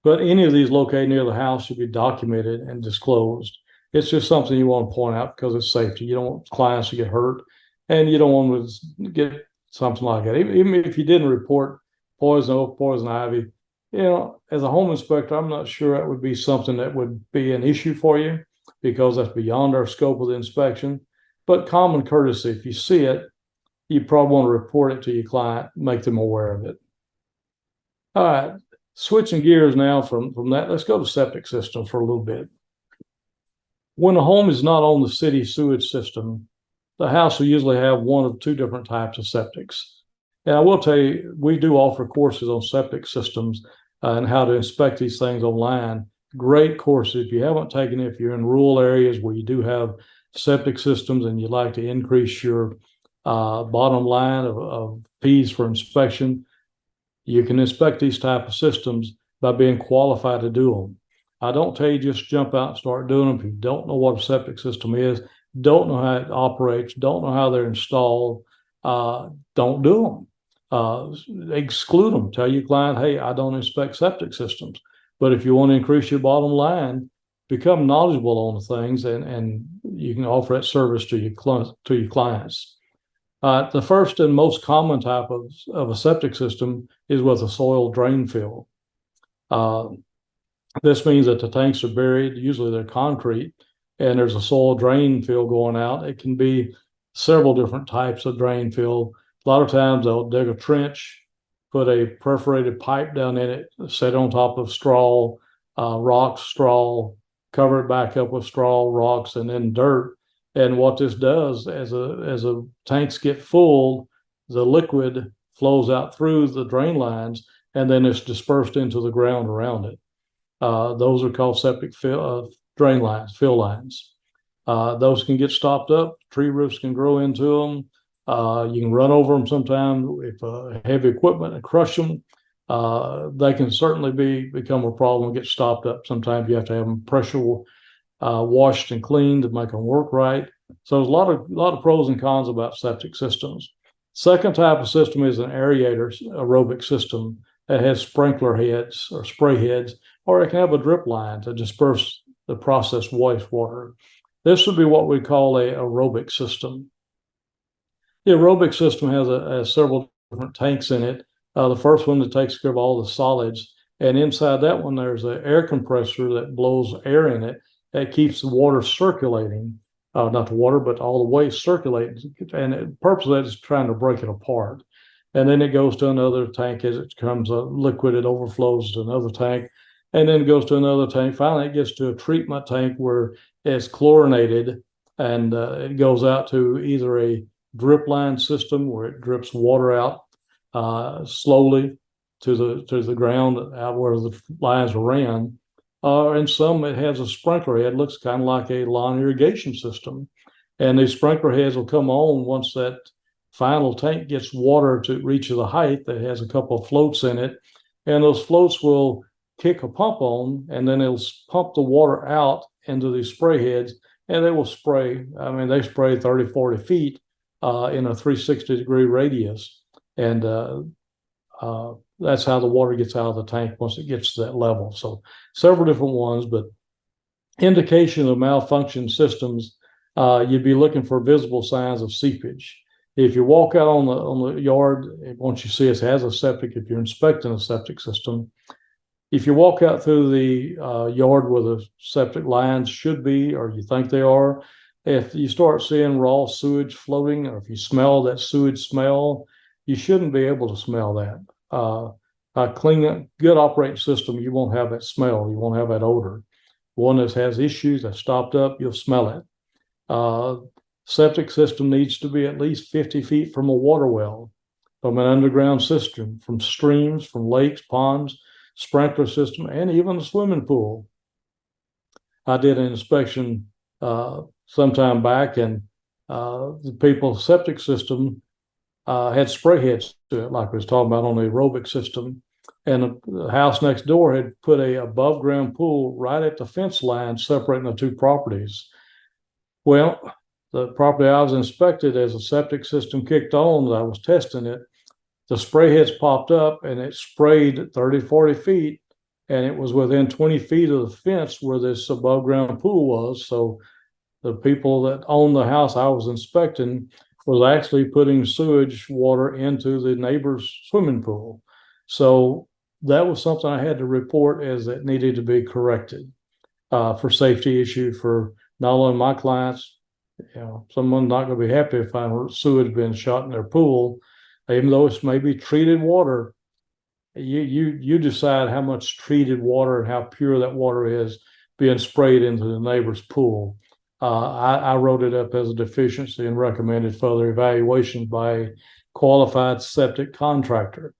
But any of these located near the house should be documented and disclosed. It's just something you want to point out because it's safety. You don't want clients to get hurt, and you don't want to get something like that. Even if you didn't report poison oak, poison ivy, as a home inspector, I'm not sure that would be something that would be an issue for you because that's beyond our scope of the inspection. But common courtesy, if you see it, you probably want to report it to your client, make them aware of it. All right, switching gears now from that, let's go to septic systems for a little bit. When a home is not on the city sewage system, the house will usually have one of two different types of septics. And I will tell you, we do offer courses on septic systems and how to inspect these things online. Great courses. If you haven't taken it, if you're in rural areas where you do have septic systems and you'd like to increase your bottom line of fees for inspection, you can inspect these type of systems by being qualified to do them. I don't tell you just jump out and start doing them. If you don't know what a septic system is, don't know how it operates, don't know how they're installed, don't do them. Exclude them. Tell your client, hey, I don't inspect septic systems. But if you want to increase your bottom line, become knowledgeable on the things, and you can offer that service to your clients. The first and most common type of a septic system is with a soil drain field. This means that the tanks are buried, usually they're concrete, and there's a soil drain field going out. It can be several different types of drain field. A lot of times they'll dig a trench, put a perforated pipe down in it, set on top of straw, rocks, straw, cover it back up with straw, rocks, and then dirt. And what this does, as a tanks get full, the liquid flows out through the drain lines, and then it's dispersed into the ground around it. Those are called septic drain lines, fill lines. Those can get stopped up. Tree roots can grow into them. You can run over them sometimes if heavy equipment and crush them. They can certainly become a problem and get stopped up. Sometimes you have to have them pressure washed and cleaned to make them work right. So there's a lot of pros and cons about septic systems. Second type of system is an aerator aerobic system that has sprinkler heads or spray heads, or it can have a drip line to disperse the processed wastewater. This would be what we call a aerobic system. Yeah, Roebuck system has several different tanks in it. The first one that takes care of all the solids, and inside that one there's an air compressor that blows air in it that keeps the water circulating. Not the water, but all the waste circulating. And the purpose of that is trying to break it apart. And then it goes to another tank as it becomes a liquid, it overflows to another tank, and then it goes to another tank. Finally, it gets to a treatment tank where it's chlorinated, and it goes out to either a drip line system where it drips water out slowly to the ground out where the lines are ran. And some it has a sprinkler head, looks kind of like a lawn irrigation system. And these sprinkler heads will come on once that final tank gets water to reach the height that has a couple of floats in it. And those floats will kick a pump on, and then it'll pump the water out into these spray heads, and they will spray. I mean, they spray 30, 40 feet in a 360-degree radius. And that's how the water gets out of the tank once it gets to that level. So several different ones, but indication of malfunction systems, you'd be looking for visible signs of seepage. If you walk out on the yard, once you see it has a septic, if you're inspecting a septic system, if you walk out through the yard where the septic lines should be, or you think they are, if you start seeing raw sewage floating, or if you smell that sewage smell, you shouldn't be able to smell that. A clean, good operating system, you won't have that smell, you won't have that odor. One that has issues, that's stopped up, you'll smell it. Septic system needs to be at least 50 feet from a water well, from an underground cistern, from streams, from lakes, ponds, sprinkler system, and even a swimming pool. I did an inspection sometime back, and the people's septic system had spray heads to it, like we was talking about on the Roebuck system. And the house next door had put a above ground pool right at the fence line separating the two properties. Well, the property I was inspected, as the septic system kicked on, I was testing it, the spray heads popped up and it sprayed 30, 40 feet, and it was within 20 feet of the fence where this above ground pool was. So the people that owned the house I was inspecting was actually putting sewage water into the neighbor's swimming pool. So that was something I had to report as it needed to be corrected for safety issue for not only my clients. You know, someone's not going to be happy if I sewage being shot in their pool, even though it's maybe treated water. You decide how much treated water and how pure that water is being sprayed into the neighbor's pool. I wrote it up as a deficiency and recommended further evaluation by a qualified septic contractor.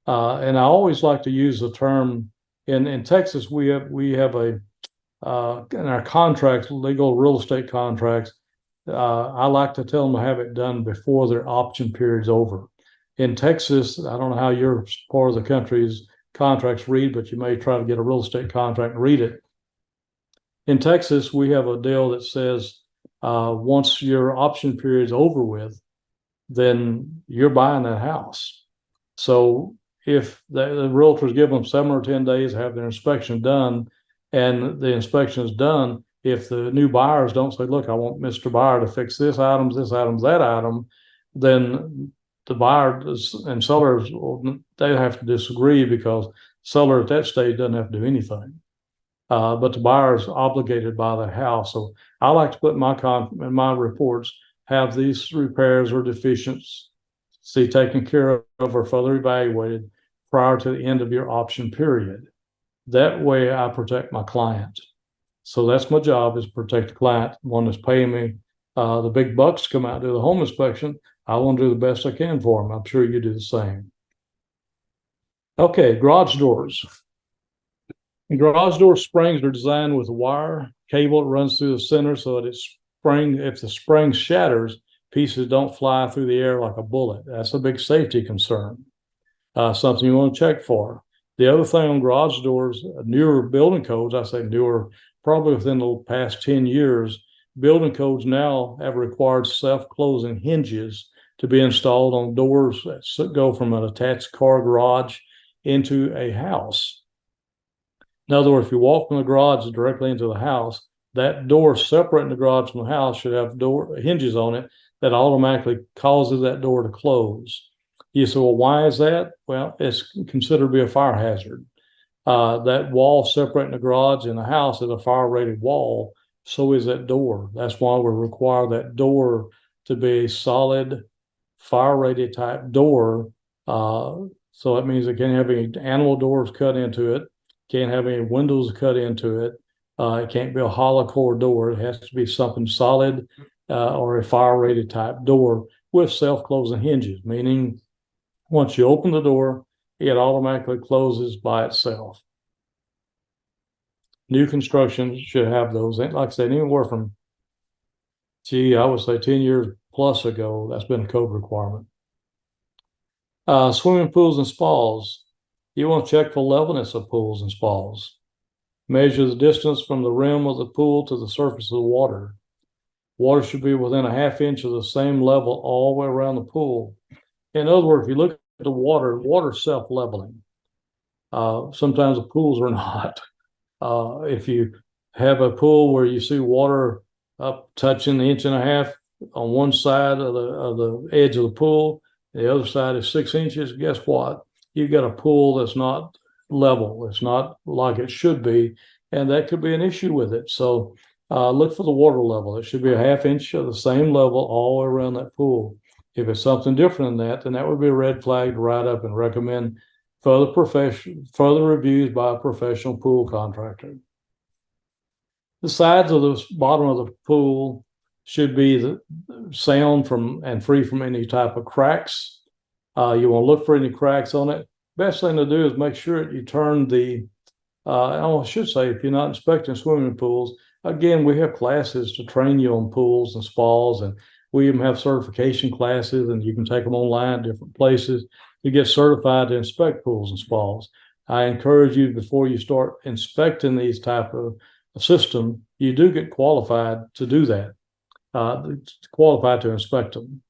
And I always like to use the term in Texas. We have a in our contracts, legal real estate contracts. I like to tell them to have it done before their option period's over. In Texas, I don't know how your part of the country's contracts read, but you may try to get a real estate contract and read it. In Texas, we have a deal that says once your option period's over with, then you're buying that house. So if the realtors give them 7 or 10 days to have their inspection done, and the inspection is done, if the new buyers don't say, look, I want Mr. Buyer to fix this item, that item, then the buyer and sellers, they have to disagree, because seller at that stage doesn't have to do anything. But the buyer is obligated by the house. So I like to put in my reports, have these repairs or deficiencies taken care of or further evaluated prior to the end of your option period. That way I protect my client. So that's my job, is protect the client, one that's paying me the big bucks to come out and do the home inspection. I want to do the best I can for them. I'm sure you do the same. Okay, garage doors. And garage door springs are designed with a wire cable that runs through the center so that if the spring shatters, pieces don't fly through the air like a bullet. That's a big safety concern. Something you want to check for. The other thing on garage doors, newer building codes, I say newer, probably within the past 10 years, building codes now have required self-closing hinges to be installed on doors that go from an attached car garage into a house. In other words, if you walk from the garage directly into the house, that door separating the garage from the house should have door hinges on it that automatically causes that door to close. You say, well, why is that? Well, it's considered to be a fire hazard. That wall separating the garage and the house is a fire rated wall. So is that door. That's why we require that door to be a solid fire rated type door. So that means it can't have any animal doors cut into it, can't have any windows cut into it. It can't be a hollow core door. It has to be something solid or a fire rated type door with self closing hinges, meaning once you open the door, it automatically closes by itself. New construction should have those. Like I said, anywhere from, I would say 10 years plus ago, that's been a code requirement. Swimming pools and spas. You want to check for levelness of pools and spas. Measure the distance from the rim of the pool to the surface of the water. Water should be within a half inch of the same level all the way around the pool. In other words, if you look at the water self-leveling. Sometimes the pools are not. If you have a pool where you see water up touching the 1.5 inches on one side of the edge of the pool, the other side is 6 inches, guess what? You've got a pool that's not level. It's not like it should be, and that could be an issue with it. So look for the water level. It should be a half inch of the same level all the way around that pool. If it's something different than that, then that would be a red flag to write up and recommend further reviews by a professional pool contractor. The sides of the bottom of the pool should be sound from and free from any type of cracks. You want to look for any cracks on it. Best thing to do is make sure you turn I should say, if you're not inspecting swimming pools, again, we have classes to train you on pools and spas, and we even have certification classes, and you can take them online at different places to get certified to inspect pools and spas. I encourage you, before you start inspecting these type of system, you do get qualified to do that, qualified to inspect them.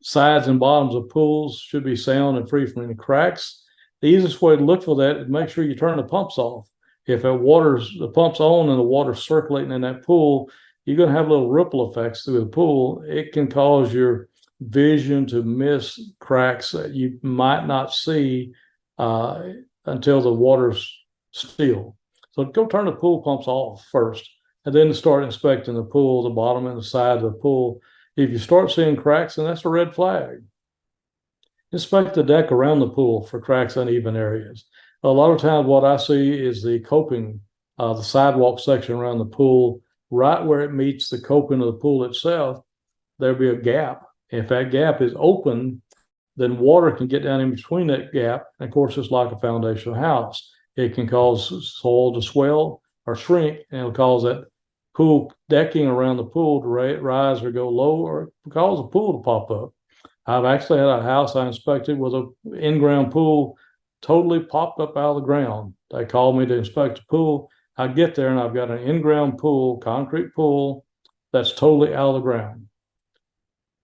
Sides and bottoms of pools should be sound and free from any cracks. The easiest way to look for that is make sure you turn the pumps off. If the pump's on and the water's circulating in that pool, you're going to have little ripple effects through the pool. It can cause your vision to miss cracks that you might not see until the water's still. So go turn the pool pumps off first, and then start inspecting the pool, the bottom and the side of the pool. If you start seeing cracks, then that's a red flag. Inspect the deck around the pool for cracks, uneven areas. A lot of times what I see is the coping, the sidewalk section around the pool, right where it meets the coping of the pool itself, there'll be a gap. If that gap is open, then water can get down in between that gap. And of course, it's like a foundation house. It can cause soil to swell or shrink, and it'll cause that pool decking around the pool to rise or go low, or cause a pool to pop up. I've actually had a house I inspected with an in-ground pool totally popped up out of the ground. They called me to inspect the pool. I get there and I've got an in-ground pool, concrete pool, that's totally out of the ground.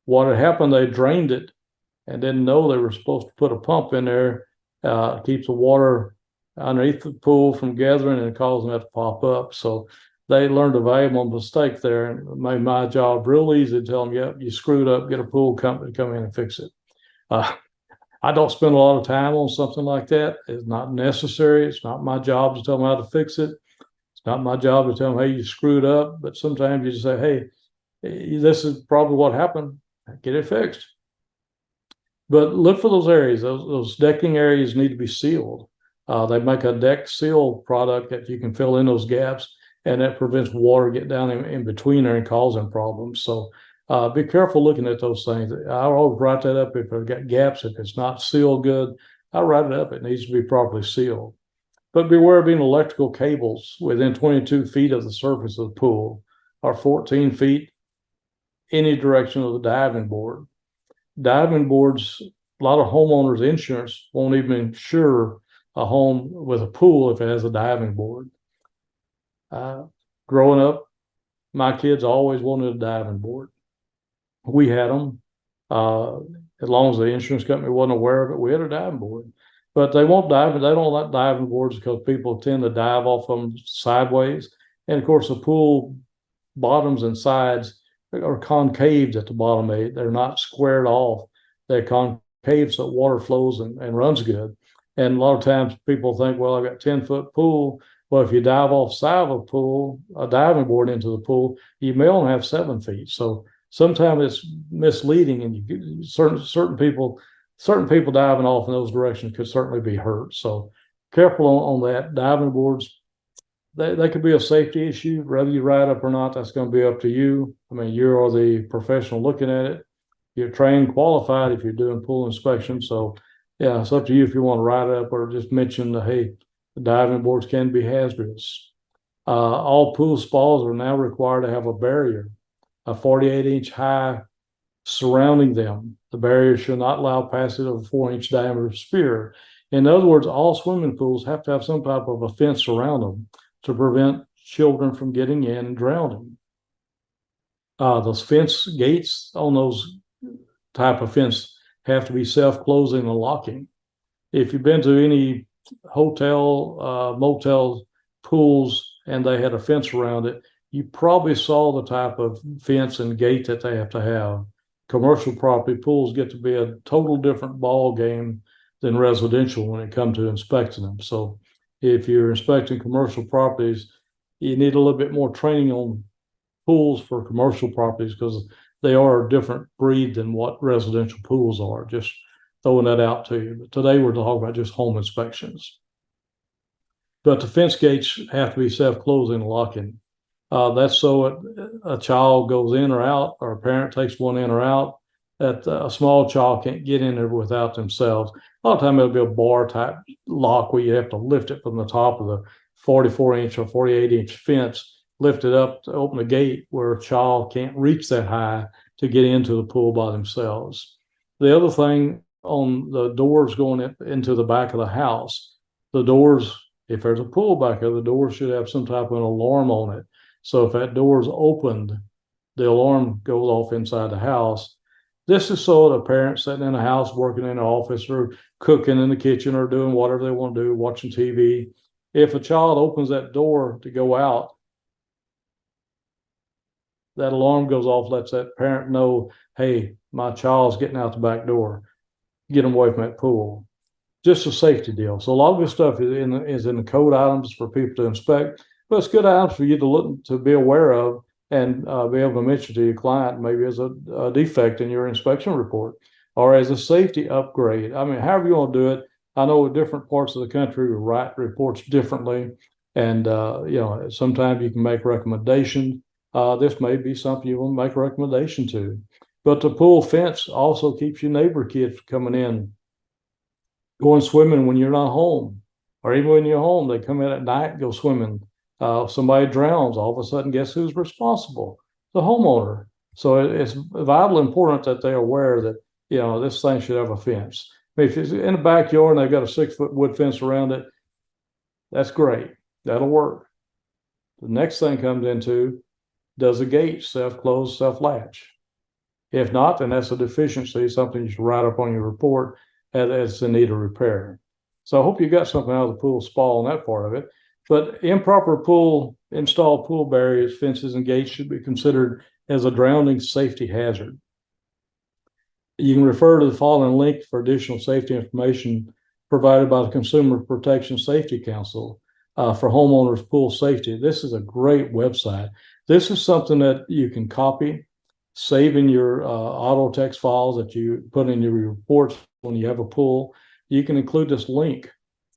What had happened, they drained it and didn't know they were supposed to put a pump in there, keeps the water underneath the pool from gathering and causing that to pop up. So they learned a valuable mistake there, and made my job real easy to tell them, yep, you screwed up, get a pool company to come in and fix it. I don't spend a lot of time on something like that. It's not necessary. It's not my job to tell them how to fix it. It's not my job to tell them, hey, you screwed up. But sometimes you just say, hey, this is probably what happened. Get it fixed. But look for those areas. Those decking areas need to be sealed. They make a deck seal product that you can fill in those gaps, and that prevents water getting down in between there and causing problems. So be careful looking at those things. I always write that up if I've got gaps. If it's not sealed good, I write it up. It needs to be properly sealed. But beware of being electrical cables within 22 feet of the surface of the pool, or 14 feet any direction of the diving board. Diving boards, a lot of homeowners' insurance won't even insure a home with a pool if it has a diving board. Growing up, my kids always wanted a diving board. We had them. As long as the insurance company wasn't aware of it, we had a diving board. But they won't dive, they don't like diving boards because people tend to dive off them sideways. And of course, the pool bottoms and sides are concaved at the bottom. They're not squared off. They're concave so water flows and runs good. And a lot of times people think, well, I've got 10-foot pool. Well, if you dive off side of a pool, a diving board into the pool, you may only have 7 feet. So sometimes it's misleading, and certain people diving off in those directions could certainly be hurt. So careful on that. Diving boards, they could be a safety issue. Whether you ride up or not, that's going to be up to you. I mean, you are the professional looking at it. You're trained, qualified if you're doing pool inspection. So yeah, it's up to you if you want to ride up or just mention the, hey, the diving boards can be hazardous. All pool spas are now required to have a barrier, a 48-inch high surrounding them. The barrier should not allow passage of a 4-inch diameter spear. In other words, all swimming pools have to have some type of a fence around them to prevent children from getting in and drowning. Those fence gates on those type of fence have to be self-closing and locking. If you've been to any hotel, motel pools and they had a fence around it, you probably saw the type of fence and gate that they have to have. Commercial property pools get to be a total different ball game than residential when it comes to inspecting them. So if you're inspecting commercial properties, you need a little bit more training on pools for commercial properties because they are a different breed than what residential pools are. Just throwing that out to you. But today we're talking about just home inspections. But the fence gates have to be self-closing and locking. That's so a child goes in or out, or a parent takes one in or out, that a small child can't get in there without themselves. A lot of times it'll be a bar type lock where you have to lift it from the top of the 44-inch or 48-inch fence, lift it up to open the gate where a child can't reach that high to get into the pool by themselves. The other thing on the doors going into the back of the house, the doors, if there's a pool back there, the doors should have some type of an alarm on it. So if that door is opened, the alarm goes off inside the house. This is so the parents sitting in the house, working in the office or cooking in the kitchen or doing whatever they want to do, watching TV. If a child opens that door to go out, that alarm goes off, lets that parent know, hey, my child's getting out the back door. Get them away from that pool. Just a safety deal. So a lot of this stuff is in the code items for people to inspect, but it's good items for you to look to be aware of and be able to mention to your client maybe as a defect in your inspection report or as a safety upgrade. I mean, however you want to do it. I know different parts of the country write reports differently, and sometimes you can make recommendations. This may be something you want to make a recommendation to. But the pool fence also keeps your neighbor kids coming in, going swimming when you're not home, or even when you're home, they come in at night and go swimming. Somebody drowns, all of a sudden, guess who's responsible? The homeowner. So it's vitally important that they're aware that, this thing should have a fence. I mean, if it's in the backyard and they've got a 6-foot wood fence around it, that's great. That'll work. The next thing comes into, does the gate self-close, self-latch? If not, then that's a deficiency, something you should write up on your report as in need of repair. So I hope you got something out of the pool spa on that part of it. But improper installed pool barriers, fences, and gates should be considered as a drowning safety hazard. You can refer to the following link for additional safety information provided by the Consumer Protection Safety Council for homeowners' pool safety. This is a great website. This is something that you can copy, save in your auto text files that you put in your reports when you have a pool. You can include this link.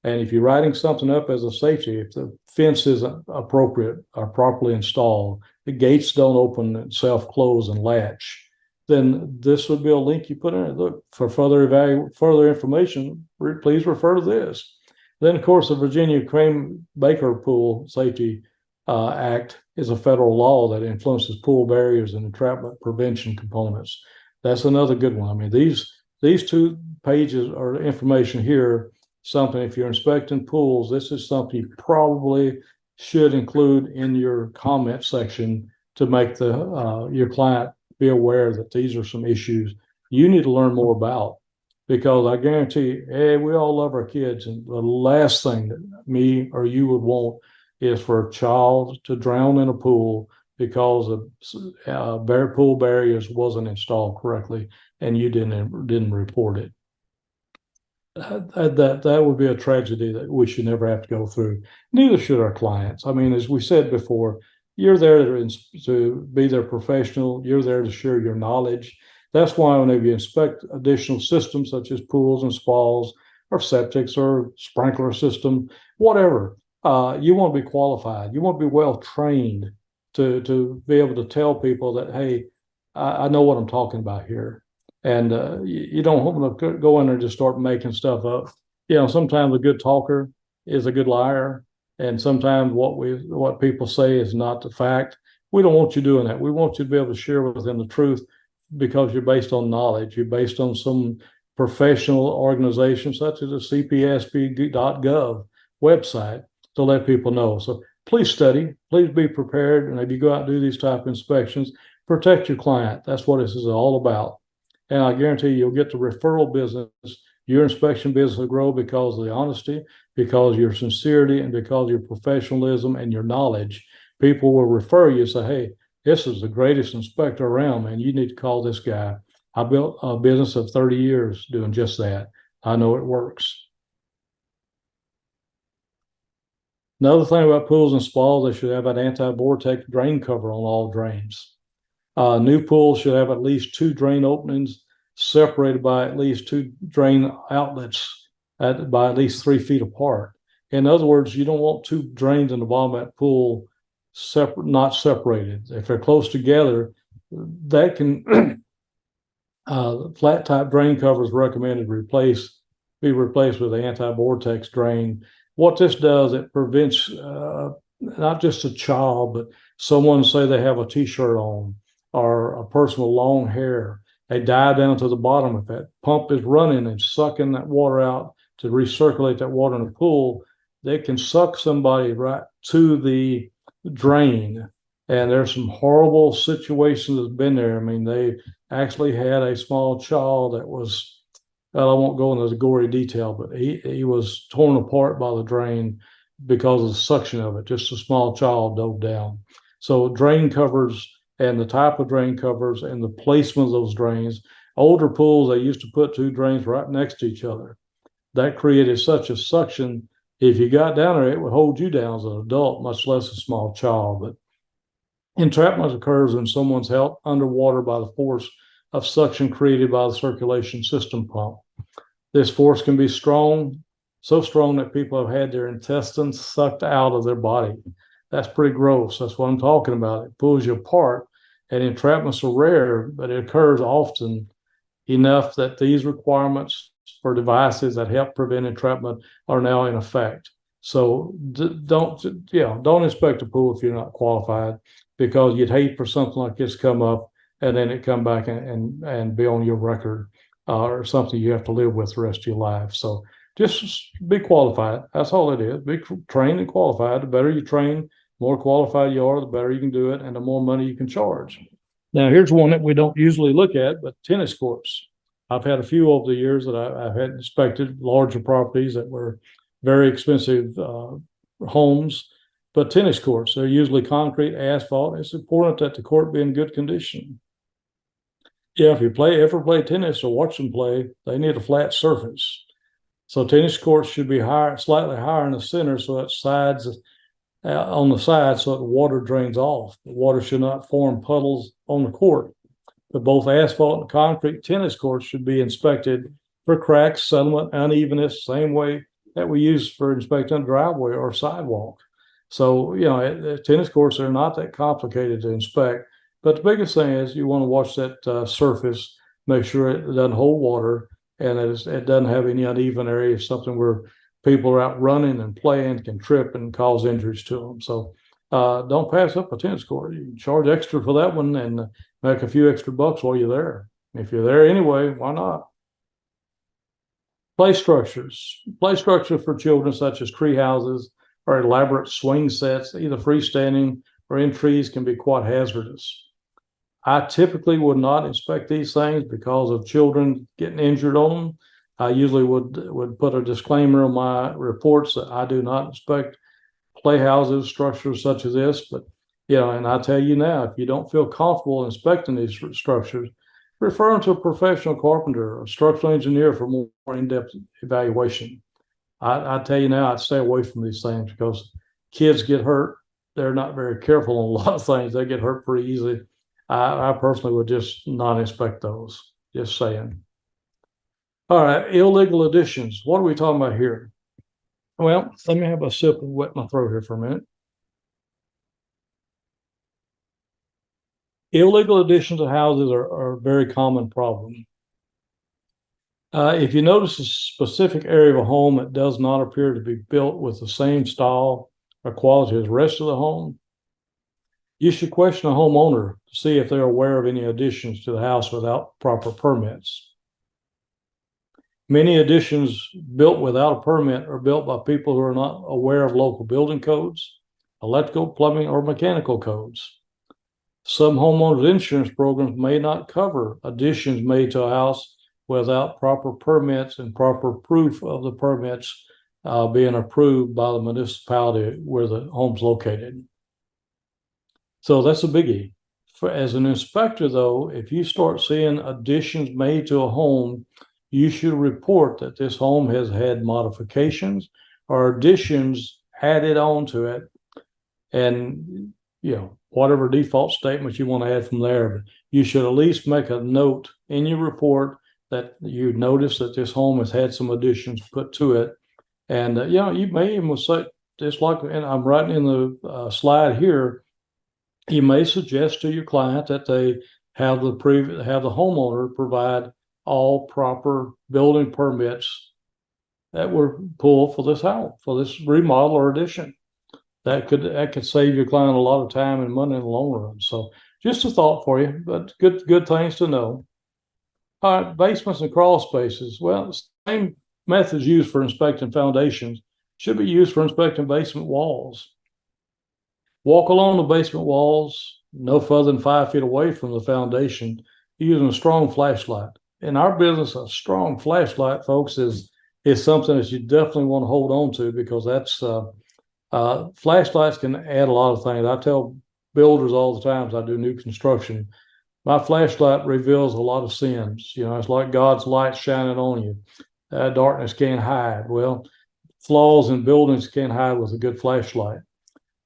And if you're writing something up as a safety, if the fence isn't appropriate or properly installed, the gates don't open and self-close and latch, then this would be a link you put in it. Look, for further information, please refer to this. Then, of course, the Virginia Crane Baker Pool Safety Act is a federal law that influences pool barriers and entrapment prevention components. That's another good one. I mean, these 2 pages are information here. Something, if you're inspecting pools, this is something you probably should include in your comment section to make your client be aware that these are some issues you need to learn more about. Because I guarantee you, hey, we all love our kids, and the last thing that me or you would want is for a child to drown in a pool because of pool barriers wasn't installed correctly and you didn't report it. That would be a tragedy that we should never have to go through. Neither should our clients. I mean, as we said before, you're there to be their professional. You're there to share your knowledge. That's why whenever you inspect additional systems such as pools and spas or septics or sprinkler system, whatever, you want to be qualified. You want to be well trained to be able to tell people that, hey, I know what I'm talking about here. And you don't want to go in there and just start making stuff up. You know, sometimes a good talker is a good liar, and sometimes what people say is not the fact. We don't want you doing that. We want you to be able to share with them the truth because you're based on knowledge. You're based on some professional organization such as the cpsp.gov website to let people know. So please study, please be prepared, and if you go out and do these type of inspections, protect your client. That's what this is all about. And I guarantee you'll get the referral business. Your inspection business will grow because of the honesty, because of your sincerity, and because of your professionalism and your knowledge. People will refer you and say, hey, this is the greatest inspector around, man. You need to call this guy. I built a business of 30 years doing just that. I know it works. Another thing about pools and spas, they should have an anti-vortex drain cover on all drains. New pools should have at least 2 drain openings separated by at least 2 drain outlets by at least 3 feet apart. In other words, you don't want 2 drains in the bottom of that pool not separated. If they're close together, that can flat type drain covers recommended be replaced with an anti-vortex drain. What this does, it prevents not just a child, but someone, say they have a t-shirt on, or a person with long hair, they dive down to the bottom. If that pump is running and sucking that water out to recirculate that water in the pool, they can suck somebody right to the drain. And there's some horrible situations that's been there. I mean, they actually had a small child that was, well, I won't go into the gory detail, but he was torn apart by the drain because of the suction of it. Just a small child dove down. So drain covers and the type of drain covers and the placement of those drains. Older pools, they used to put 2 drains right next to each other. That created such a suction. If you got down there, it would hold you down as an adult, much less a small child. But entrapment occurs when someone's held underwater by the force of suction created by the circulation system pump. This force can be strong, so strong that people have had their intestines sucked out of their body. That's pretty gross. That's what I'm talking about. It pulls you apart, and entrapments are rare, but it occurs often enough that these requirements for devices that help prevent entrapment are now in effect. So don't inspect a pool if you're not qualified, because you'd hate for something like this to come up and then it come back and be on your record or something you have to live with the rest of your life. So just be qualified. That's all it is. Be trained and qualified. The better you train, more qualified you are, the better you can do it, and the more money you can charge. Now, here's one that we don't usually look at, but tennis courts. I've had a few over the years that I've had inspected, larger properties that were very expensive homes, but tennis courts, they're usually concrete, asphalt. It's important that the court be in good condition. Yeah, if you ever play tennis or watch them play, they need a flat surface. So tennis courts should be slightly higher in the center, so it sides on the side, so that the water drains off. The water should not form puddles on the court. But both asphalt and concrete tennis courts should be inspected for cracks, settlement, unevenness, same way that we use for inspecting a driveway or sidewalk. So, tennis courts are not that complicated to inspect. But the biggest thing is you want to watch that surface, make sure it doesn't hold water and it doesn't have any uneven areas, something where people are out running and playing can trip and cause injuries to them. So don't pass up a tennis court. You can charge extra for that one and make a few extra bucks while you're there. If you're there anyway, why not? Play structures. Play structures for children such as tree houses or elaborate swing sets, either freestanding or in trees, can be quite hazardous. I typically would not inspect these things because of children getting injured on them. I usually would put a disclaimer on my reports that I do not inspect playhouses, structures such as this. But And I tell you now, if you don't feel comfortable inspecting these structures, refer them to a professional carpenter or structural engineer for more in-depth evaluation. I tell you now, I'd stay away from these things because kids get hurt. They're not very careful on a lot of things. They get hurt pretty easily. I personally would just not inspect those. Just saying. All right, illegal additions. What are we talking about here? Well, let me have a sip and wet my throat here for a minute. Illegal additions to houses are a very common problem. If you notice a specific area of a home that does not appear to be built with the same style or quality as the rest of the home, you should question a homeowner to see if they're aware of any additions to the house without proper permits. Many additions built without a permit are built by people who are not aware of local building codes, electrical, plumbing, or mechanical codes. Some homeowners insurance programs may not cover additions made to a house without proper permits and proper proof of the permits being approved by the municipality where the home's located. So that's a biggie. As an inspector, though, if you start seeing additions made to a home, you should report that this home has had modifications or additions added on to it. And, whatever default statement you want to add from there, but you should at least make a note in your report that you notice that this home has had some additions put to it. And, you may even say, just like, and I'm writing in the slide here, you may suggest to your client that they have the homeowner provide all proper building permits that were pulled for this house, for this remodel or addition. That could save your client a lot of time and money in the long run. So just a thought for you, but good things to know. All right, basements and crawl spaces. Well, the same methods used for inspecting foundations should be used for inspecting basement walls. Walk along the basement walls no further than 5 feet away from the foundation using a strong flashlight. In our business, a strong flashlight, folks, is something that you definitely want to hold on to, because that's flashlights can add a lot of things. I tell builders all the time as I do new construction, my flashlight reveals a lot of sins. It's like God's light shining on you. Darkness can't hide. Well, flaws in buildings can't hide with a good flashlight.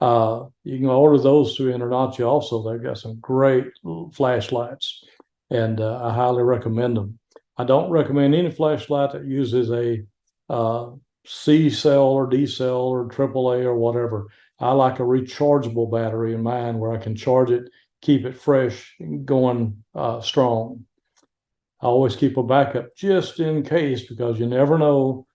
You can order those through InterNACHI also. They've got some great flashlights, and I highly recommend them. I don't recommend any flashlight that uses a C cell or D cell or AAA or whatever. I like a rechargeable battery in mine where I can charge it, keep it fresh, going strong. I always keep a backup just in case, because you never know.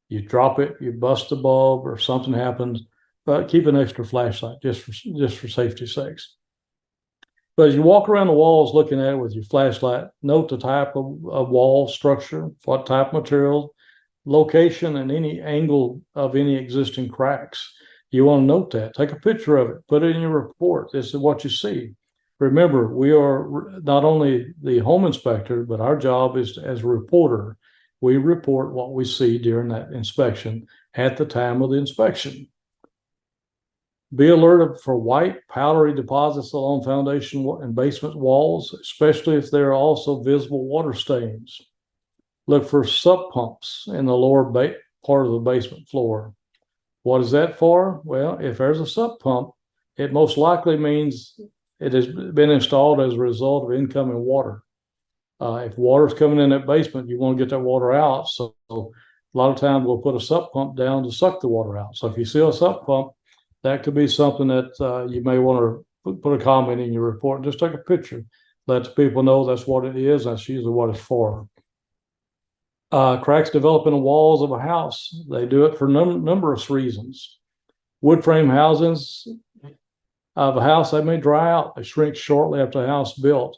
You drop it, you bust a bulb, or something happens. But keep an extra flashlight just for safety's sakes. But as you walk around the walls looking at it with your flashlight, note the type of wall structure, what type of material, location, and any angle of any existing cracks. You want to note that. Take a picture of it. Put it in your report. This is what you see. Remember, we are not only the home inspector, but our job is as a reporter. We report what we see during that inspection at the time of the inspection. Be alerted for white, powdery deposits along foundation and basement walls, especially if there are also visible water stains. Look for sump pumps in the lower part of the basement floor. What is that for? Well, if there's a sump pump, it most likely means it has been installed as a result of incoming water. If water is coming in that basement, you want to get that water out. So a lot of times we'll put a sump pump down to suck the water out. So if you see a sump pump, that could be something that you may want to put a comment in your report. Just take a picture. Let people know that's what it is. That's usually what it's for. Cracks develop in the walls of a house. They do it for numerous reasons. Wood frame housings of a house, they may dry out. They shrink shortly after the house is built.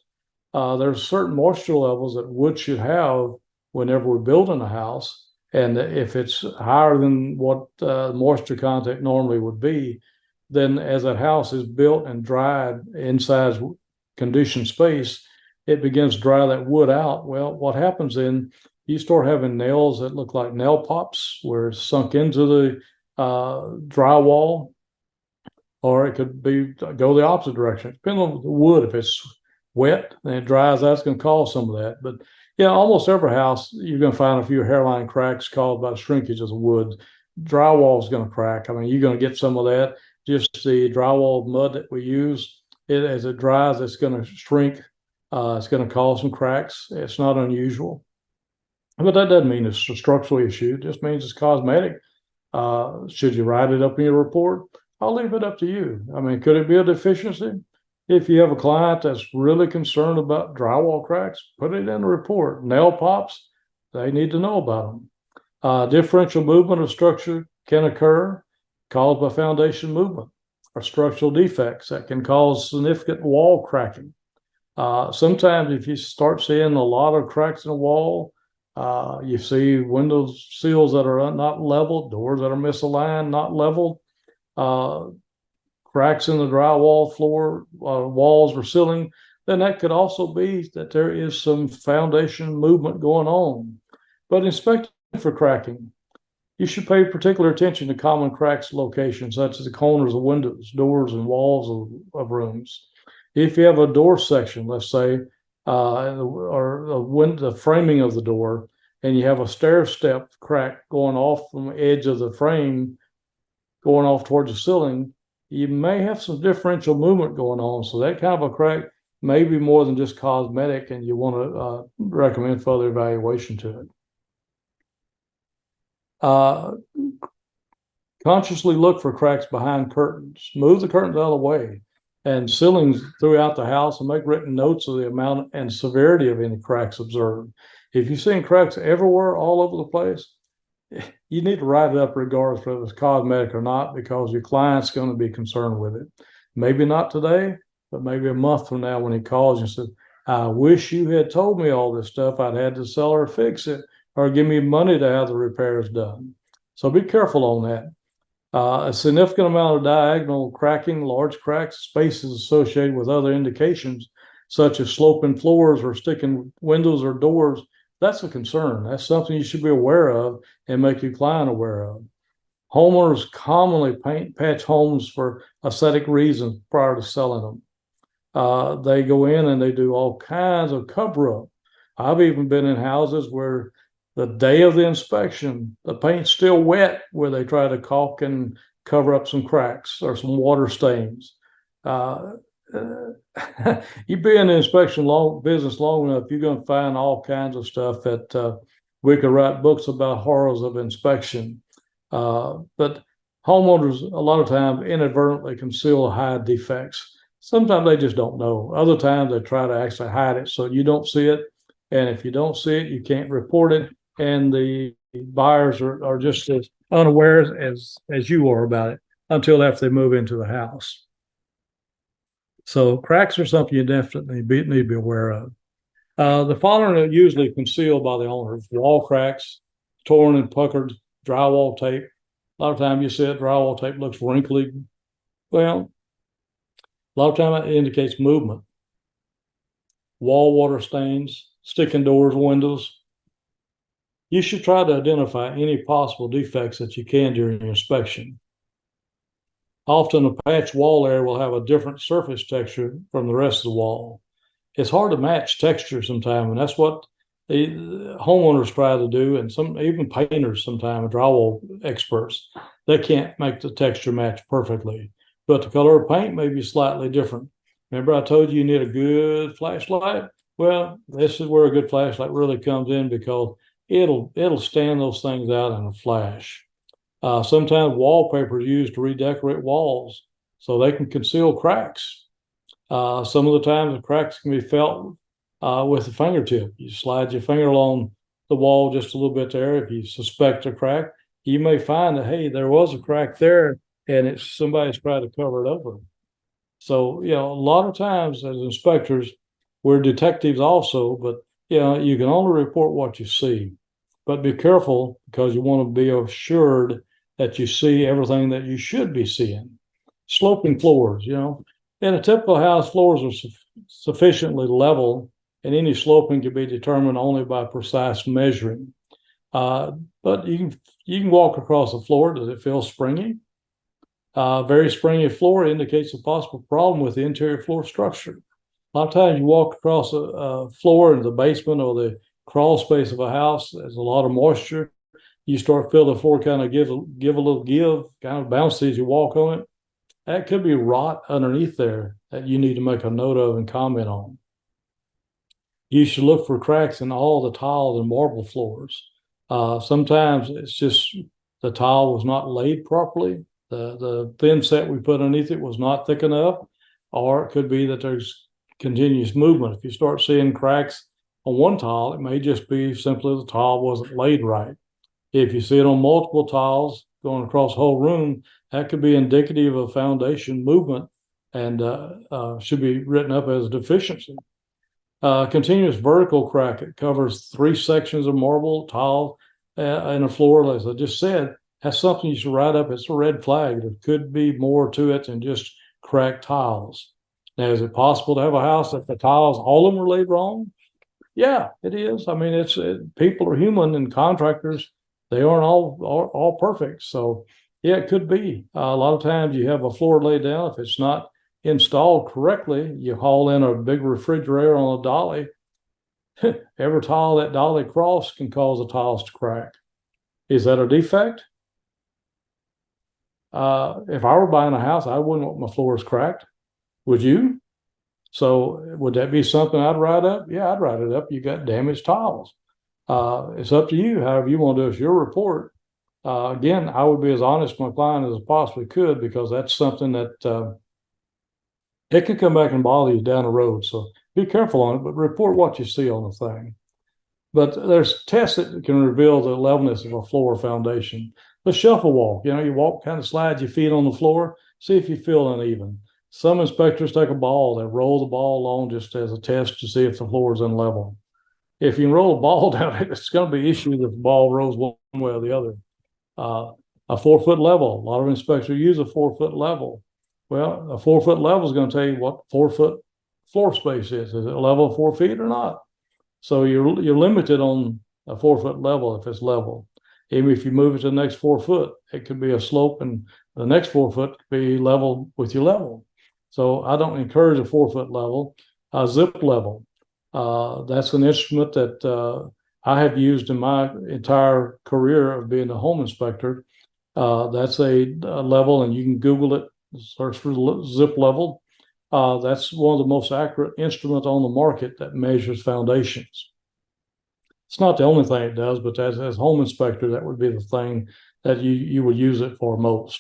There's certain moisture levels that wood should have whenever we're building a house. And if it's higher than what moisture content normally would be, then as that house is built and dried inside conditioned space, it begins to dry that wood out. Well, what happens then, you start having nails that look like nail pops where it's sunk into the drywall. or it could be go the opposite direction. Depending on the wood, if it's wet and it dries, that's going to cause some of that. But yeah, almost every house you're going to find a few hairline cracks caused by the shrinkage of the wood. Drywall is going to crack. I mean, you're going to get some of that. Just the drywall mud that we use, as it dries, it's going to shrink. It's going to cause some cracks. It's not unusual, but that doesn't mean it's a structural issue. It just means it's cosmetic. Should you write it up in your report? I'll leave it up to you. I mean, could it be a deficiency? If you have a client that's really concerned about drywall cracks, put it in the report. Nail pops, they need to know about them. Differential movement of structure can occur caused by foundation movement or structural defects that can cause significant wall cracking. Sometimes if you start seeing a lot of cracks in the wall, you see window sills that are not leveled, doors that are misaligned, not leveled, cracks in the drywall floor, walls or ceiling, then that could also be that there is some foundation movement going on. But inspecting for cracking, you should pay particular attention to common cracks locations, such as the corners of windows, doors, and walls of rooms. If you have a door section, let's say, or the framing of the door, and you have a stair step crack going off from the edge of the frame, going off towards the ceiling, you may have some differential movement going on. So that kind of a crack may be more than just cosmetic, and you want to recommend further evaluation to it. Consciously look for cracks behind curtains. Move the curtains out of the way, and ceilings throughout the house, and make written notes of the amount and severity of any cracks observed. If you're seeing cracks everywhere, all over the place, you need to write it up regardless whether it's cosmetic or not, because your client's going to be concerned with it. Maybe not today, but maybe a month from now when he calls and says, I wish you had told me all this stuff. I'd had the seller fix it or give me money to have the repairs done. So be careful on that. A significant amount of diagonal cracking, large cracks, spaces associated with other indications, such as sloping floors or sticking windows or doors, that's a concern. That's something you should be aware of and make your client aware of. Homeowners commonly patch homes for aesthetic reasons prior to selling them. They go in and they do all kinds of cover-up. I've even been in houses where the day of the inspection, the paint's still wet, where they try to caulk and cover up some cracks or some water stains. You be in the inspection business long enough, you're going to find all kinds of stuff that we could write books about horrors of inspection. But homeowners, a lot of times, inadvertently conceal hide defects. Sometimes they just don't know. Other times they try to actually hide it so you don't see it. And if you don't see it, you can't report it. And the buyers are just as unaware as you are about it until after they move into the house. So cracks are something you definitely need to be aware of. The following are usually concealed by the owner: wall cracks, torn and puckered drywall tape. A lot of times you see it, drywall tape looks wrinkly. Well, a lot of time it indicates movement. Wall water stains, sticking doors, windows. You should try to identify any possible defects that you can during your inspection. Often a patched wall area will have a different surface texture from the rest of the wall. It's hard to match texture sometimes, and that's what the homeowners try to do, and some even painters sometimes, drywall experts, they can't make the texture match perfectly. But the color of paint may be slightly different. Remember I told you need a good flashlight? Well, this is where a good flashlight really comes in, because it'll stand those things out in a flash. Sometimes wallpaper is used to redecorate walls so they can conceal cracks. Some of the times the cracks can be felt with the fingertip. You slide your finger along the wall just a little bit there. If you suspect a crack, you may find that, hey, there was a crack there and somebody's tried to cover it over. So, a lot of times as inspectors, we're detectives also, but you can only report what you see. But be careful, because you want to be assured that you see everything that you should be seeing. Sloping floors, in a typical house, floors are sufficiently level, and any sloping can be determined only by precise measuring. But you can walk across the floor. Does it feel springy? Very springy floor indicates a possible problem with the interior floor structure. A lot of times you walk across a floor in the basement or the crawl space of a house, there's a lot of moisture. You start feeling the floor kind of give a little give, kind of bouncy as you walk on it. That could be rot underneath there that you need to make a note of and comment on. You should look for cracks in all the tiles and marble floors. Sometimes it's just the tile was not laid properly. The thin set we put underneath it was not thick enough, or it could be that there's continuous movement. If you start seeing cracks on one tile, it may just be simply the tile wasn't laid right. If you see it on multiple tiles going across the whole room, that could be indicative of foundation movement and should be written up as a deficiency. Continuous vertical crack, it covers 3 sections of marble tile and a floor, as I just said. That's something you should write up. It's a red flag. There could be more to it than just cracked tiles. Now, is it possible to have a house that the tiles, all of them are laid wrong? Yeah, it is. I mean, people are human, and contractors, they aren't all perfect. So yeah, it could be. A lot of times you have a floor laid down. If it's not installed correctly, you haul in a big refrigerator on a dolly. Every tile that dolly cross can cause the tiles to crack. Is that a defect? If I were buying a house, I wouldn't want my floors cracked. Would you? So would that be something I'd write up? Yeah, I'd write it up. You got damaged tiles. It's up to you. However you want to do it. It's your report. Again, I would be as honest with my client as I possibly could, because that's something that it can come back and bother you down the road. So be careful on it, but report what you see on the thing. But there's tests that can reveal the levelness of a floor foundation. The shuffle walk, you walk, kind of slide your feet on the floor, see if you feel uneven. Some inspectors take a ball, they roll the ball along just as a test to see if the floor is unlevel. If you roll a ball down, it's going to be issues if the ball rolls one way or the other. A 4-foot level, a lot of inspectors use a 4-foot level. Well, a 4-foot level is going to tell you what 4-foot floor space is. Is it level 4 feet or not? So you're limited on a 4-foot level if it's level. Even if you move it to the next 4 foot, it could be a slope, and the next 4 foot could be level with your level. So I don't encourage a 4-foot level. Zip level, that's an instrument that I have used in my entire career of being a home inspector. That's a level, and you can Google it, search for zip level. That's one of the most accurate instruments on the market that measures foundations. It's not the only thing it does, but as home inspector, that would be the thing that you would use it for most.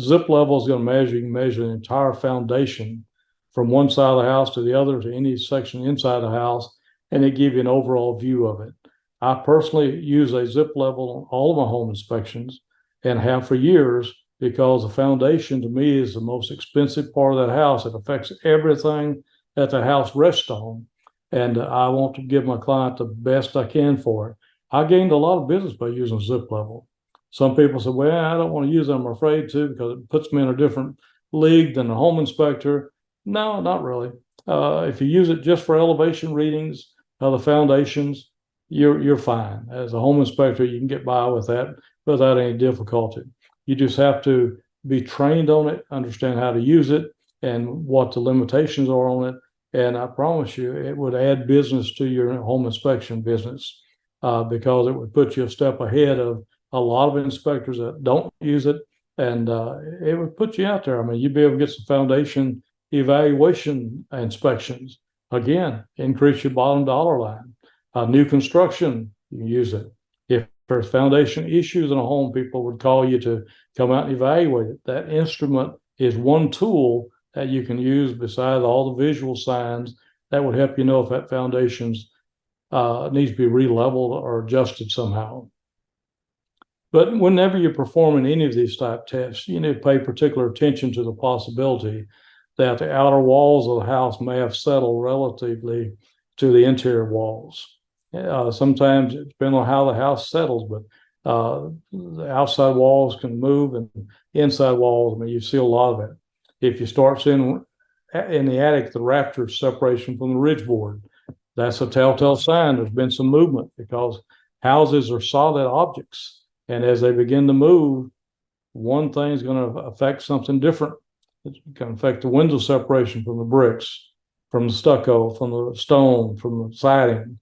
Zip level is going to measure the entire foundation from one side of the house to the other, to any section inside the house, and it gives you an overall view of it. I personally use a zip level on all of my home inspections, and have for years, because the foundation to me is the most expensive part of that house. It affects everything that the house rests on. And I want to give my client the best I can for it. I gained a lot of business by using zip level. Some people say, well, I don't want to use it, I'm afraid to, because it puts me in a different league than a home inspector. No, not really. If you use it just for elevation readings of the foundations, you're fine. As a home inspector, you can get by with that without any difficulty. You just have to be trained on it, understand how to use it, and what the limitations are on it. And I promise you, it would add business to your home inspection business, because it would put you a step ahead of a lot of inspectors that don't use it. And it would put you out there. I mean, you'd be able to get some foundation evaluation inspections. Again, increase your bottom dollar line. New construction, you can use it. If there's foundation issues in a home, people would call you to come out and evaluate it. That instrument is one tool that you can use besides all the visual signs that would help you know if that foundation's needs to be re-leveled or adjusted somehow. But whenever you're performing any of these type tests, you need to pay particular attention to the possibility that the outer walls of the house may have settled relatively to the interior walls. Sometimes it depends on how the house settles, but the outside walls can move, and inside walls, I mean, you see a lot of it. If you start seeing in the attic the rafter separation from the ridge board, that's a telltale sign there's been some movement, because houses are solid objects, and as they begin to move, one thing's going to affect something different. It's going to affect the window separation from the bricks, from the stucco, from the stone, from the siding.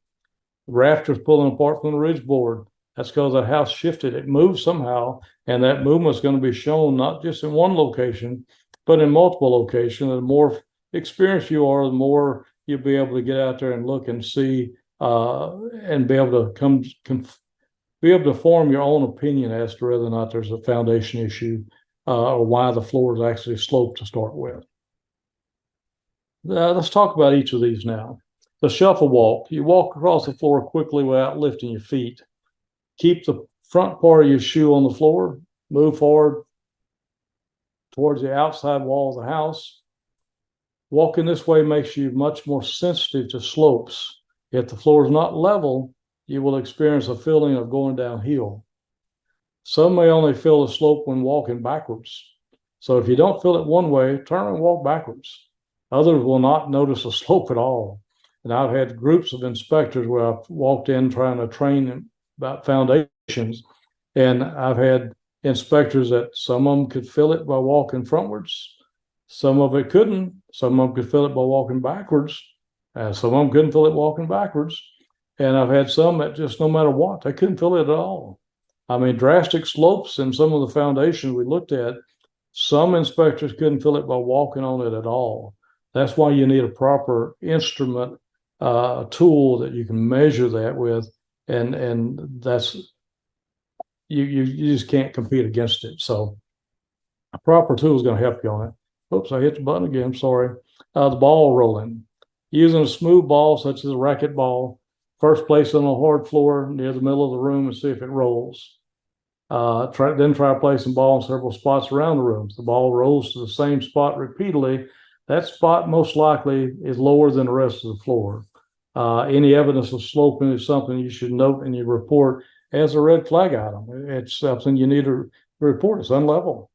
The rafters pulling apart from the ridge board. That's because the house shifted. It moved somehow, and that movement is going to be shown not just in one location, but in multiple locations. The more experienced you are, the more you'll be able to get out there and look and see, and be able to form your own opinion as to whether or not there's a foundation issue, or why the floor is actually sloped to start with. Let's talk about each of these now. The shuffle walk. You walk across the floor quickly without lifting your feet. Keep the front part of your shoe on the floor. Move forward towards the outside wall of the house. Walking this way makes you much more sensitive to slopes. If the floor is not level, you will experience a feeling of going downhill. Some may only feel the slope when walking backwards. So if you don't feel it one way, turn and walk backwards. Others will not notice a slope at all. And I've had groups of inspectors where I've walked in trying to train them about foundations. And I've had inspectors that some of them could feel it by walking frontwards. Some of it couldn't. Some of them could feel it by walking backwards. And some of them couldn't feel it walking backwards. And I've had some that just no matter what, they couldn't feel it at all. I mean, drastic slopes in some of the foundations we looked at, some inspectors couldn't feel it by walking on it at all. That's why you need a proper instrument, tool that you can measure that with, and that's you just can't compete against it. So a proper tool is going to help you on it. Oops, I hit the button again. Sorry. The ball rolling. Using a smooth ball such as a racket ball, first place it on a hard floor near the middle of the room and see if it rolls. Then try placing ball in several spots around the room. If the ball rolls to the same spot repeatedly, that spot most likely is lower than the rest of the floor. Any evidence of sloping is something you should note in your report as a red flag item. It's something you need to report. It's unlevel.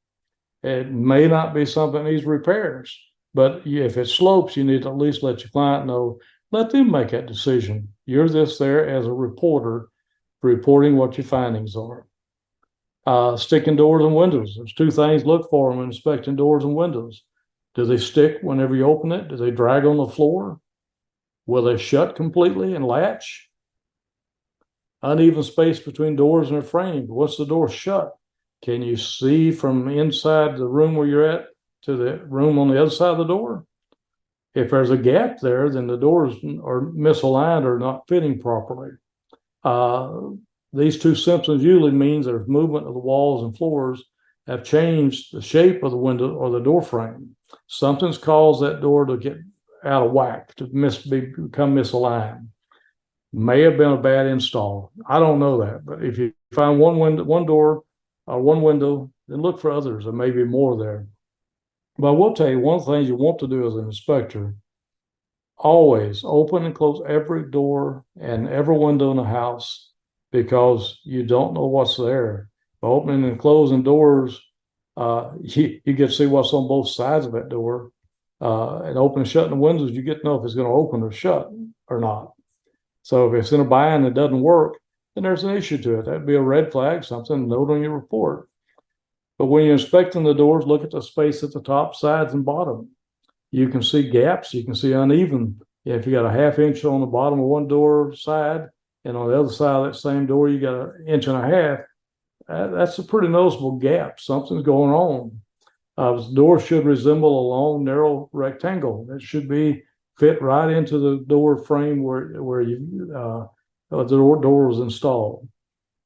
It may not be something that needs repairs, but if it slopes, you need to at least let your client know. Let them make that decision. You're just there as a reporter, reporting what your findings are. Sticking doors and windows. There's two things look for when inspecting doors and windows. Do they stick whenever you open it? Do they drag on the floor? Will they shut completely and latch? Uneven space between doors and a frame. Once the door shut, can you see from inside the room where you're at to the room on the other side of the door? If there's a gap there, then the doors are misaligned or not fitting properly. These two symptoms usually means there's movement of the walls and floors have changed the shape of the window or the door frame. Something's caused that door to get out of whack, to become misaligned. May have been a bad install. I don't know that, but if you find one door or one window, then look for others. There may be more there. But I will tell you, one of the things you want to do as an inspector, always open and close every door and every window in the house, because you don't know what's there. By opening and closing doors, you get to see what's on both sides of that door. And opening and shutting the windows, you get to know if it's going to open or shut or not. So if it's in a bind and it doesn't work, then there's an issue to it. That'd be a red flag, something to note on your report. But when you're inspecting the doors, look at the space at the top, sides, and bottom. You can see gaps. You can see uneven. If you got a half inch on the bottom of one door side, and on the other side of that same door, you got an inch and a half, that's a pretty noticeable gap. Something's going on. The door should resemble a long, narrow rectangle. It should be fit right into the door frame where the door was installed.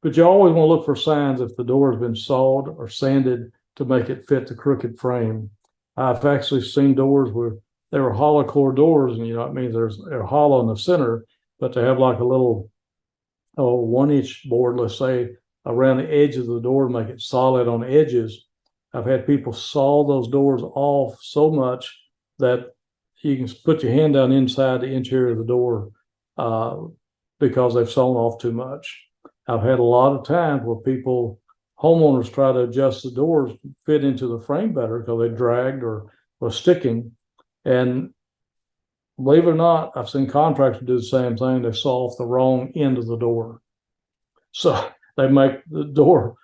But you always want to look for signs if the door has been sawed or sanded to make it fit the crooked frame. I've actually seen doors where they were hollow core doors, and it means they're hollow in the center, but they have like a little 1-inch board, let's say, around the edge of the door to make it solid on the edges. I've had people saw those doors off so much that you can put your hand down inside the interior of the door because they've sawn off too much. I've had a lot of times where homeowners try to adjust the doors to fit into the frame better because they dragged or was sticking. And believe it or not, I've seen contractors do the same thing. They saw off the wrong end of the door. So they make the door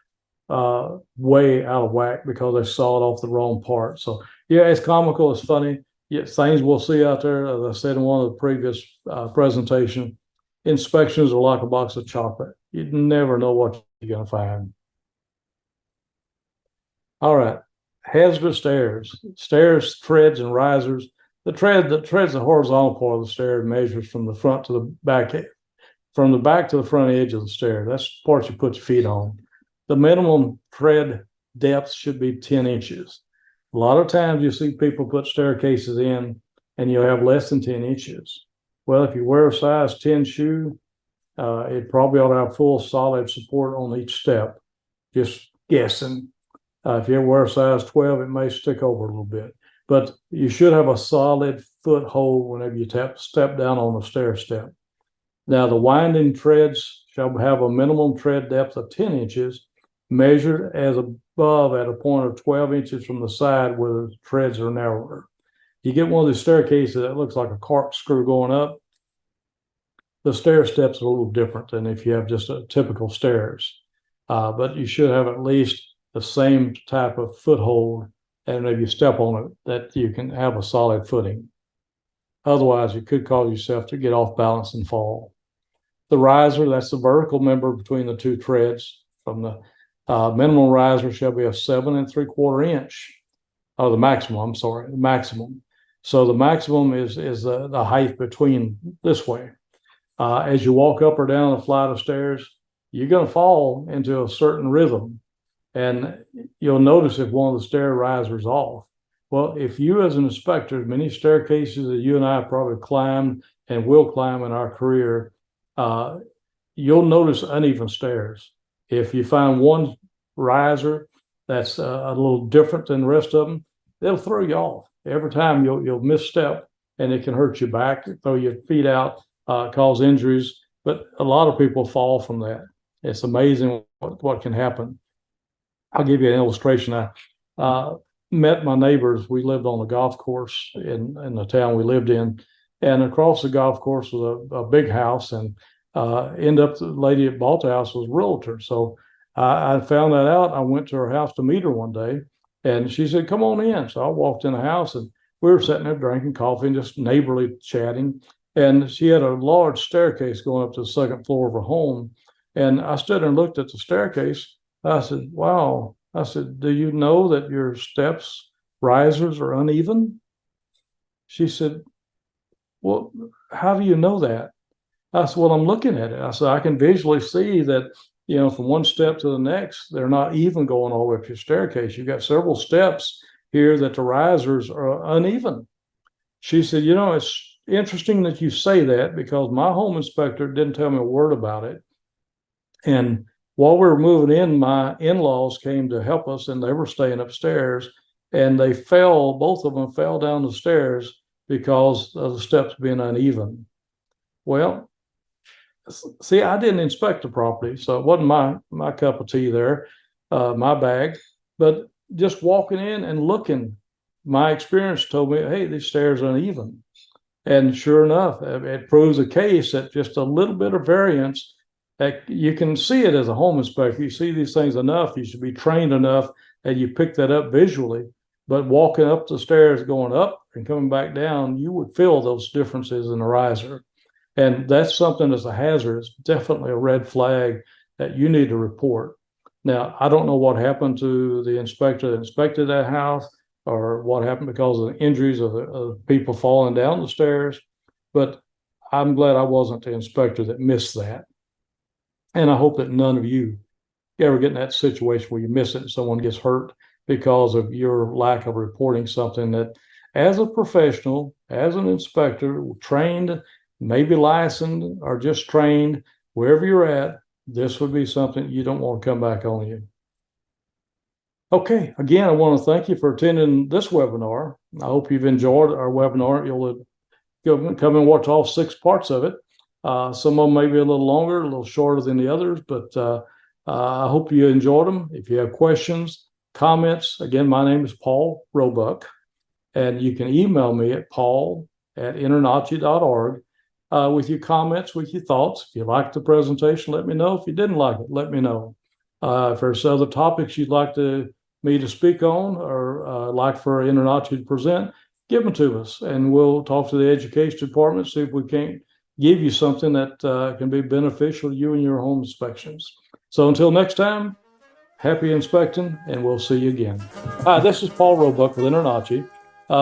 way out of whack because they sawed off the wrong part. So yeah, it's comical, it's funny. Yeah, things we'll see out there, as I said in one of the previous presentation, inspections are like a box of chocolate. You never know what you're going to find. All right, hazardous stairs, treads, and risers. The treads the horizontal part of the stair measures from the front to the back, from the back to the front edge of the stair. That's the part you put your feet on. The minimum tread depth should be 10 inches. A lot of times you see people put staircases in and you'll have less than 10 inches. Well, if you wear a size 10 shoe, it probably ought to have full solid support on each step. Just guessing. If you wear a size 12, it may stick over a little bit. But you should have a solid foothold whenever you step down on the stair step. Now, the winding treads shall have a minimum tread depth of 10 inches, measured as above at a point of 12 inches from the side where the treads are narrower. You get one of these staircases that looks like a corkscrew going up, the stair steps are a little different than if you have just a typical stairs. But you should have at least the same type of foothold, and if you step on it, that you can have a solid footing. Otherwise, you could cause yourself to get off balance and fall. The riser, that's the vertical member between the two treads. From the minimum riser shall be a 7 3/4 inch, or the maximum, the maximum. So the maximum is the height between this way. As you walk up or down a flight of stairs, you're going to fall into a certain rhythm. And you'll notice if one of the stair risers off. Well, if you as an inspector, many staircases that you and I probably climbed and will climb in our career, you'll notice uneven stairs. If you find one riser that's a little different than the rest of them, it'll throw you off. Every time you'll misstep, and it can hurt your back, throw your feet out, cause injuries. But a lot of people fall from that. It's amazing what can happen. I'll give you an illustration. I met my neighbors. We lived on a golf course in the town we lived in, and across the golf course was a big house, and ended up the lady that bought the house was a realtor. So I found that out. I went to her house to meet her one day, and she said, "Come on in." So I walked in the house, and we were sitting there drinking coffee and just neighborly chatting. And she had a large staircase going up to the second floor of her home. And I stood and looked at the staircase. I said, "Wow." I said, "Do you know that your steps risers are uneven?" She said, "Well, how do you know that?" I said, "Well, I'm looking at it." I said, "I can visually see that, from one step to the next, they're not even going all the way up your staircase. You've got several steps here that the risers are uneven." She said, "It's interesting that you say that because my home inspector didn't tell me a word about it. And while we were moving in, my in-laws came to help us, and they were staying upstairs, and both of them fell down the stairs because of the steps being uneven." Well, see, I didn't inspect the property, so it wasn't my cup of tea there, my bag. But just walking in and looking, my experience told me, hey, these stairs are uneven. And sure enough, it proves a case that just a little bit of variance, you can see it as a home inspector. You see these things enough, you should be trained enough, and you pick that up visually. But walking up the stairs, going up and coming back down, you would feel those differences in the riser. And that's something that's a hazard. It's definitely a red flag that you need to report. Now, I don't know what happened to the inspector that inspected that house, or what happened because of the injuries of people falling down the stairs, but I'm glad I wasn't the inspector that missed that. And I hope that none of you ever get in that situation where you miss it and someone gets hurt because of your lack of reporting something that, as a professional, as an inspector, trained, maybe licensed, or just trained, wherever you're at, this would be something you don't want to come back on you. Okay, again, I want to thank you for attending this webinar. I hope you've enjoyed our webinar. You'll come and watch all 6 parts of it. Some of them may be a little longer, a little shorter than the others, but I hope you enjoyed them. If you have questions, comments, again, my name is Paul Roebuck, and you can email me at paul@internachi.org with your comments, with your thoughts. If you liked the presentation, let me know. If you didn't like it, let me know. If there's other topics you'd like me to speak on or like for InterNACHI to present, give them to us, and we'll talk to the education department, see if we can't give you something that can be beneficial to you and your home inspections. So until next time, happy inspecting, and we'll see you again. Hi, this is Paul Roebuck with InterNACHI.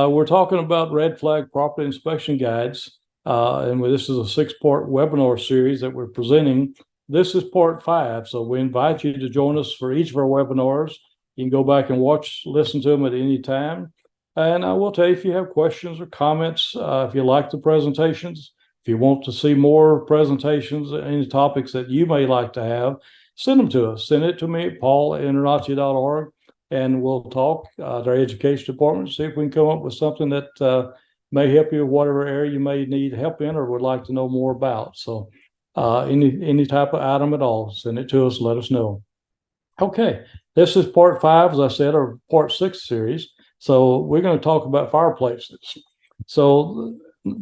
We're talking about red flag property inspection guides, and this is a 6-part webinar series that we're presenting. This is part 5, so we invite you to join us for each of our webinars. You can go back and listen to them at any time. And I will tell you, if you have questions or comments, if you like the presentations, if you want to see more presentations, any topics that you may like to have, send them to us. Send it to me at paul@internachi.org, and we'll talk to our education department, see if we can come up with something that may help you in whatever area you may need help in or would like to know more about. So any type of item at all, send it to us, let us know. Okay, this is part 5, as I said, or part 6 series. So we're going to talk about fireplaces. So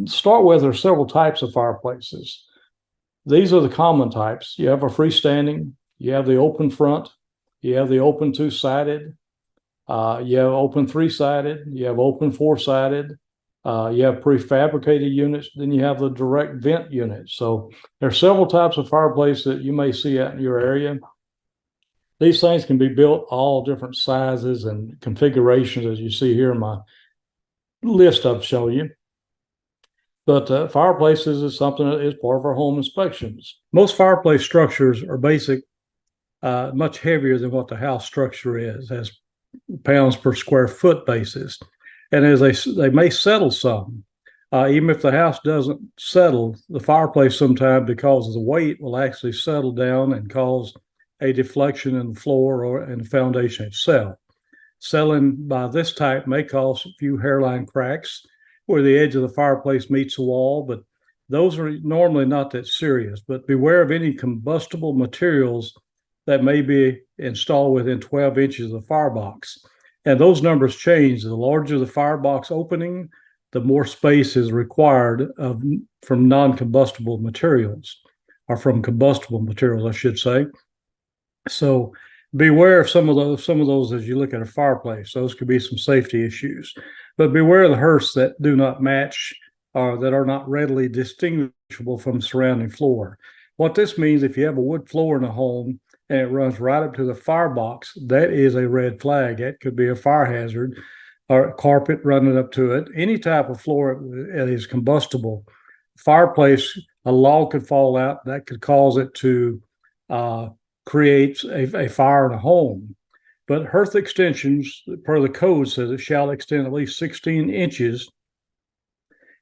start with, there are several types of fireplaces. These are the common types. You have a freestanding, you have the open front, you have the open 2-sided, you have open 3-sided, you have open 4-sided, you have prefabricated units, then you have the direct vent units. So there are several types of fireplace that you may see out in your area. These things can be built all different sizes and configurations, as you see here in my list I've shown you. But fireplaces is something that is part of our home inspections. Most fireplace structures are much heavier than what the house structure is, as pounds per square foot basis. And as they may settle some, even if the house doesn't settle, the fireplace sometimes, because of the weight, will actually settle down and cause a deflection in the floor or in the foundation itself. Settling by this type may cause a few hairline cracks where the edge of the fireplace meets the wall, but those are normally not that serious. But beware of any combustible materials that may be installed within 12 inches of the firebox. And those numbers change. The larger the firebox opening, the more space is required from non-combustible materials, or from combustible materials, I should say. So beware of some of those as you look at a fireplace. Those could be some safety issues. But beware of the hearths that do not match or that are not readily distinguishable from the surrounding floor. What this means, if you have a wood floor in a home and it runs right up to the firebox, that is a red flag. That could be a fire hazard, or carpet running up to it. Any type of floor that is combustible. Fireplace, a log could fall out. That could cause it to create a fire in a home. But hearth extensions, per the code, says it shall extend at least 16 inches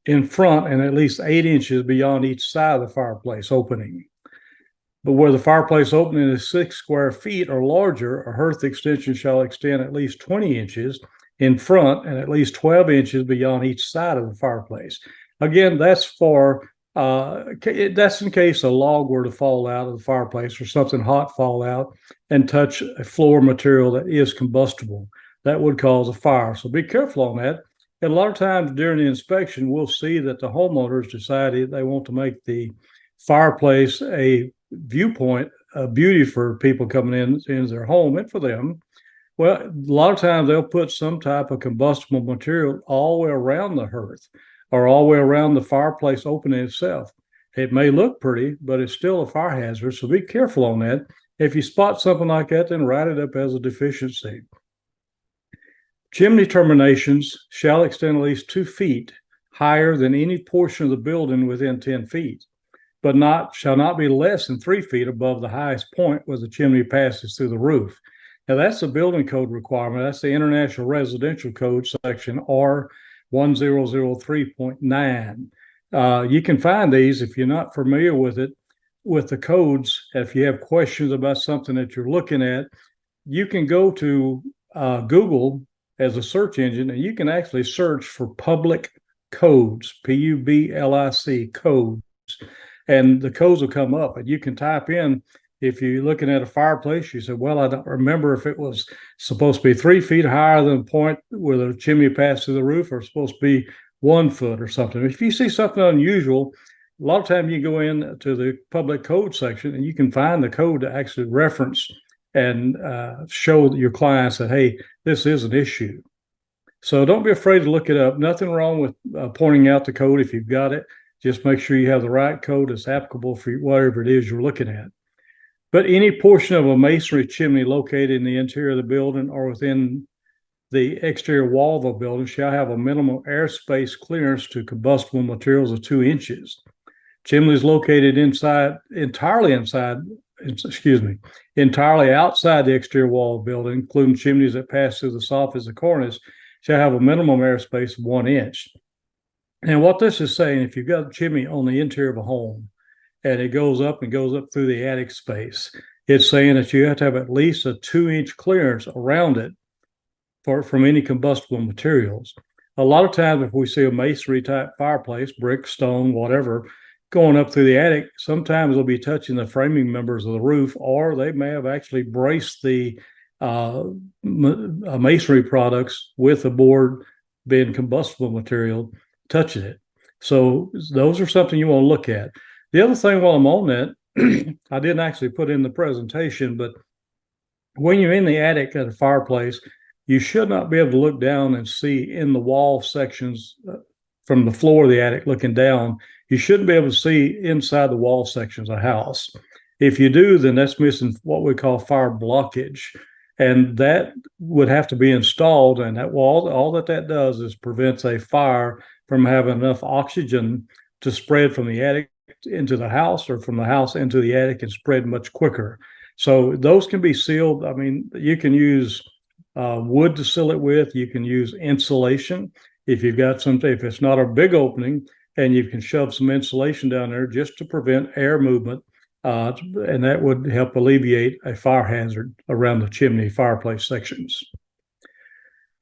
in front and at least 8 inches beyond each side of the fireplace opening. But where the fireplace opening is 6 square feet or larger, a hearth extension shall extend at least 20 inches in front and at least 12 inches beyond each side of the fireplace. Again, that's in case a log were to fall out of the fireplace or something hot fall out and touch a floor material that is combustible. That would cause a fire. So be careful on that. And a lot of times during the inspection, we'll see that the homeowners decided they want to make the fireplace a viewpoint, a beauty for people coming into their home and for them. Well, a lot of times they'll put some type of combustible material all the way around the hearth or all the way around the fireplace opening itself. It may look pretty, but it's still a fire hazard. So be careful on that. If you spot something like that, then write it up as a deficiency. Chimney terminations shall extend at least 2 feet higher than any portion of the building within 10 feet, but shall not be less than 3 feet above the highest point where the chimney passes through the roof. Now that's a building code requirement. That's the International Residential Code section R1003.9. You can find these if you're not familiar with it, with the codes. If you have questions about something that you're looking at, you can go to Google as a search engine, and you can actually search for public codes, PUBLIC codes, and the codes will come up, and you can type in. If you're looking at a fireplace, you say, well, I don't remember if it was supposed to be 3 feet higher than the point where the chimney passed through the roof, or supposed to be 1 foot or something. If you see something unusual, a lot of times you go in to the public code section and you can find the code to actually reference and show your clients that, hey, this is an issue. So don't be afraid to look it up. Nothing wrong with pointing out the code if you've got it. Just make sure you have the right code that's applicable for whatever it is you're looking at. But any portion of a masonry chimney located in the interior of the building or within the exterior wall of a building shall have a minimum airspace clearance to combustible materials of 2 inches. Chimneys located entirely outside the exterior wall of the building, including chimneys that pass through the soffits and cornice, shall have a minimum airspace of 1 inch. And what this is saying, if you've got a chimney on the interior of a home and it goes up through the attic space, it's saying that you have to have at least a 2-inch clearance around it from any combustible materials. A lot of times, if we see a masonry type fireplace, brick, stone, whatever, going up through the attic, sometimes they'll be touching the framing members of the roof, or they may have actually braced the masonry products with the board being combustible material, touching it. So those are something you want to look at. The other thing while I'm on that, I didn't actually put in the presentation, but when you're in the attic at a fireplace, you should not be able to look down and see in the wall sections from the floor of the attic looking down. You shouldn't be able to see inside the wall sections of a house. If you do, then that's missing what we call fire blockage. And that would have to be installed. And that wall, all that does is prevents a fire from having enough oxygen to spread from the attic into the house or from the house into the attic and spread much quicker. So those can be sealed. I mean, you can use wood to seal it with. You can use insulation. If you've got something, if it's not a big opening, and you can shove some insulation down there just to prevent air movement, and that would help alleviate a fire hazard around the chimney fireplace sections.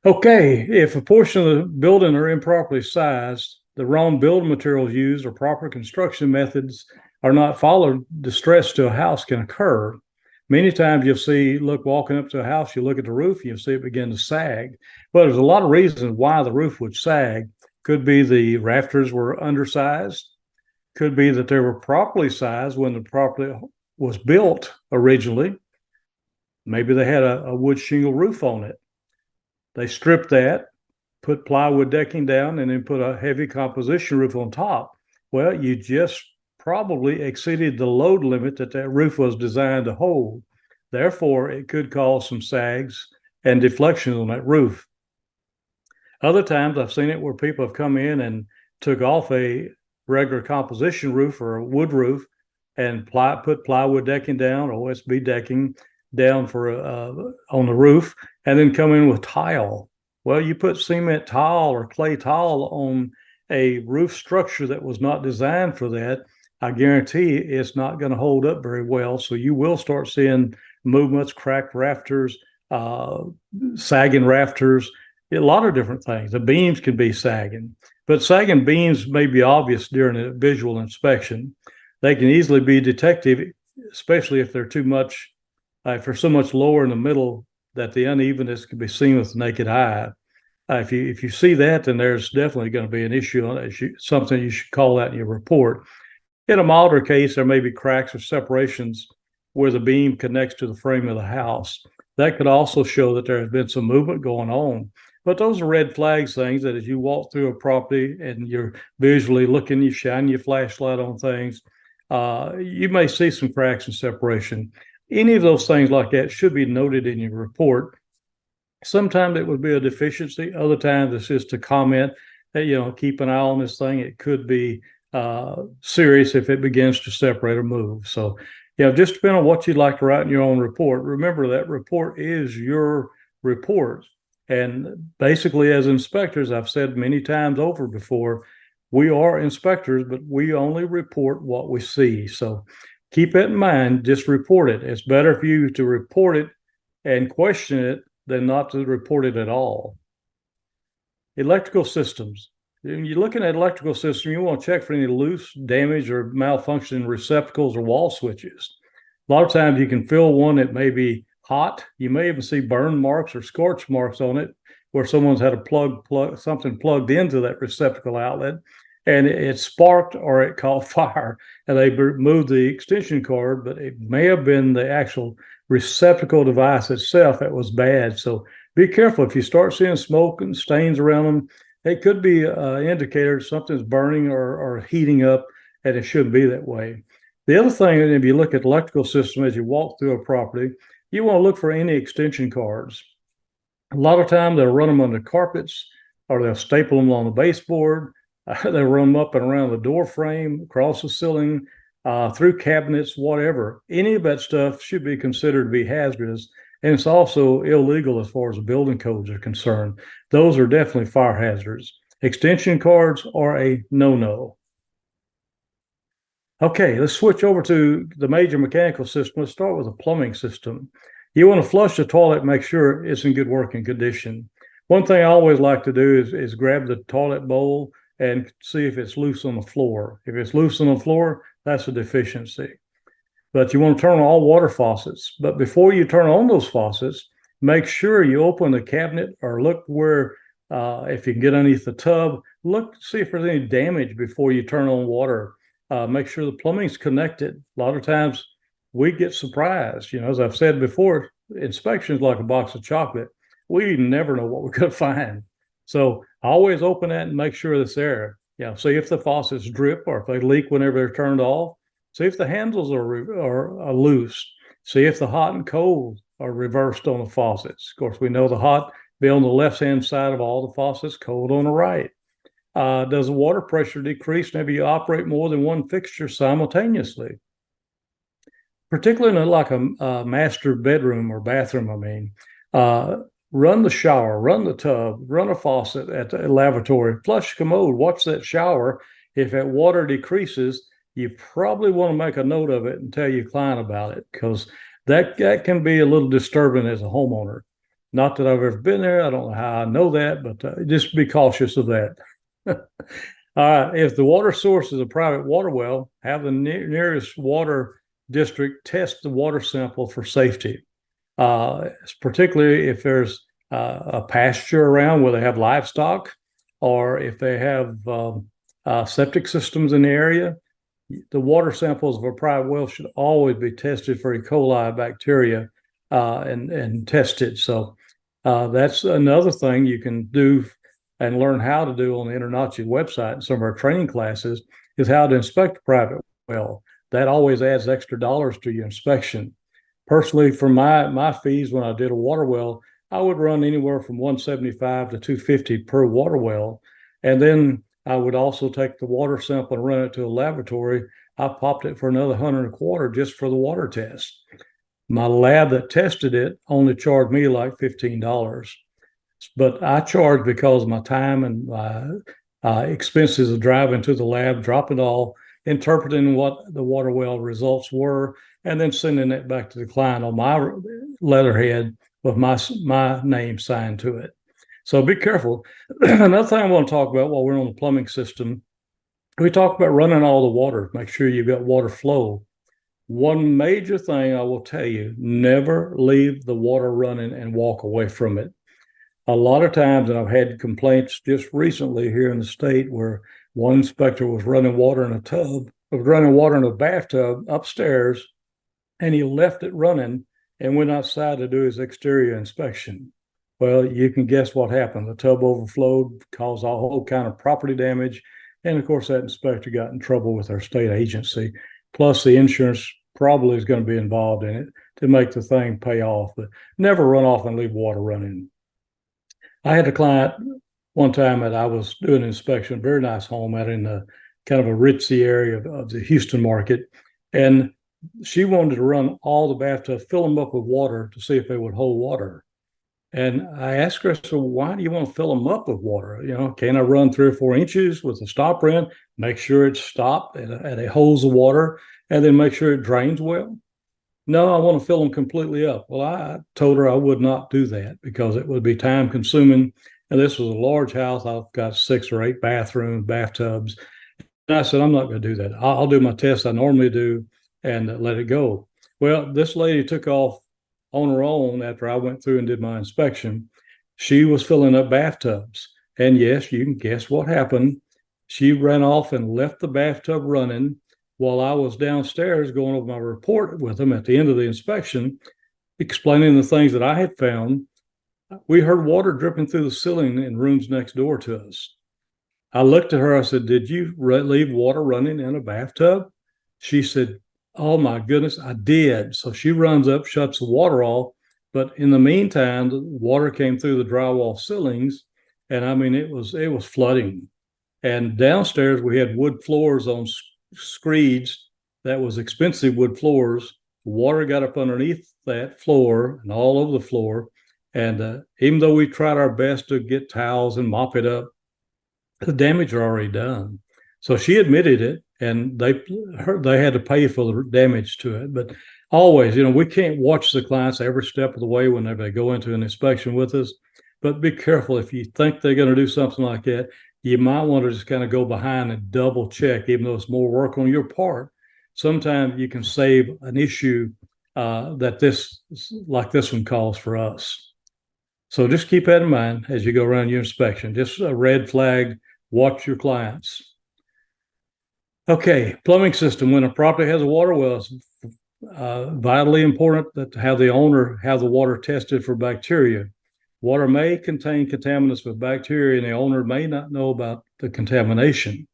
Okay, if a portion of the building are improperly sized, the wrong building materials used or proper construction methods are not followed, distress to a house can occur. Many times you'll see, walking up to a house, you look at the roof, you'll see it begin to sag. Well, there's a lot of reasons why the roof would sag. Could be the rafters were undersized. Could be that they were properly sized when the property was built originally. Maybe they had a wood shingle roof on it. They stripped that, put plywood decking down, and then put a heavy composition roof on top. Well, you just probably exceeded the load limit that roof was designed to hold. Therefore, it could cause some sags and deflections on that roof. Other times I've seen it where people have come in and took off a regular composition roof or a wood roof and put plywood decking down or OSB decking down on the roof, and then come in with tile. Well, you put cement tile or clay tile on a roof structure that was not designed for that, I guarantee it's not going to hold up very well. So you will start seeing movements, cracked rafters, sagging rafters, a lot of different things. The beams can be sagging, but sagging beams may be obvious during a visual inspection. They can easily be detected, especially if they're too much, if they're so much lower in the middle that the unevenness can be seen with the naked eye. If you see that, then there's definitely going to be an issue on it, something you should call out in your report. In a milder case, there may be cracks or separations where the beam connects to the frame of the house. That could also show that there has been some movement going on. But those are red flags, things that as you walk through a property and you're visually looking, you shine your flashlight on things, you may see some cracks and separation. Any of those things like that should be noted in your report. Sometimes it would be a deficiency. Other times it's just a comment that, keep an eye on this thing. It could be serious if it begins to separate or move. So, just depending on what you'd like to write in your own report. Remember that report is your report. And basically, as inspectors, I've said many times over before, we are inspectors, but we only report what we see. So keep that in mind. Just report it. It's better for you to report it and question it than not to report it at all. Electrical systems. When you're looking at electrical system, you want to check for any loose, damage, or malfunctioning receptacles or wall switches. A lot of times you can feel one that may be hot. You may even see burn marks or scorch marks on it where someone's had a something plugged into that receptacle outlet, and it sparked or it caught fire, and they moved the extension cord, but it may have been the actual receptacle device itself that was bad. So be careful if you start seeing smoke and stains around them. It could be an indicator something's burning or heating up, and it shouldn't be that way. The other thing, if you look at the electrical system as you walk through a property, you want to look for any extension cords. A lot of times they'll run them under carpets, or they'll staple them on the baseboard. They'll run them up and around the door frame, across the ceiling, through cabinets, whatever. Any of that stuff should be considered to be hazardous. And it's also illegal as far as the building codes are concerned. Those are definitely fire hazards. Extension cords are a no-no. Okay, let's switch over to the major mechanical system. Let's start with the plumbing system. You want to flush the toilet, make sure it's in good working condition. One thing I always like to do is grab the toilet bowl and see if it's loose on the floor. If it's loose on the floor, that's a deficiency. But you want to turn on all water faucets. But before you turn on those faucets, make sure you open the cabinet or look where, if you can get underneath the tub, look, see if there's any damage before you turn on water. Make sure the plumbing's connected. A lot of times we get surprised. You know, as I've said before, inspection's like a box of chocolate. We never know what we're going to find. So always open that and make sure it's there. Yeah, see if the faucets drip or if they leak whenever they're turned off. See if the handles are loose. See if the hot and cold are reversed on the faucets. Of course, we know the hot be on the left-hand side of all the faucets, cold on the right. Does the water pressure decrease whenever you operate more than one fixture simultaneously? Particularly in like a master bedroom or bathroom, run the shower, run the tub, run a faucet at the lavatory, flush commode, watch that shower. If that water decreases, you probably want to make a note of it and tell your client about it, because that can be a little disturbing as a homeowner. Not that I've ever been there. I don't know how I know that, but just be cautious of that. If the water source is a private water well, have the nearest water district test the water sample for safety. Particularly if there's a pasture around where they have livestock, or if they have septic systems in the area. The water samples of a private well should always be tested for E. coli bacteria and tested. So that's another thing you can do and learn how to do on the InterNACHI website and some of our training classes, is how to inspect a private well. That always adds extra dollars to your inspection. Personally, for my fees when I did a water well, I would run anywhere from $175 to $250 per water well. And then I would also take the water sample and run it to a laboratory. I popped it for another $125 just for the water test. My lab that tested it only charged me like $15. But I charge because of my time and my expenses of driving to the lab, dropping it all, interpreting what the water well results were, and then sending it back to the client on my letterhead with my name signed to it. So be careful. Another thing I want to talk about while we're on the plumbing system, we talk about running all the water. Make sure you've got water flow. One major thing I will tell you, never leave the water running and walk away from it. A lot of times, and I've had complaints just recently here in the state where one inspector was running water in a bathtub upstairs, and he left it running and went outside to do his exterior inspection. Well, you can guess what happened. The tub overflowed, caused all whole kind of property damage. And of course, that inspector got in trouble with our state agency. Plus, the insurance probably is going to be involved in it to make the thing pay off. But never run off and leave water running. I had a client one time that I was doing an inspection, very nice home out in the kind of a ritzy area of the Houston market. And she wanted to run all the bathtubs, fill them up with water to see if they would hold water. And I asked her, so why do you want to fill them up with water? You know, can I run 3 or 4 inches with a stopper in, make sure it's stopped and it holds the water, and then make sure it drains well? No, I want to fill them completely up. Well, I told her I would not do that because it would be time consuming. And this was a large house. I've got 6 or 8 bathrooms, bathtubs. And I said, I'm not going to do that. I'll do my tests I normally do and let it go. Well, this lady took off on her own after I went through and did my inspection. She was filling up bathtubs. And yes, you can guess what happened. She ran off and left the bathtub running while I was downstairs going over my report with them at the end of the inspection. explaining the things that I had found, we heard water dripping through the ceiling in rooms next door to us. I looked at her. I said, "Did you leave water running in a bathtub?" She said, "Oh my goodness, I did." So she runs up, shuts the water off. But in the meantime, the water came through the drywall ceilings, and I mean, it was flooding. And downstairs, we had wood floors on screeds. That was expensive wood floors. Water got up underneath that floor and all over the floor. And even though we tried our best to get towels and mop it up, the damage are already done. So she admitted it, and they had to pay for the damage to it. But always, we can't watch the clients every step of the way whenever they go into an inspection with us. But be careful if you think they're going to do something like that. You might want to just kind of go behind and double check, even though it's more work on your part. Sometimes you can save an issue that this one calls for us. So just keep that in mind as you go around your inspection. Just a red flag, watch your clients. Okay, plumbing system. When a property has a water well, it's vitally important that have the owner have the water tested for bacteria. Water may contain contaminants with bacteria, and the owner may not know about the contamination.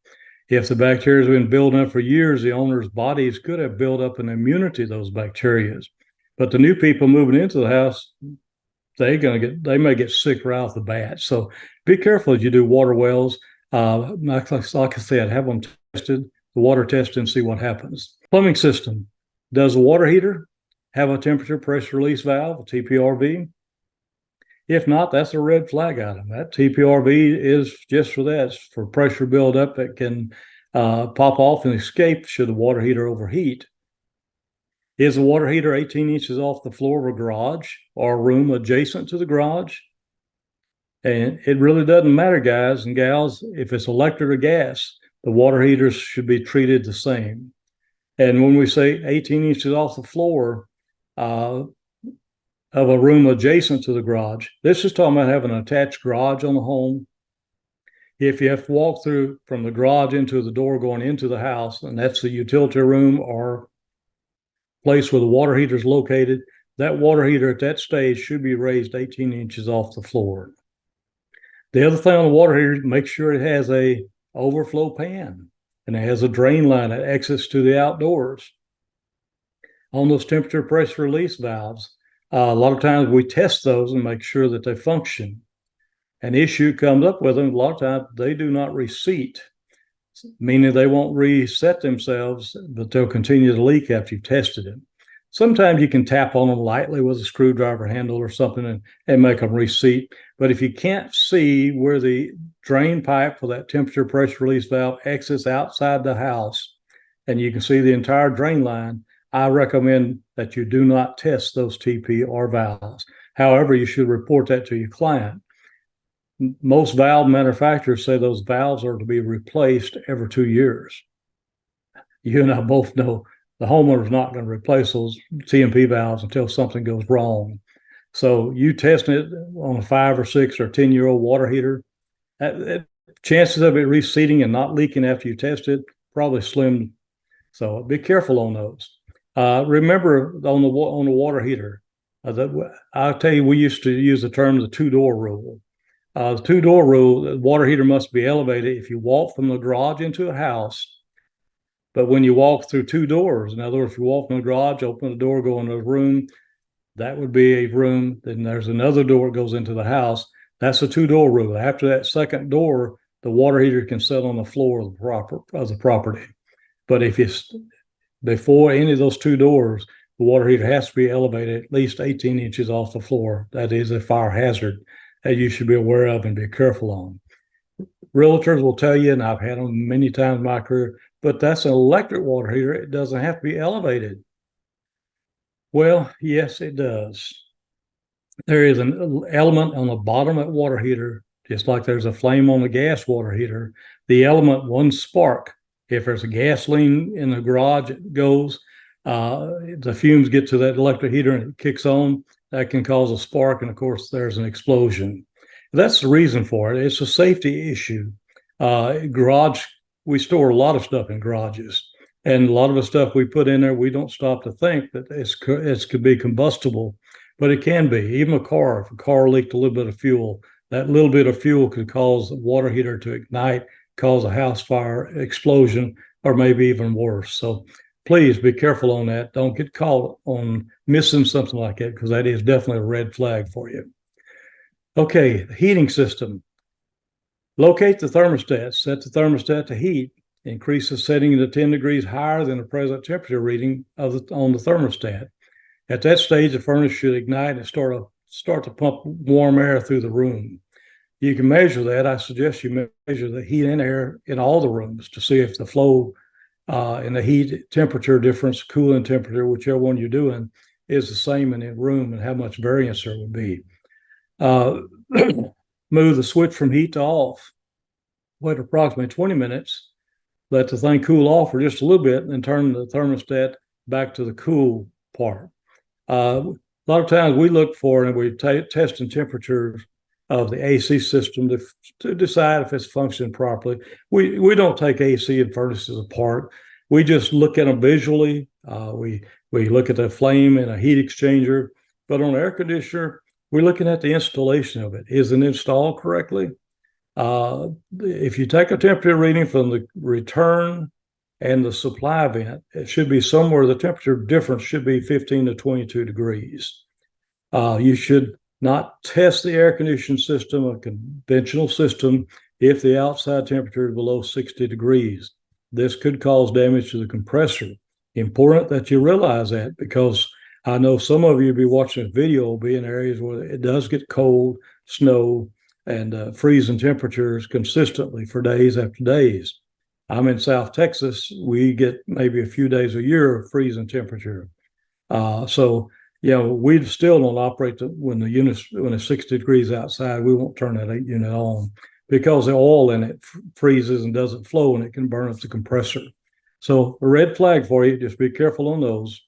If the bacteria has been building up for years, the owner's bodies could have built up an immunity to those bacteria. But the new people moving into the house, they may get sick right off the bat. So be careful as you do water wells. Like I said, have them tested, the water tested, and see what happens. Plumbing system. Does the water heater have a temperature pressure release valve, a TPRV? If not, that's a red flag item. That TPRV is just for that. It's for pressure buildup that can pop off and escape should the water heater overheat. Is the water heater 18 inches off the floor of a garage or a room adjacent to the garage? And it really doesn't matter, guys and gals, if it's electric or gas, the water heaters should be treated the same. And when we say 18 inches off the floor of a room adjacent to the garage, this is talking about having an attached garage on the home. If you have to walk through from the garage into the door going into the house, and that's the utility room or place where the water heater is located, that water heater at that stage should be raised 18 inches off the floor. The other thing on the water heater, make sure it has a overflow pan and it has a drain line that exits to the outdoors. On those temperature pressure release valves, a lot of times we test those and make sure that they function. An issue comes up with them, a lot of times they do not reseat, meaning they won't reset themselves, but they'll continue to leak after you've tested it. Sometimes you can tap on them lightly with a screwdriver handle or something and make them reseat. But if you can't see where the drain pipe for that temperature pressure release valve exits outside the house, and you can see the entire drain line, I recommend that you do not test those TP or valves. However, you should report that to your client. Most valve manufacturers say those valves are to be replaced every 2 years. You and I both know the homeowner's not going to replace those TMP valves until something goes wrong. So you testing it on a 5 or 6 or 10-year-old water heater, chances of it reseating and not leaking after you test it, probably slim. So be careful on those. Remember on the water heater, I'll tell you, we used to use the term the two-door rule. The two-door rule, the water heater must be elevated if you walk from the garage into a house. But when you walk through 2 doors, in other words, if you walk in the garage, open the door, go into a room, that would be a room. Then there's another door that goes into the house. That's a 2-door rule. After that second door, the water heater can sit on the floor of the property. But if it's before any of those 2 doors, the water heater has to be elevated at least 18 inches off the floor. That is a fire hazard that you should be aware of and be careful on. Realtors will tell you, and I've had them many times in my career, but that's an electric water heater. It doesn't have to be elevated. Well, yes, it does. There is an element on the bottom of that water heater, just like there's a flame on the gas water heater. The element, one spark, if there's a gasoline in the garage, it goes, the fumes get to that electric heater and it kicks on. That can cause a spark, and of course, there's an explosion. That's the reason for it. It's a safety issue. Garage, we store a lot of stuff in garages. And a lot of the stuff we put in there, we don't stop to think that it could be combustible, but it can be. Even if a car leaked a little bit of fuel, that little bit of fuel could cause the water heater to ignite, cause a house fire, explosion, or maybe even worse. So please be careful on that. Don't get caught on missing something like that, because that is definitely a red flag for you. Okay, heating system. Locate the thermostat, set the thermostat to heat, increase the setting to 10 degrees higher than the present temperature reading on the thermostat. At that stage, the furnace should ignite and start to pump warm air through the room. You can measure that. I suggest you measure the heat and air in all the rooms to see if the flow and the heat temperature difference, cooling temperature, whichever one you're doing, is the same in the room and how much variance there would be. Move the switch from heat to off. Wait approximately 20 minutes. Let the thing cool off for just a little bit, and turn the thermostat back to the cool part. A lot of times we look for, and we're testing temperatures of the AC system to decide if it's functioning properly. We don't take AC and furnaces apart. We just look at them visually. We look at the flame in a heat exchanger. But on an air conditioner, we're looking at the installation of it. Is it installed correctly? If you take a temperature reading from the return and the supply vent, it should be somewhere, the temperature difference should be 15 to 22 degrees. You should not test the air conditioning system, a conventional system, if the outside temperature is below 60 degrees. This could cause damage to the compressor. Important that you realize that, because I know some of you will be watching this video will be in areas where it does get cold, snow, and freezing temperatures consistently for days after days. I'm in South Texas. We get maybe a few days a year of freezing temperature. So we still don't operate when it's 60 degrees outside. We won't turn that unit on, because the oil in it freezes and doesn't flow, and it can burn up the compressor. So a red flag for you. Just be careful on those.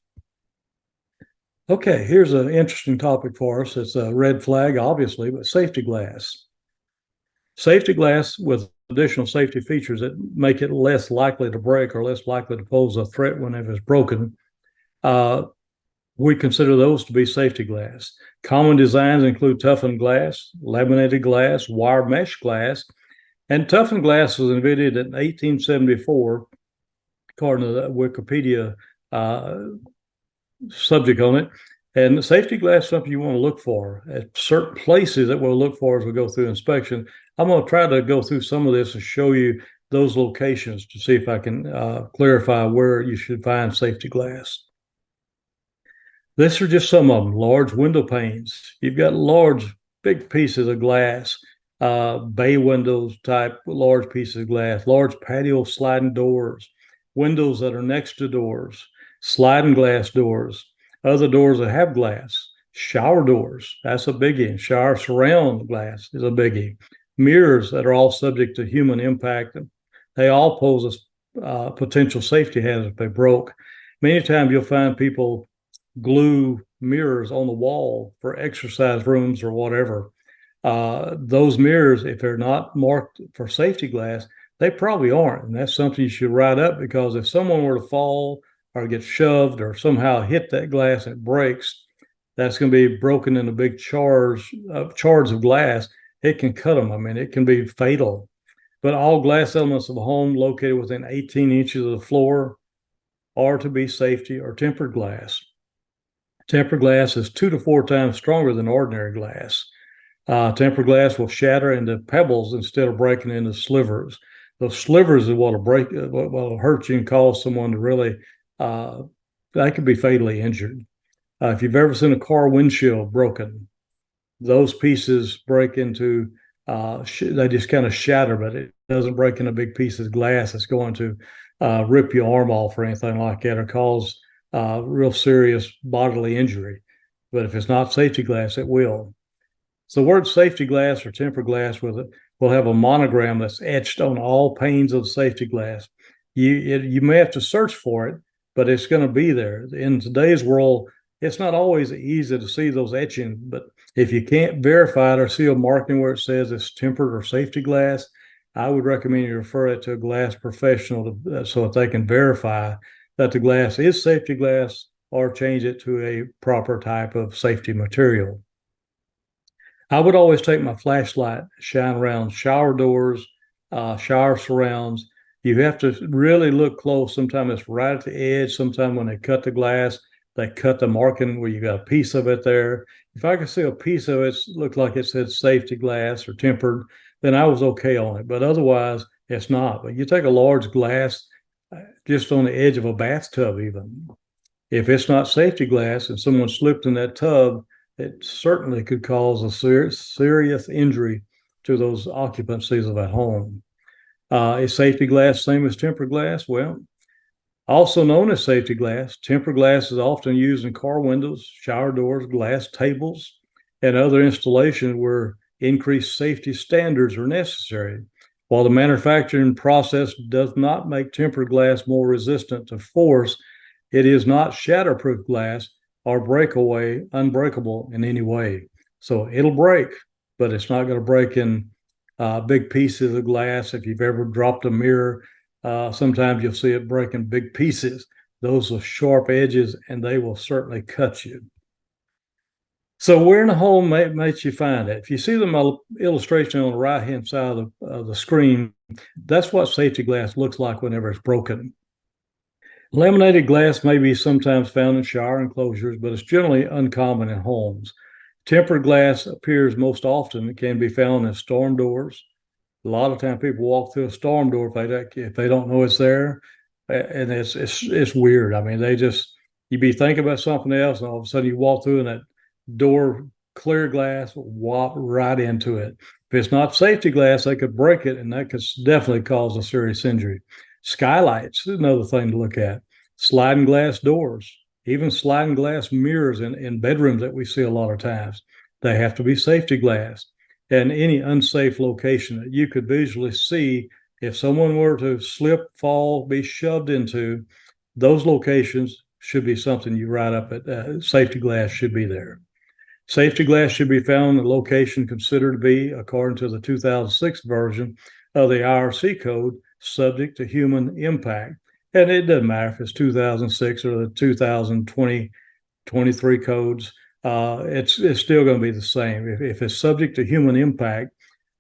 Okay, here's an interesting topic for us. It's a red flag, obviously, but safety glass. Safety glass with additional safety features that make it less likely to break or less likely to pose a threat whenever it's broken. We consider those to be safety glass. Common designs include toughened glass, laminated glass, wire mesh glass, and toughened glass was invented in 1874, according to the Wikipedia subject on it. And the safety glass is something you want to look for at certain places that we'll look for as we go through inspection. I'm going to try to go through some of this and show you those locations to see if I can clarify where you should find safety glass. These are just some of them. Large window panes. You've got large, big pieces of glass, bay windows type, large pieces of glass, large patio sliding doors, windows that are next to doors, sliding glass doors, other doors that have glass, shower doors. That's a biggie. Shower surround glass is a biggie. Mirrors that are all subject to human impact. They all pose a potential safety hazard if they broke. Many times you'll find people glue mirrors on the wall for exercise rooms or whatever. Those mirrors, if they're not marked for safety glass, they probably aren't. And that's something you should write up, because if someone were to fall or get shoved or somehow hit that glass and it breaks, that's going to be broken into big shards of glass. It can cut them. I mean, it can be fatal. But all glass elements of a home located within 18 inches of the floor are to be safety or tempered glass. Tempered glass is 2 to 4 times stronger than ordinary glass. Tempered glass will shatter into pebbles instead of breaking into slivers. Those slivers is what will hurt you and cause someone to really, that could be fatally injured. If you've ever seen a car windshield broken, those pieces break into, they just kind of shatter, but it doesn't break into big pieces of glass that's going to rip your arm off or anything like that, or cause real serious bodily injury. But if it's not safety glass, it will. So the word safety glass or tempered glass will have a monogram that's etched on all panes of the safety glass. You may have to search for it, but it's going to be there. In today's world, it's not always easy to see those etchings, but if you can't verify it or see a marking where it says it's tempered or safety glass, I would recommend you refer it to a glass professional so that they can verify that the glass is safety glass or change it to a proper type of safety material. I would always take my flashlight, shine around shower doors, shower surrounds. You have to really look close. Sometimes it's right at the edge. Sometimes when they cut the glass, they cut the marking where you got a piece of it there. If I could see a piece of it looked like it said safety glass or tempered, then I was okay on it. But otherwise, it's not. But you take a large glass just on the edge of a bathtub, even if it's not safety glass and someone slipped in that tub, it certainly could cause a serious injury to those occupancies of a home. Is safety glass same as tempered glass? Well, also known as safety glass, tempered glass is often used in car windows, shower doors, glass tables, and other installations where increased safety standards are necessary. While the manufacturing process does not make tempered glass more resistant to force, it is not shatterproof glass or unbreakable in any way. So it'll break, but it's not going to break in big pieces of glass. If you've ever dropped a mirror, sometimes you'll see it break in big pieces. Those are sharp edges and they will certainly cut you. So where in the home might you find it? If you see the illustration on the right-hand side of the screen, that's what safety glass looks like whenever it's broken. Laminated glass may be sometimes found in shower enclosures, but it's generally uncommon in homes. Tempered glass appears most often. It can be found in storm doors. A lot of times people walk through a storm door if they don't know it's there, and it's weird. I mean, you'd be thinking about something else, and all of a sudden you walk through and that door, clear glass, walk right into it. If it's not safety glass, they could break it, and that could definitely cause a serious injury. Skylights is another thing to look at. Sliding glass doors, even sliding glass mirrors in bedrooms that we see a lot of times. They have to be safety glass. And any unsafe location that you could visually see, if someone were to slip, fall, be shoved into, those locations should be something you write up at. Safety glass should be there. Safety glass should be found in the location considered to be, according to the 2006 version of the IRC code, subject to human impact. And it doesn't matter if it's 2006 or the 2023 codes. It's still going to be the same. If it's subject to human impact,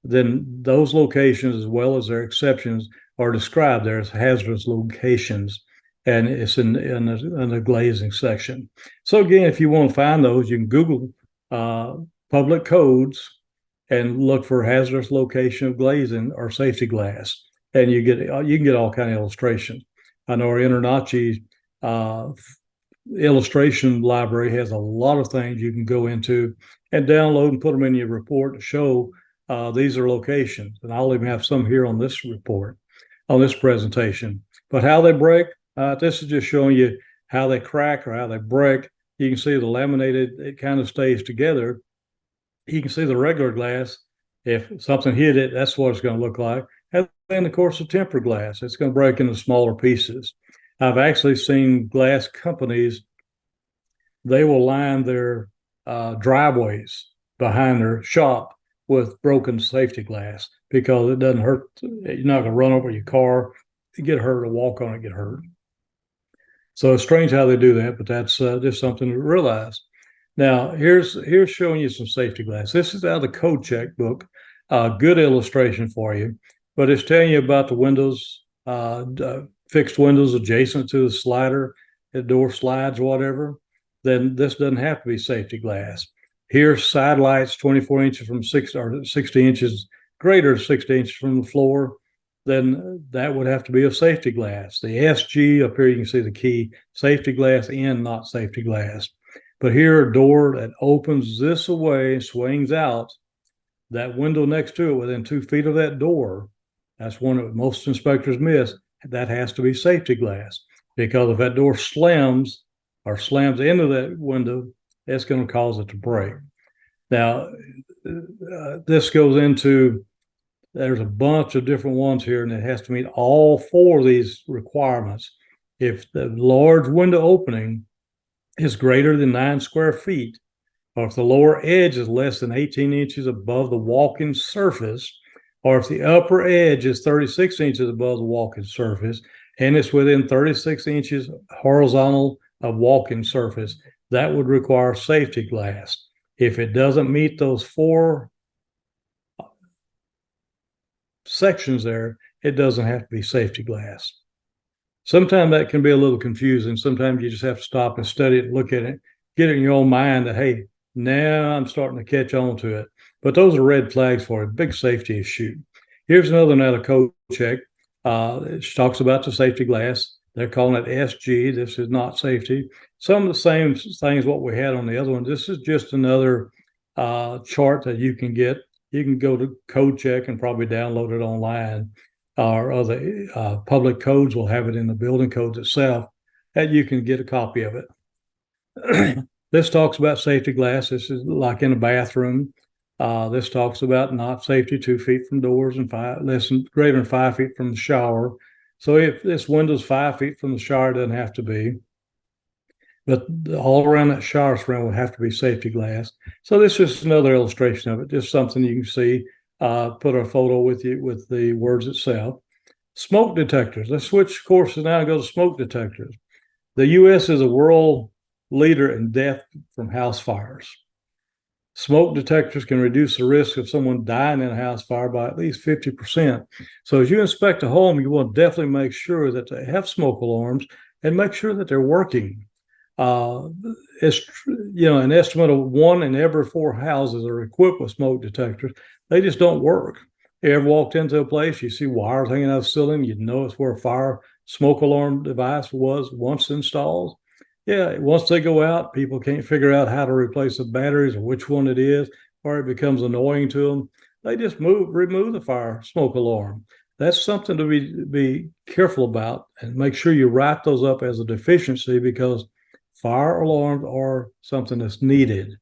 then those locations, as well as their exceptions, are described there as hazardous locations, and it's in the glazing section. So again, if you want to find those, you can Google public codes and look for hazardous location of glazing or safety glass, and you can get all kind of illustrations. I know our InterNACHI illustration library has a lot of things you can go into and download and put them in your report to show these are locations. And I'll even have some here on this report, on this presentation. But how they break, this is just showing you how they crack or how they break. You can see the laminated, it kind of stays together. You can see the regular glass. If something hit it, that's what it's going to look like. And then, of course, the tempered glass, it's going to break into smaller pieces. I've actually seen glass companies, they will line their driveways behind their shop with broken safety glass because it doesn't hurt. You're not going to run over your car, get hurt, or walk on it, get hurt. So it's strange how they do that, but that's just something to realize. Now, here's showing you some safety glass. This is out of the code check book. Good illustration for you, but it's telling you about the windows, fixed windows adjacent to the slider, the door slides, whatever. Then this doesn't have to be safety glass. Here's side lights 24 inches from 60 inches, greater than 60 inches from the floor. Then that would have to be a safety glass. The SG up here, you can see the key, safety glass in, not safety glass. But here, a door that opens this away, swings out, that window next to it within 2 feet of that door, that's one that most inspectors miss. That has to be safety glass, because if that door slams into that window, it's going to cause it to break. Now, this goes into, there's a bunch of different ones here, and it has to meet all 4 of these requirements. If the large window opening is greater than 9 square feet, or if the lower edge is less than 18 inches above the walking surface, or if the upper edge is 36 inches above the walking surface and it's within 36 inches horizontal of walking surface, that would require safety glass. If it doesn't meet those 4 sections there, it doesn't have to be safety glass. Sometimes that can be a little confusing. Sometimes you just have to stop and study it, look at it, get it in your own mind that, hey, now I'm starting to catch on to it. But those are red flags for a big safety issue. Here's another now, the code check. It talks about the safety glass. They're calling it SG. This is not safety. Some of the same things what we had on the other one. This is just another chart that you can get. You can go to code check and probably download it online, or other public codes will have it in the building codes itself, that you can get a copy of it. This talks about safety glass. This is like in a bathroom. This talks about not safety 2 feet from doors and greater than 5 feet from the shower. So if this window's 5 feet from the shower, it doesn't have to be. But all around that shower screen will have to be safety glass. So this is another illustration of it, just something you can see. Put a photo with you with the words itself. Smoke detectors. Let's switch courses now and go to smoke detectors. The U.S. is a world leader in death from house fires. Smoke detectors can reduce the risk of someone dying in a house fire by at least 50%. So as you inspect a home, you want to definitely make sure that they have smoke alarms and make sure that they're working. It's, an estimate of 1 in every 4 houses are equipped with smoke detectors. They just don't work. You ever walked into a place, you see wires hanging out of the ceiling, you know it's where a fire smoke alarm device was once installed. Yeah, once they go out, people can't figure out how to replace the batteries or which one it is, or it becomes annoying to them. They just remove the fire smoke alarm. That's something to be careful about, and make sure you write those up as a deficiency, because fire alarms are something that's needed.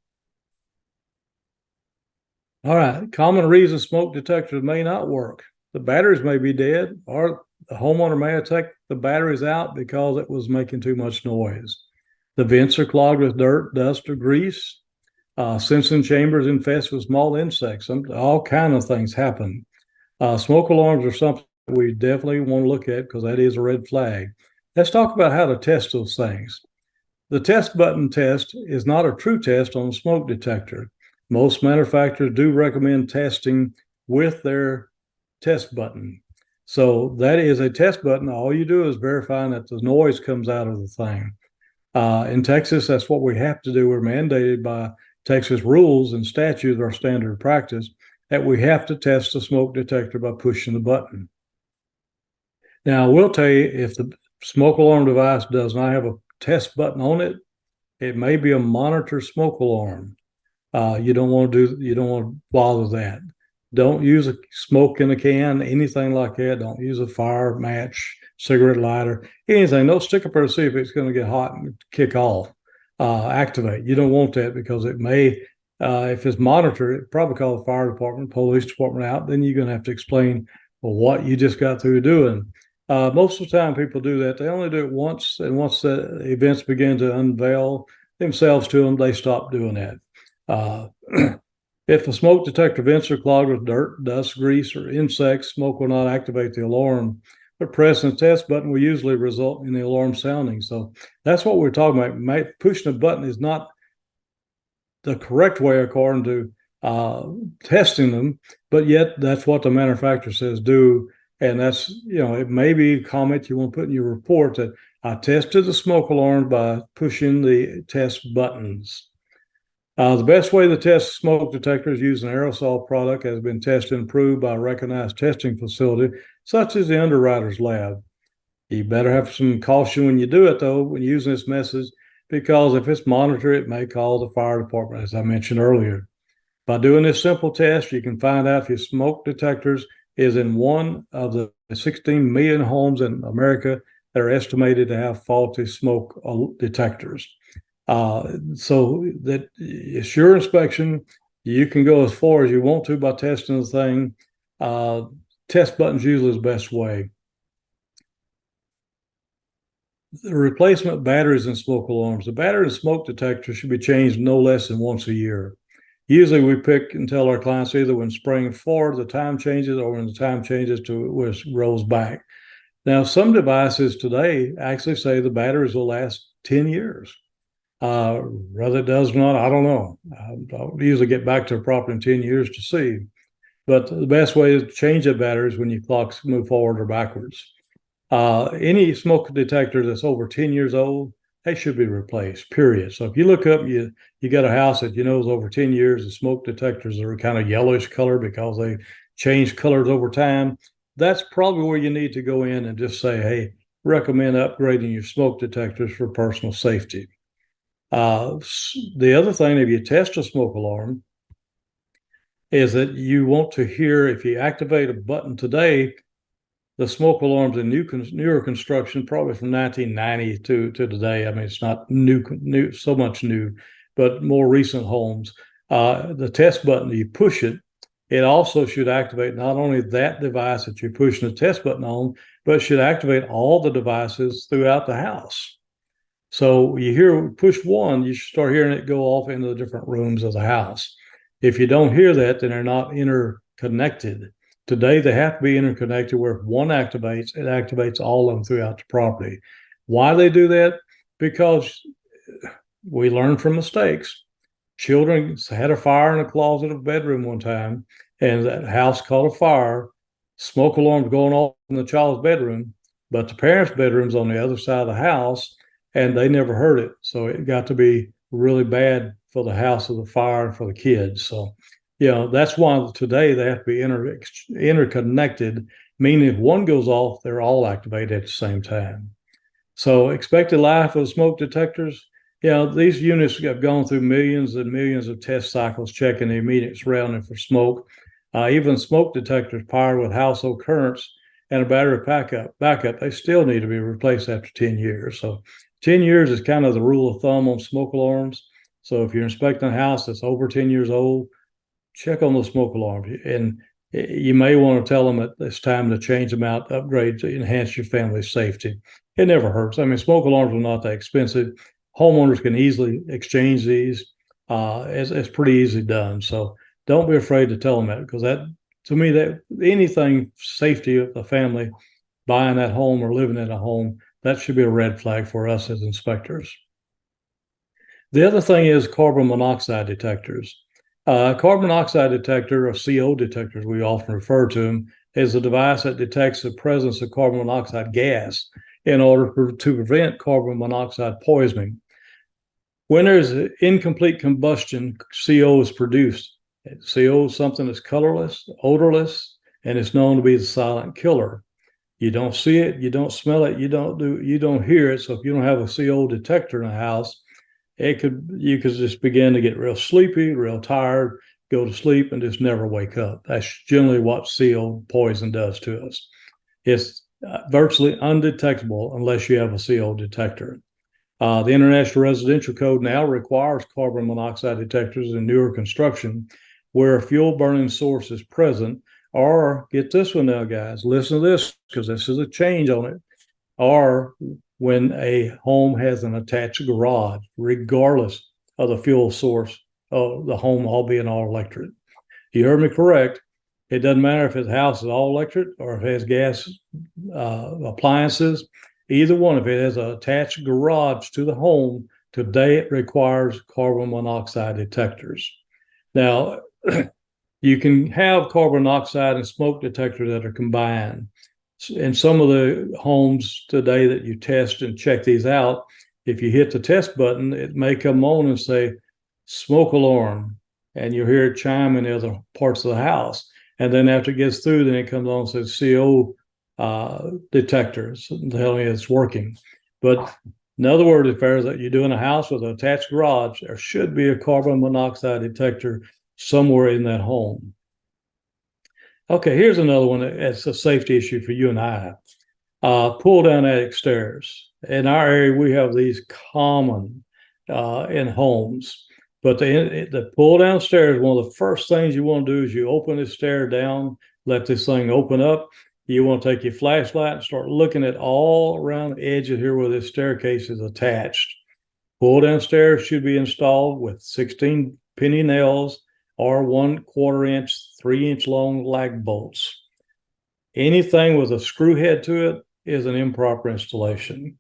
All right, common reasons smoke detectors may not work. The batteries may be dead, or the homeowner may have taken the batteries out because it was making too much noise. The vents are clogged with dirt, dust, or grease. Sensing chambers infested with small insects. All kinds of things happen. Smoke alarms are something we definitely want to look at, because that is a red flag. Let's talk about how to test those things. The test button test is not a true test on a smoke detector. Most manufacturers do recommend testing with their test button. So that is a test button. All you do is verifying that the noise comes out of the thing. In Texas, that's what we have to do. We're mandated by Texas rules and statutes, our standard practice, that we have to test the smoke detector by pushing the button. Now, I will tell you, if the smoke alarm device does not have a test button on it, it may be a monitor smoke alarm. You don't want to bother that. Don't use a smoke in a can, anything like that. Don't use a fire match, cigarette lighter, anything. Don't stick up there to see if it's going to get hot and kick off, activate. You don't want that, because it may, if it's monitored, it probably call the fire department, police department out. Then you're going to have to explain, well, what you just got through doing. Most of the time people do that. They only do it once, and once the events begin to unveil themselves to them, they stop doing that. If the smoke detector vents are clogged with dirt, dust, grease, or insects, smoke will not activate the alarm. But pressing the test button will usually result in the alarm sounding. So that's what we're talking about. Pushing a button is not the correct way according to testing them, but yet that's what the manufacturer says do. And that's, it may be a comment you want to put in your report, that I tested the smoke alarm by pushing the test buttons. The best way to test smoke detectors using an aerosol product has been tested and approved by a recognized testing facility, such as the Underwriters Lab. You better have some caution when you do it, though, when using this message, because if it's monitored, it may call the fire department, as I mentioned earlier. By doing this simple test, you can find out if your smoke detectors is in one of the 16 million homes in America that are estimated to have faulty smoke detectors. So that it's your inspection. You can go as far as you want to by testing the thing. Test buttons usually is the best way. The replacement batteries and smoke alarms. The battery and smoke detector should be changed no less than once a year. Usually we pick and tell our clients either when spraying forward, the time changes, or when the time changes to where it rolls back. Now, some devices today actually say the batteries will last 10 years. Whether it does or not, I don't know. I'll usually get back to a property in 10 years to see. But the best way to change the batteries when your clocks move forward or backwards. Any smoke detector that's over 10 years old, they should be replaced, period. So if you look up, you got a house that you know is over 10 years, the smoke detectors are kind of yellowish color because they change colors over time. That's probably where you need to go in and just say, hey, recommend upgrading your smoke detectors for personal safety. The other thing, if you test a smoke alarm, is that you want to hear, if you activate a button today, the smoke alarms in newer construction, probably from 1990 to today. I mean, it's not new, so much new, but more recent homes. The test button, you push it, it also should activate not only that device that you're pushing the test button on, but it should activate all the devices throughout the house. So you hear push one, you should start hearing it go off into the different rooms of the house. If you don't hear that, then they're not interconnected. Today, they have to be interconnected where if one activates, it activates all of them throughout the property. Why they do that? Because we learn from mistakes. Children had a fire in a closet of a bedroom one time, and that house caught a fire. Smoke alarms going off in the child's bedroom, but the parents' bedroom's on the other side of the house, and they never heard it. So it got to be really bad for the house of the fire and for the kids. So, that's why today they have to be interconnected, meaning if one goes off, they're all activated at the same time. So expected life of smoke detectors, these units have gone through millions and millions of test cycles checking the immediate surrounding for smoke. Even smoke detectors powered with household currents and a battery backup, they still need to be replaced after 10 years. So 10 years is kind of the rule of thumb on smoke alarms. So if you're inspecting a house that's over 10 years old, check on the smoke alarms. And you may want to tell them that it's time to change them out, upgrade to enhance your family's safety. It never hurts. I mean, smoke alarms are not that expensive. Homeowners can easily exchange these. It's pretty easily done. So don't be afraid to tell them that, because that, to me, that anything safety of the family, buying that home or living in a home, that should be a red flag for us as inspectors. The other thing is carbon monoxide detectors. Carbon monoxide detector, or CO detectors, we often refer to them, is a device that detects the presence of carbon monoxide gas in order to prevent carbon monoxide poisoning. When there's incomplete combustion, CO is produced. CO is something that's colorless, odorless, and it's known to be the silent killer. You don't see it, you don't smell it, you don't hear it. So if you don't have a CO detector in a house, you could just begin to get real sleepy, real tired, go to sleep, and just never wake up. That's generally what CO poison does to us. It's virtually undetectable unless you have a CO detector. The International Residential Code now requires carbon monoxide detectors in newer construction where a fuel burning source is present, or get this one now, guys, listen to this because this is a change on it, or when a home has an attached garage, regardless of the fuel source of the home all being all electric. You heard me correct. It doesn't matter if his house is all electric or if it has gas appliances. Either one, if it has an attached garage to the home, today it requires carbon monoxide detectors. Now, you can have carbon monoxide and smoke detectors that are combined. In some of the homes today that you test and check these out, if you hit the test button, it may come on and say smoke alarm, and you'll hear it chime in the other parts of the house. And then after it gets through, then it comes on and says CO detectors, telling you it's working. But in other words, if there's you're doing a house with an attached garage, there should be a carbon monoxide detector somewhere in that home. Okay, here's another one that's a safety issue for you and I. Pull down attic stairs. In our area, we have these common in homes, but the pull down stairs, one of the first things you want to do is you open the stair down, let this thing open up. You want to take your flashlight and start looking at all around the edges here where this staircase is attached. Pull down stairs should be installed with 16 penny nails or 1/4 inch, 3-inch long lag bolts. Anything with a screw head to it is an improper installation.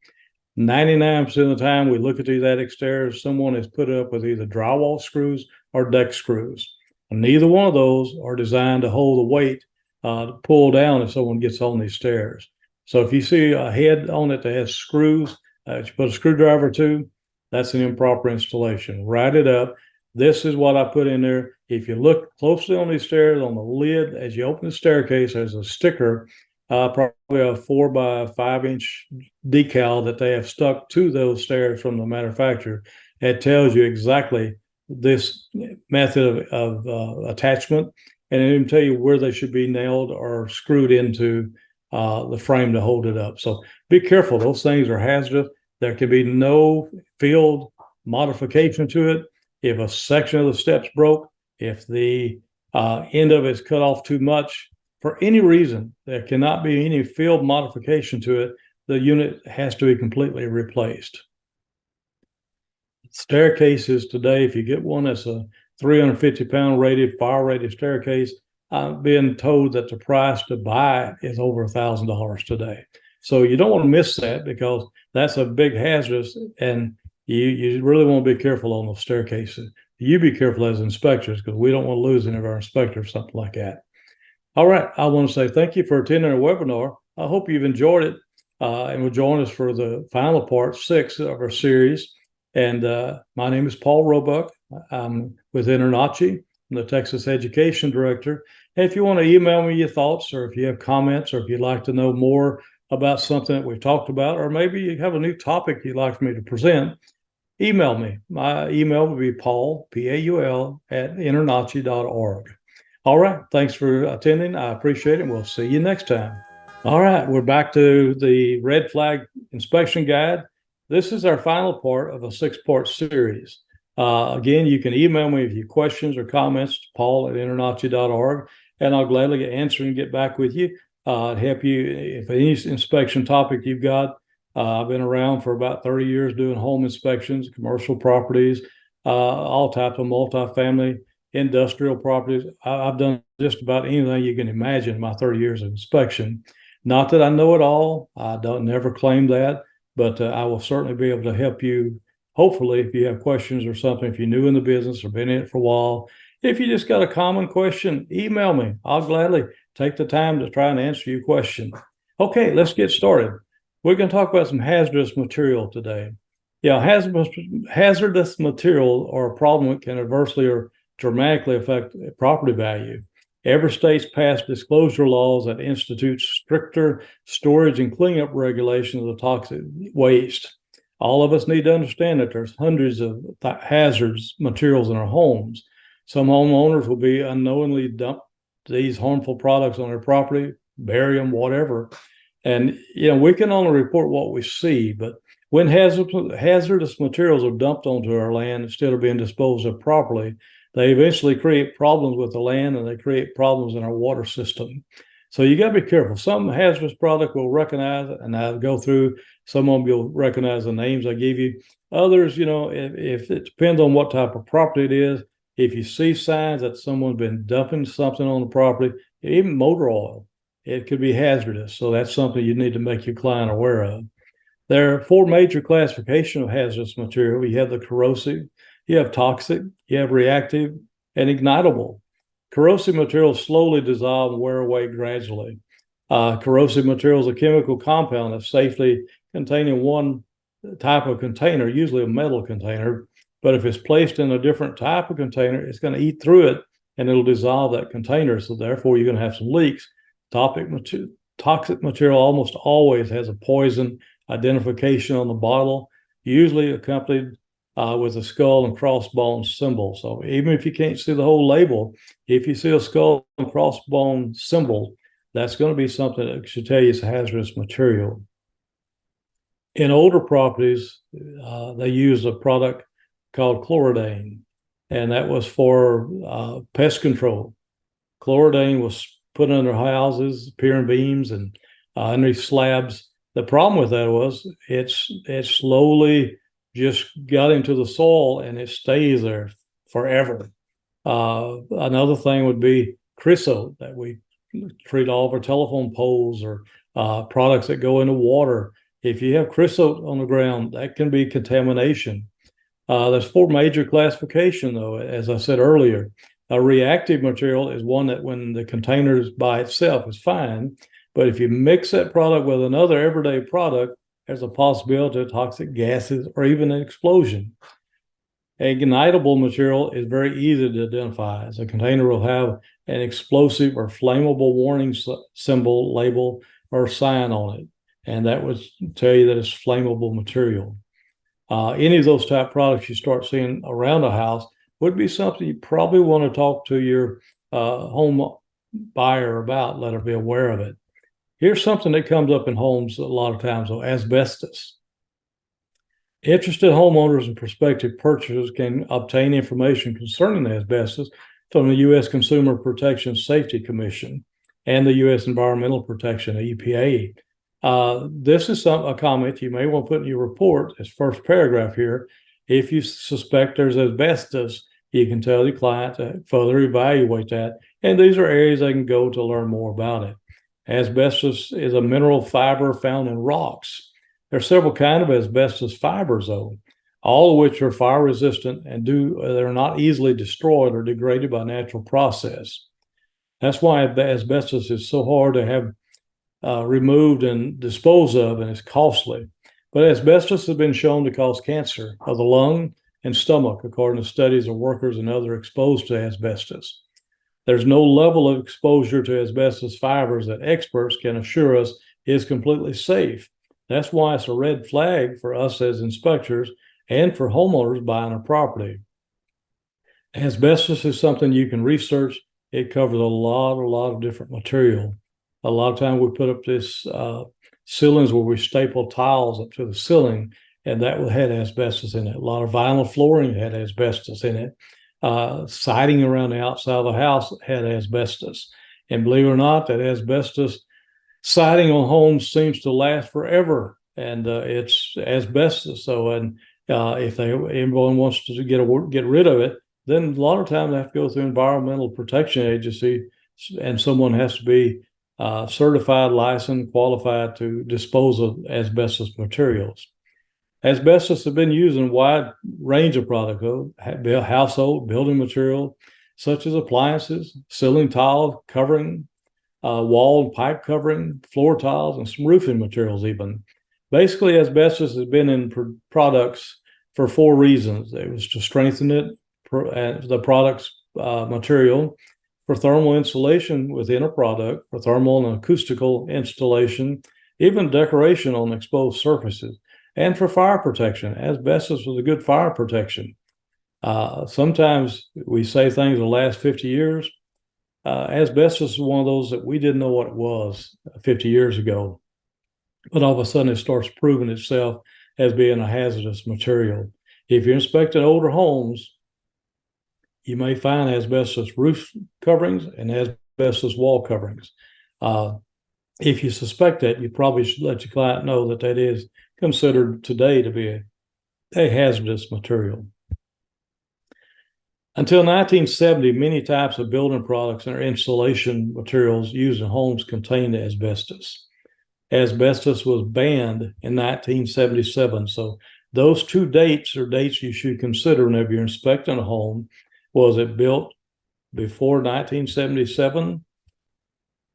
99% of the time we look at these attic stairs, someone has put it up with either drywall screws or deck screws. And neither one of those are designed to hold the weight to pull down if someone gets on these stairs. So if you see a head on it that has screws that you put a screwdriver to, that's an improper installation. Write it up. This is what I put in there. If you look closely on these stairs, on the lid, as you open the staircase, there's a sticker, probably a 4 by 5 inch decal that they have stuck to those stairs from the manufacturer. It tells you exactly this method of attachment, and it even tell you where they should be nailed or screwed into the frame to hold it up. So be careful. Those things are hazardous. There can be no field modification to it. If a section of the steps broke, if the end of it's cut off too much, for any reason, there cannot be any field modification to it. The unit has to be completely replaced. Staircases today, if you get one that's a 350-pound rated, fire rated staircase, I've been told that the price to buy it is over $1,000 today. So you don't want to miss that, because that's a big hazard, and you really want to be careful on those staircases. You be careful as inspectors, because we don't want to lose any of our inspectors, something like that. All right, I want to say thank you for attending our webinar. I hope you've enjoyed it, and will join us for the final part 6 of our series. And my name is Paul Roebuck. I'm with InterNACHI. I'm the Texas Education Director. And if you want to email me your thoughts, or if you have comments, or if you'd like to know more about something that we've talked about, or maybe you have a new topic you'd like for me to present, email me. My email will be paul, Paul, at internachi.org. All right. Thanks for attending. I appreciate it. We'll see you next time. All right. We're back to the red flag inspection guide. This is our final part of a 6-part series. Again, you can email me with your questions or comments to paul@internachi.org, and I'll gladly answer and get back with you. Help you if any inspection topic you've got. I've been around for about 30 years doing home inspections, commercial properties, all types of multifamily, industrial properties. I've done just about anything you can imagine in my 30 years of inspection. Not that I know it all. I don't never claim that, but I will certainly be able to help you. Hopefully, if you have questions or something, if you're new in the business or been in it for a while, if you just got a common question, email me. I'll gladly take the time to try and answer your question. Okay, let's get started. We're going to talk about some hazardous material today. Yeah, hazardous material or a problem that can adversely or dramatically affect property value. Every state's passed disclosure laws that institute stricter storage and cleanup regulations of toxic waste. All of us need to understand that there's hundreds of hazardous materials in our homes. Some homeowners will be unknowingly dump these harmful products on their property, bury them, whatever. And, we can only report what we see, but when hazardous materials are dumped onto our land instead of being disposed of properly, they eventually create problems with the land, and they create problems in our water system. So you got to be careful. Some hazardous product will recognize it, and I'll go through. Some of them you'll recognize the names I give you. Others, if it depends on what type of property it is. If you see signs that someone's been dumping something on the property, even motor oil, it could be hazardous. So that's something you need to make your client aware of. There are 4 major classifications of hazardous material. You have the corrosive, you have toxic, you have reactive, and ignitable. Corrosive materials slowly dissolve and wear away gradually. Corrosive material is a chemical compound that's safely contained in one type of container, usually a metal container. But if it's placed in a different type of container, it's going to eat through it, and it'll dissolve that container. So therefore, you're going to have some leaks. Toxic material almost always has a poison identification on the bottle, usually accompanied with a skull and crossbone symbol. So even if you can't see the whole label, if you see a skull and crossbone symbol, that's going to be something that should tell you it's hazardous material. In older properties, they use a product called chloridane, and that was for pest control. Chloridane was put under houses, pier and beams, and underneath slabs. The problem with that was it slowly just got into the soil, and it stays there forever. Another thing would be creosote that we treat all of our telephone poles or products that go into water. If you have creosote on the ground, that can be contamination. There's four major classification, though, as I said earlier. A reactive material is one that when the container is by itself is fine, but if you mix that product with another everyday product, there's a possibility of toxic gases or even an explosion. A ignitable material is very easy to identify, as a container will have an explosive or flammable warning symbol, label, or sign on it, and that would tell you that it's flammable material. Any of those type products you start seeing around a house would be something you probably want to talk to your home buyer about, let her be aware of it. Here's something that comes up in homes a lot of times, though: asbestos. Interested homeowners and prospective purchasers can obtain information concerning asbestos from the U.S. Consumer Protection Safety Commission and the U.S. Environmental Protection, EPA. This is a comment you may want to put in your report as first paragraph here. If you suspect there's asbestos, you can tell the client to further evaluate that. And these are areas they can go to learn more about it. Asbestos is a mineral fiber found in rocks. There are several kinds of asbestos fibers, though, all of which are fire resistant and they're not easily destroyed or degraded by natural process. That's why asbestos is so hard to have removed and disposed of, and it's costly. But asbestos has been shown to cause cancer of the lung and stomach, according to studies of workers and others exposed to asbestos. There's no level of exposure to asbestos fibers that experts can assure us is completely safe. That's why it's a red flag for us as inspectors and for homeowners buying a property. Asbestos is something you can research. It covers a lot of different material. A lot of times we put up this ceilings where we staple tiles up to the ceiling, and that had asbestos in it. A lot of vinyl flooring had asbestos in it. Siding around the outside of the house had asbestos. And believe it or not, that asbestos siding on homes seems to last forever, and it's asbestos. So, and if anyone wants to get rid of it, then a lot of times they have to go through Environmental Protection Agency, and someone has to be certified, licensed, qualified to dispose of asbestos materials. Asbestos has been used in a wide range of products, household, building material, such as appliances, ceiling tile covering, wall and pipe covering, floor tiles, and some roofing materials even. Basically, asbestos has been in products for four reasons. It was to strengthen it, the product's material, for thermal insulation within a product, for thermal and acoustical installation, even decoration on exposed surfaces, and for fire protection. Asbestos was a good fire protection. Sometimes we say things will last 50 years. Asbestos is one of those that we didn't know what it was 50 years ago, but all of a sudden it starts proving itself as being a hazardous material. If you're inspecting older homes, you may find asbestos roof coverings and asbestos wall coverings. If you suspect that, you probably should let your client know that that is considered today to be a hazardous material. Until 1970, many types of building products and insulation materials used in homes contained asbestos. Asbestos was banned in 1977. So those two dates are dates you should consider whenever you're inspecting a home. Was it built before 1977?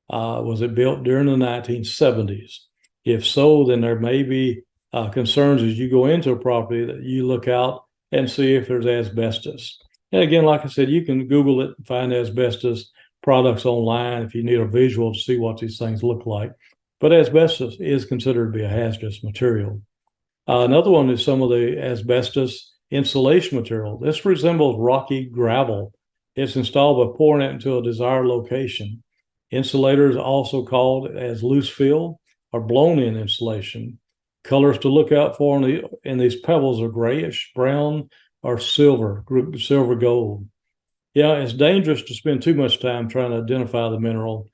Was it built during the 1970s? If so, then there may be concerns as you go into a property that you look out and see if there's asbestos. And again, like I said, you can Google it and find asbestos products online if you need a visual to see what these things look like. But asbestos is considered to be a hazardous material. Another one is some of the asbestos insulation material. This resembles rocky gravel. It's installed by pouring it into a desired location. Insulators, also called as loose fill or blown-in insulation. Colors to look out for in these pebbles are grayish, brown, or silver gold. Yeah, it's dangerous to spend too much time trying to identify the mineral.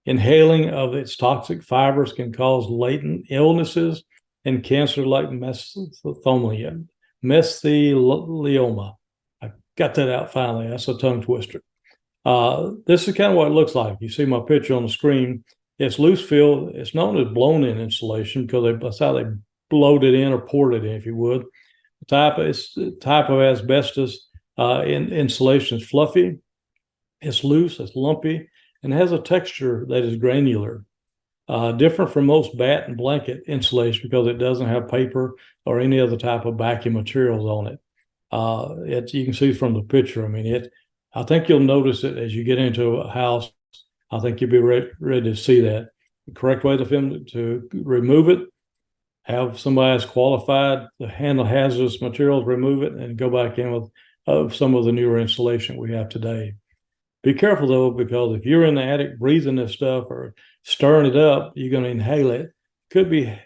Inhaling of its toxic fibers can cause latent illnesses and cancer like mesothelioma. Got that out finally. That's a tongue twister. This is kind of what it looks like. You see my picture on the screen. It's loose fill. It's known as blown-in insulation because that's how they blowed it in or poured it in, if you would. The type of asbestos insulation is fluffy, it's loose, it's lumpy, and has a texture that is granular. Different from most bat and blanket insulation because it doesn't have paper or any other type of backing materials on it. You can see from the picture. I mean, I think you'll notice it as you get into a house. I think you'll be ready to see that. The correct way to remove it, have somebody that's qualified to handle hazardous materials, remove it, and go back in with some of the newer insulation we have today. Be careful though, because if you're in the attic breathing this stuff or stirring it up, you're going to inhale it. Could be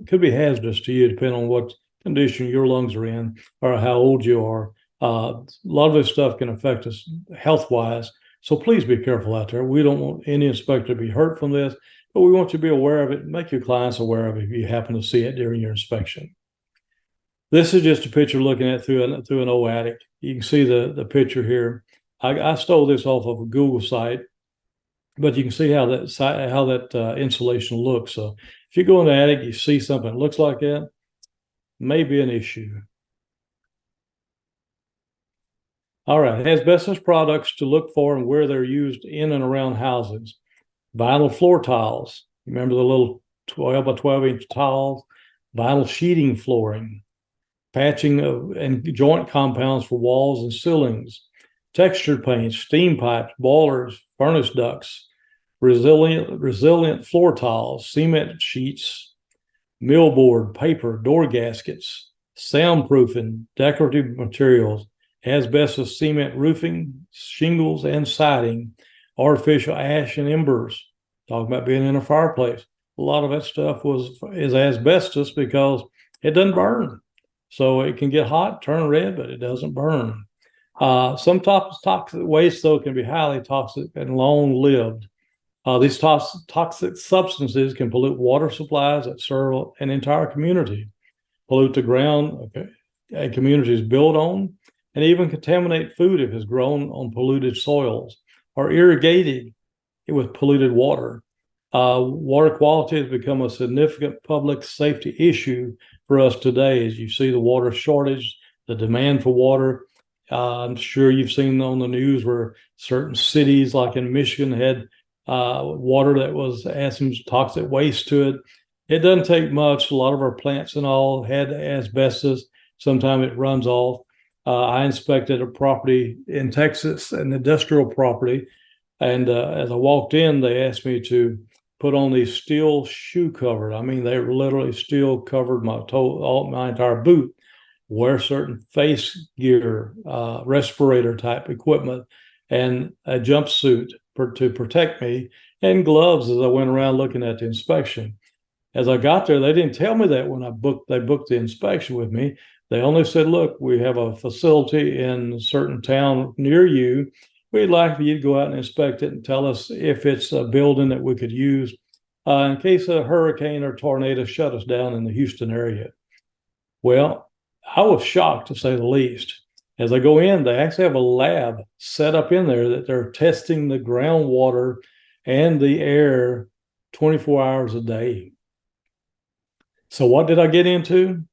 hazardous to you, depending on what condition your lungs are in or how old you are. A lot of this stuff can affect us health-wise, so please be careful out there. We don't want any inspector to be hurt from this, but we want you to be aware of it. Make your clients aware of it if you happen to see it during your inspection. This is just a picture looking at through an old attic. You can see the picture here. I stole this off of a Google site, but you can see how that insulation looks. So if you go in the attic, you see something that looks like that, may be an issue. All right, asbestos products to look for and where they're used in and around houses. Vinyl floor tiles. Remember the little 12 by 12 inch tiles? Vinyl sheeting flooring. Patching and joint compounds for walls and ceilings. Textured paints, steam pipes, boilers, furnace ducts. Resilient floor tiles, cement sheets, millboard, paper, door gaskets, soundproofing, decorative materials, asbestos cement roofing, shingles and siding, artificial ash and embers. Talking about being in a fireplace. A lot of that stuff is asbestos because it doesn't burn. So it can get hot, turn red, but it doesn't burn. Some toxic waste, though, can be highly toxic and long-lived. These toxic substances can pollute water supplies that serve an entire community, pollute the ground a community is built on, and even contaminate food if it's grown on polluted soils or irrigated with polluted water. Water quality has become a significant public safety issue for us today. As you see the water shortage, the demand for water. I'm sure you've seen on the news where certain cities like in Michigan had water that had some toxic waste to it. It doesn't take much. A lot of our plants and all had asbestos. Sometimes it runs off. I inspected a property in Texas, an industrial property, and as I walked in, they asked me to put on these steel shoe covers. I mean, they literally steel covered my entire boot. Wear certain face gear, respirator type equipment, and a jumpsuit to protect me, and gloves as I went around looking at the inspection. As I got there, they didn't tell me that when they booked the inspection with me. They only said, look, we have a facility in a certain town near you. We'd like for you to go out and inspect it and tell us if it's a building that we could use in case a hurricane or tornado shut us down in the Houston area. Well, I was shocked, to say the least. As I go in, they actually have a lab set up in there that they're testing the groundwater and the air 24 hours a day. So what did I get into?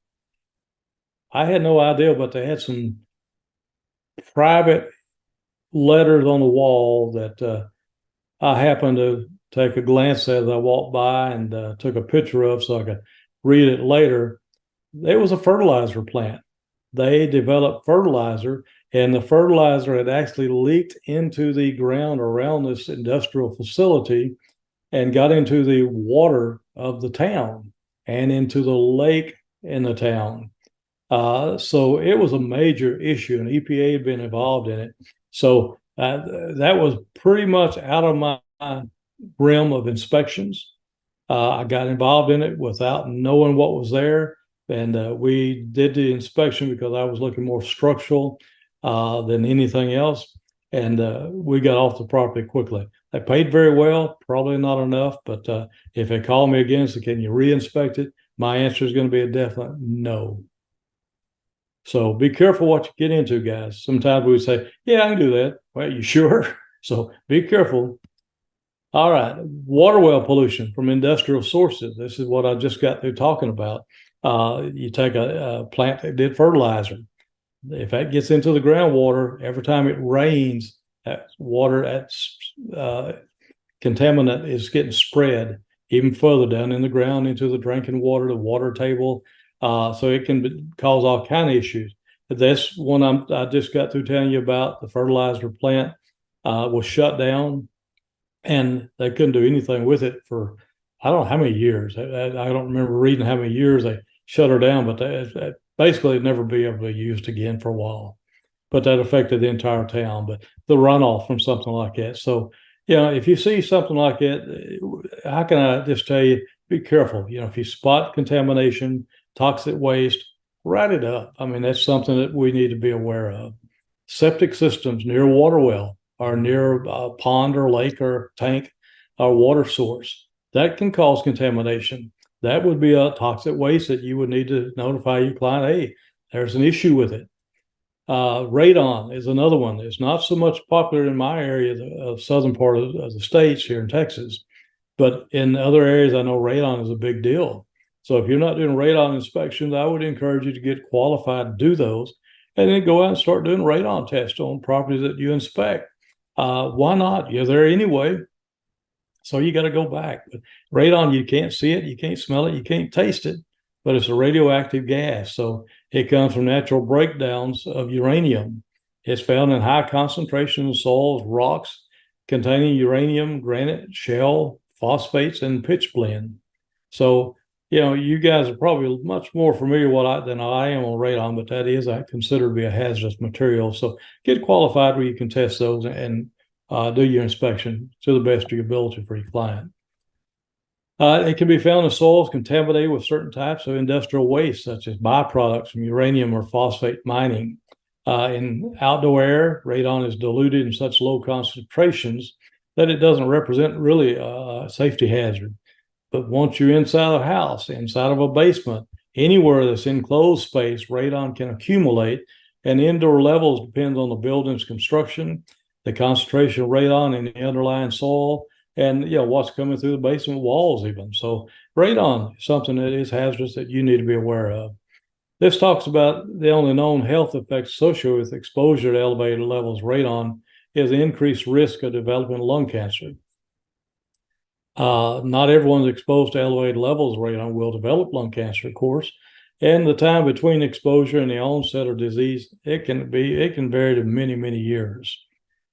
I had no idea, but they had some private letters on the wall that I happened to take a glance at as I walked by and took a picture of so I could read it later. It was a fertilizer plant. They developed fertilizer, and the fertilizer had actually leaked into the ground around this industrial facility and got into the water of the town and into the lake in the town. So it was a major issue, and EPA had been involved in it. So that was pretty much out of my realm of inspections. I got involved in it without knowing what was there. And we did the inspection because I was looking more structural than anything else. And we got off the property quickly. They paid very well, probably not enough. But if they call me again, so can you re-inspect it? My answer is going to be a definite no. So be careful what you get into, guys. Sometimes we say, yeah, I can do that. Well, you sure? So be careful. All right. Water well pollution from industrial sources. This is what I just got through talking about. You take a plant that did fertilizer. If that gets into the groundwater, every time it rains, that water, that's contaminant is getting spread even further down in the ground into the drinking water, the water table. So it can cause all kind of issues. But that's one I just got through telling you about. The fertilizer plant was shut down, and they couldn't do anything with it for I don't know how many years. I don't remember reading how many years they shut her down, but basically it'd never be able to be used again for a while. But that affected the entire town. But the runoff from something like that. So, if you see something like that, how can I just tell you, be careful. If you spot contamination, toxic waste, write it up. I mean, that's something that we need to be aware of. Septic systems near water well or near a pond or lake or tank or water source, that can cause contamination. That would be a toxic waste that you would need to notify your client, hey, there's an issue with it. Radon is another one. It's not so much popular in my area, the southern part of the states here in Texas, but in other areas, I know radon is a big deal. So if you're not doing radon inspections, I would encourage you to get qualified to do those, and then go out and start doing radon tests on properties that you inspect. Why not? You're there anyway, so you got to go back. But radon, you can't see it, you can't smell it, you can't taste it, but it's a radioactive gas. So it comes from natural breakdowns of uranium. It's found in high concentration in soils, rocks containing uranium, granite, shell, phosphates, and pitchblende. So, you guys are probably much more familiar than I am on radon, but that is considered to be a hazardous material. So get qualified where you can test those and do your inspection to the best of your ability for your client. It can be found in soils contaminated with certain types of industrial waste, such as byproducts from uranium or phosphate mining. In outdoor air, radon is diluted in such low concentrations that it doesn't represent really a safety hazard. But once you're inside a house, inside of a basement, anywhere that's enclosed space, radon can accumulate, and indoor levels depends on the building's construction, the concentration of radon in the underlying soil, and what's coming through the basement walls even. So radon is something that is hazardous that you need to be aware of. This talks about the only known health effects associated with exposure to elevated levels of radon is the increased risk of developing lung cancer. Not everyone's exposed to elevated levels of radon will develop lung cancer, of course, and the time between exposure and the onset of disease, it can vary to many, many years.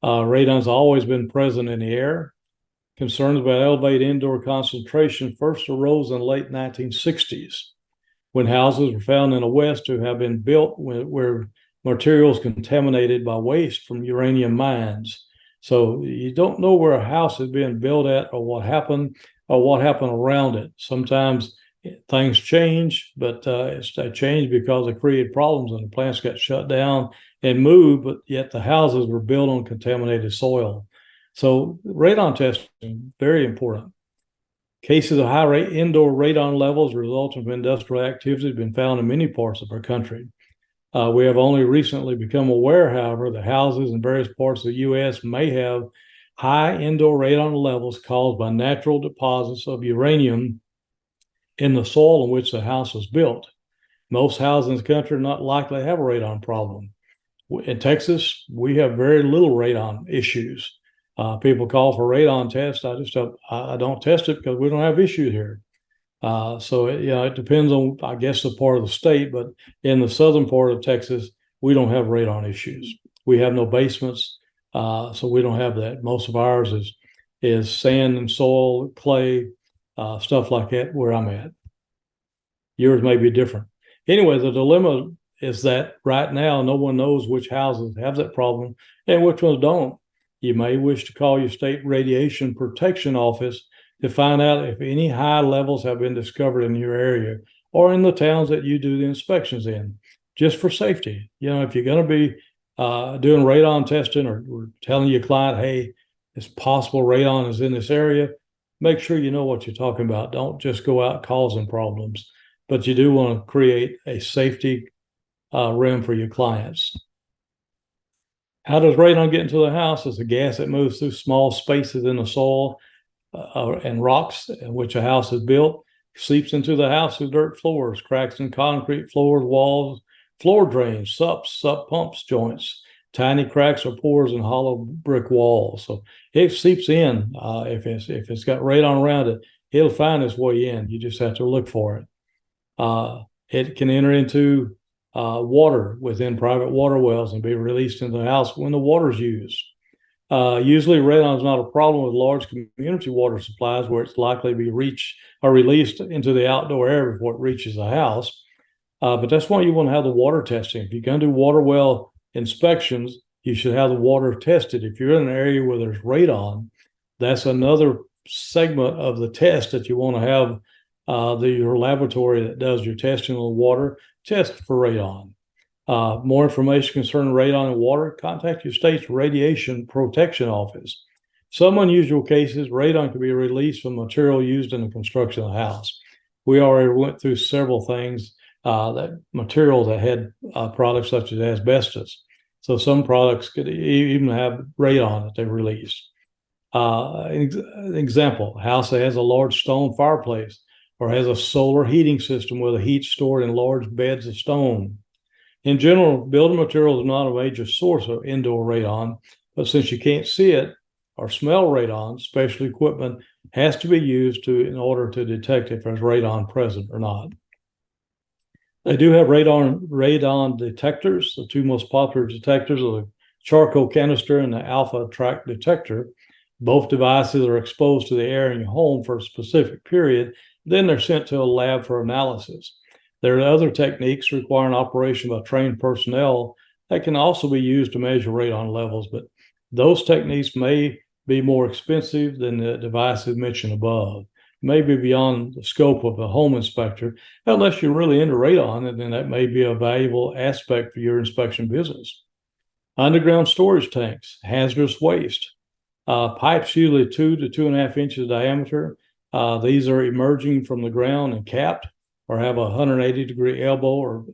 Radon's always been present in the air. Concerns about elevated indoor concentration first arose in the late 1960s when houses were found in the West to have been built where materials contaminated by waste from uranium mines. So you don't know where a house is being built at or what happened around it. Sometimes things change, but they change because they created problems and the plants got shut down and moved, but yet the houses were built on contaminated soil. So radon testing, very important. Cases of high indoor radon levels resulting from industrial activity have been found in many parts of our country. We have only recently become aware, however, that houses in various parts of the U.S. may have high indoor radon levels caused by natural deposits of uranium in the soil in which the house was built. Most houses in the country are not likely to have a radon problem. In Texas, we have very little radon issues. People call for radon tests. I don't test it because we don't have issues here. So it depends on, I guess, the part of the state, but in the southern part of Texas, we don't have radon issues. We have no basements, so we don't have that. Most of ours is sand and soil, clay, stuff like that where I'm at. Yours may be different. Anyway, the dilemma is that right now, no one knows which houses have that problem and which ones don't. You may wish to call your state radiation protection office to find out if any high levels have been discovered in your area or in the towns that you do the inspections in, just for safety. If you're going to be doing radon testing or telling your client, hey, it's possible radon is in this area, make sure you know what you're talking about. Don't just go out causing problems, but you do want to create a safety rim for your clients. How does radon get into the house? It's a gas that moves through small spaces in the soil and rocks in which a house is built, seeps into the house through dirt floors, cracks in concrete floors, walls, floor drains, sup pumps joints, tiny cracks or pores in hollow brick walls. So it seeps in. If it's got radon around it, it'll find its way in. You just have to look for it. It can enter into water within private water wells and be released into the house when the water is used. Usually radon is not a problem with large community water supplies where it's likely to be reached or released into the outdoor air before it reaches the house. But that's why you want to have the water testing. If you're going to do water well inspections, you should have the water tested. If you're in an area where there's radon, that's another segment of the test that you want to have your laboratory that does your testing on the water test for radon. More information concerning radon and water, contact your state's Radiation Protection Office. Some unusual cases, radon can be released from material used in the construction of the house. We already went through several things, that materials that had products such as asbestos. So some products could even have radon that they released. Example, a house that has a large stone fireplace or has a solar heating system where the heat's stored in large beds of stone. In general, building materials are not a major source of indoor radon, but since you can't see it or smell radon, special equipment has to be used in order to detect if there's radon present or not. They do have radon detectors. The two most popular detectors are the charcoal canister and the alpha track detector. Both devices are exposed to the air in your home for a specific period. Then they're sent to a lab for analysis. There are other techniques requiring operation by trained personnel that can also be used to measure radon levels, but those techniques may be more expensive than the devices mentioned above. Maybe beyond the scope of a home inspector, unless you're really into radon, and then that may be a valuable aspect for your inspection business. Underground storage tanks, hazardous waste. Pipes usually 2 to 2.5 inches diameter. These are emerging from the ground and capped or have a 180-degree elbow or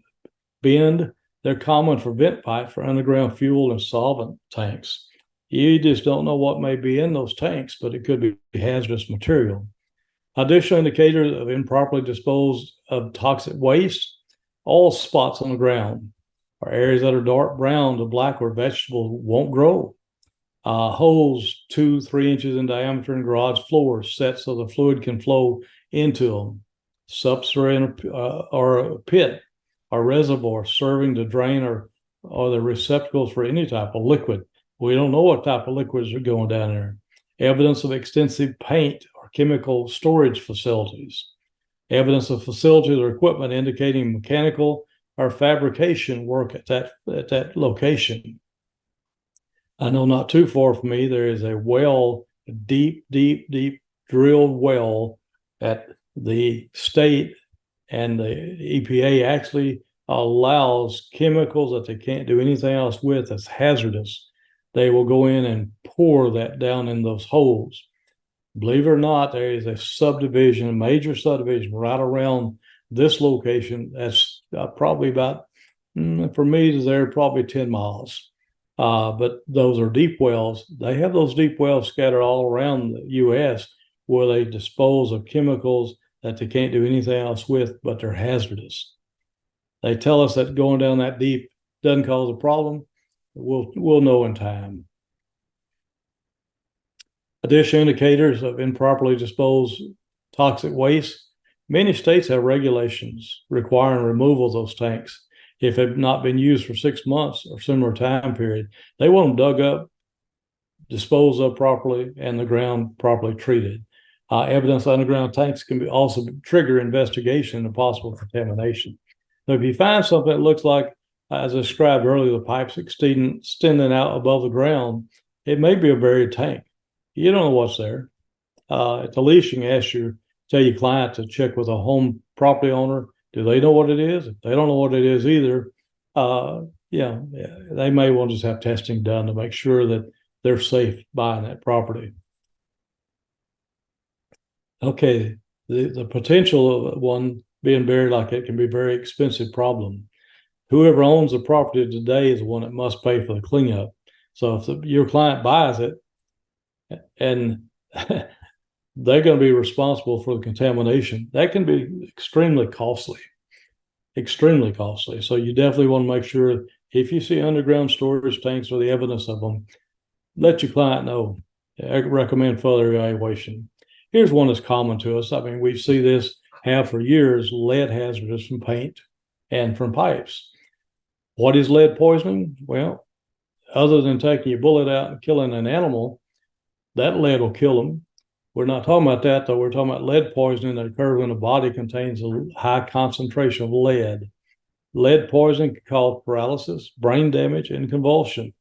bend. They're common for vent pipe for underground fuel and solvent tanks. You just don't know what may be in those tanks, but it could be hazardous material. Additional indicators of improperly disposed of toxic waste, all spots on the ground or areas that are dark brown to black where vegetables won't grow. Holes 2-3 inches in diameter in garage floors set so the fluid can flow into them. Substrate or a pit or reservoir serving to drain or the receptacles for any type of liquid. We don't know what type of liquids are going down there. Evidence of extensive paint or chemical storage facilities. Evidence of facilities or equipment indicating mechanical or fabrication work at that location. I know not too far from me, there is a well, a deep drilled well at the state, and the EPA actually allows chemicals that they can't do anything else with that's hazardous. They will go in and pour that down in those holes. Believe it or not, there is a subdivision, a major subdivision right around this location that's probably about, for me, they're probably 10 miles. But those are deep wells. They have those deep wells scattered all around the U.S. where they dispose of chemicals that they can't do anything else with, but they're hazardous. They tell us that going down that deep doesn't cause a problem. We'll know in time. Additional indicators of improperly disposed toxic waste. Many states have regulations requiring removal of those tanks if they've not been used for 6 months or similar time period. They want them dug up, disposed of properly, and the ground properly treated. Evidence underground tanks can also trigger investigation of possible contamination. So if you find something that looks like, as I described earlier, the pipes extending out above the ground, it may be a buried tank. You don't know what's there. At the least, you can tell your client to check with a home property owner. Do they know what it is? If they don't know what it is either, they may want to just have testing done to make sure that they're safe buying that property. Okay, the potential of one being buried like it can be a very expensive problem. whoever owns the property today is the one that must pay for the cleanup. So if your client buys it and they're going to be responsible for the contamination, that can be extremely costly. Extremely costly. So you definitely want to make sure if you see underground storage tanks or the evidence of them, let your client know. I recommend further evaluation. Here's one that's common to us. I mean, we see this have for years, lead hazards from paint and from pipes. What is lead poisoning? Well, other than taking your bullet out and killing an animal, that lead will kill them. We're not talking about that, though. We're talking about lead poisoning that occurs when the body contains a high concentration of lead. Lead poisoning can cause paralysis, brain damage, and convulsion.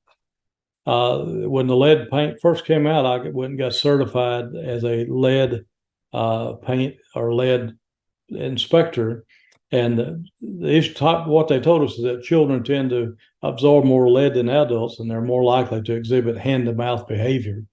When the lead paint first came out, I went and got certified as a lead paint or lead inspector. And what they told us is that children tend to absorb more lead than adults, and they're more likely to exhibit hand-to-mouth behavior.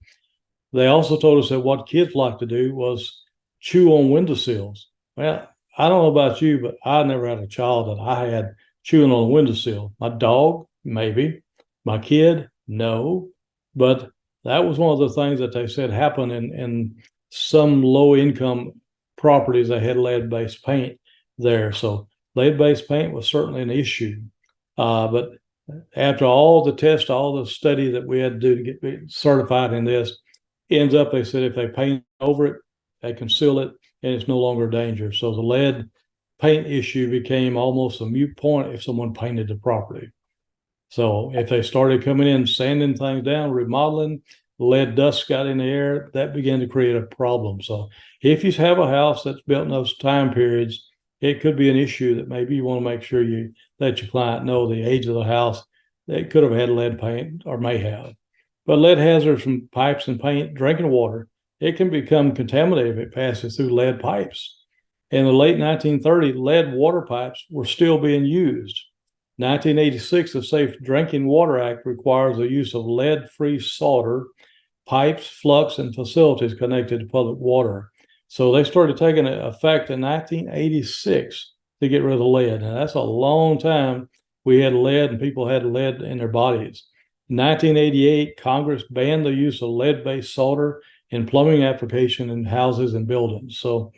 They also told us that what kids like to do was chew on windowsills. Well, I don't know about you, but I never had a child that I had chewing on a windowsill. My dog, maybe. My kid, no. But that was one of the things that they said happened in some low-income properties that had lead-based paint there. So lead-based paint was certainly an issue. But after all the tests, all the study that we had to do to get certified in this, ends up, they said if they paint over it, they conceal it, and it's no longer dangerous. So the lead paint issue became almost a moot point if someone painted the property. So if they started coming in, sanding things down, remodeling, lead dust got in the air, that began to create a problem. So if you have a house that's built in those time periods, it could be an issue that maybe you want to make sure you let your client know the age of the house. They could have had lead paint or may have. But lead hazards from pipes and paint, drinking water, it can become contaminated if it passes through lead pipes. In the late 1930s, lead water pipes were still being used. 1986, the Safe Drinking Water Act requires the use of lead-free solder, pipes, flux, and facilities connected to public water. So they started taking effect in 1986 to get rid of lead. And that's a long time we had lead and people had lead in their bodies. In 1988, Congress banned the use of lead-based solder in plumbing application in houses and buildings. So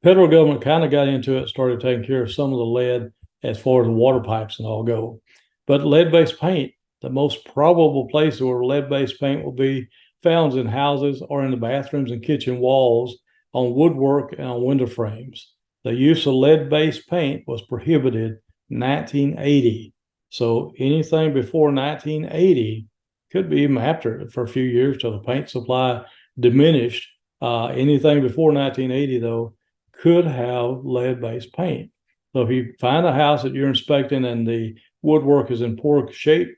federal government kind of got into it, started taking care of some of the lead as far as the water pipes and all go. But lead-based paint, the most probable place where lead-based paint will be found in houses or in the bathrooms and kitchen walls, on woodwork and on window frames. The use of lead-based paint was prohibited in 1980. So anything before 1980 could be even after for a few years till the paint supply diminished. Anything before 1980, though, could have lead-based paint. So if you find a house that you're inspecting and the woodwork is in poor shape,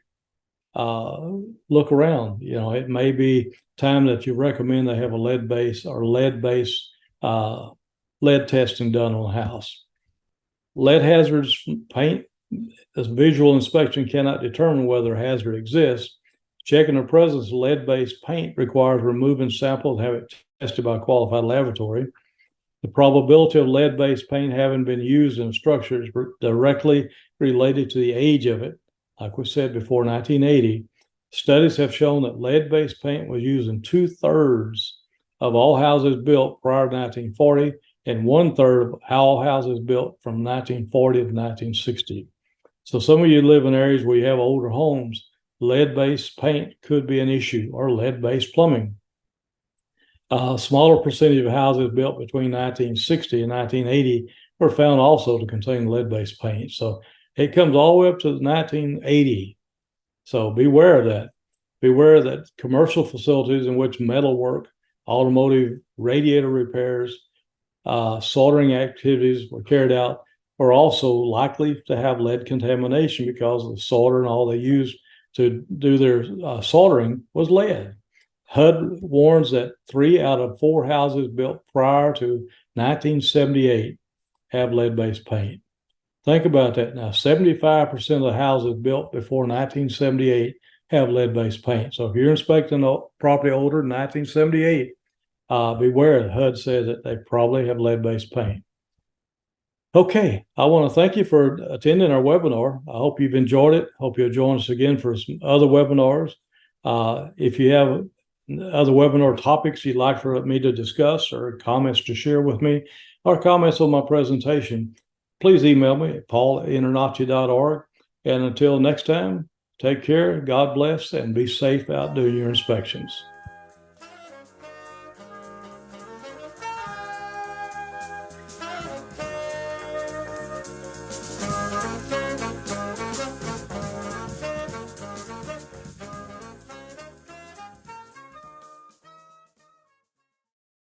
look around. You know, it may be time that you recommend they have a lead-based or lead-based lead testing done on the house. Lead hazards from paint, as visual inspection cannot determine whether a hazard exists. Checking the presence of lead-based paint requires removing samples and have it tested by a qualified laboratory. The probability of lead-based paint having been used in a structure is directly related to the age of it. Like we said before, 1980, studies have shown that lead-based paint was used in 2/3 of all houses built prior to 1940 and 1/3 of all houses built from 1940 to 1960. So some of you live in areas where you have older homes, lead-based paint could be an issue, or lead-based plumbing. A smaller percentage of houses built between 1960 and 1980 were found also to contain lead-based paint. So it comes all the way up to 1980. So beware of that. Beware that commercial facilities in which metal work, automotive radiator repairs, soldering activities were carried out are also likely to have lead contamination because of the solder and all they used to do their soldering was lead. HUD warns that 3 out of 4 houses built prior to 1978 have lead-based paint. Think about that now. 75% of the houses built before 1978 have lead-based paint. So if you're inspecting a property older than 1978, beware. HUD says that they probably have lead-based paint. Okay, I want to thank you for attending our webinar. I hope you've enjoyed it. Hope you'll join us again for some other webinars. If you have other webinar topics you'd like for me to discuss or comments to share with me or comments on my presentation, please email me at paul@internachi.org. And until next time, take care, God bless, and be safe out doing your inspections.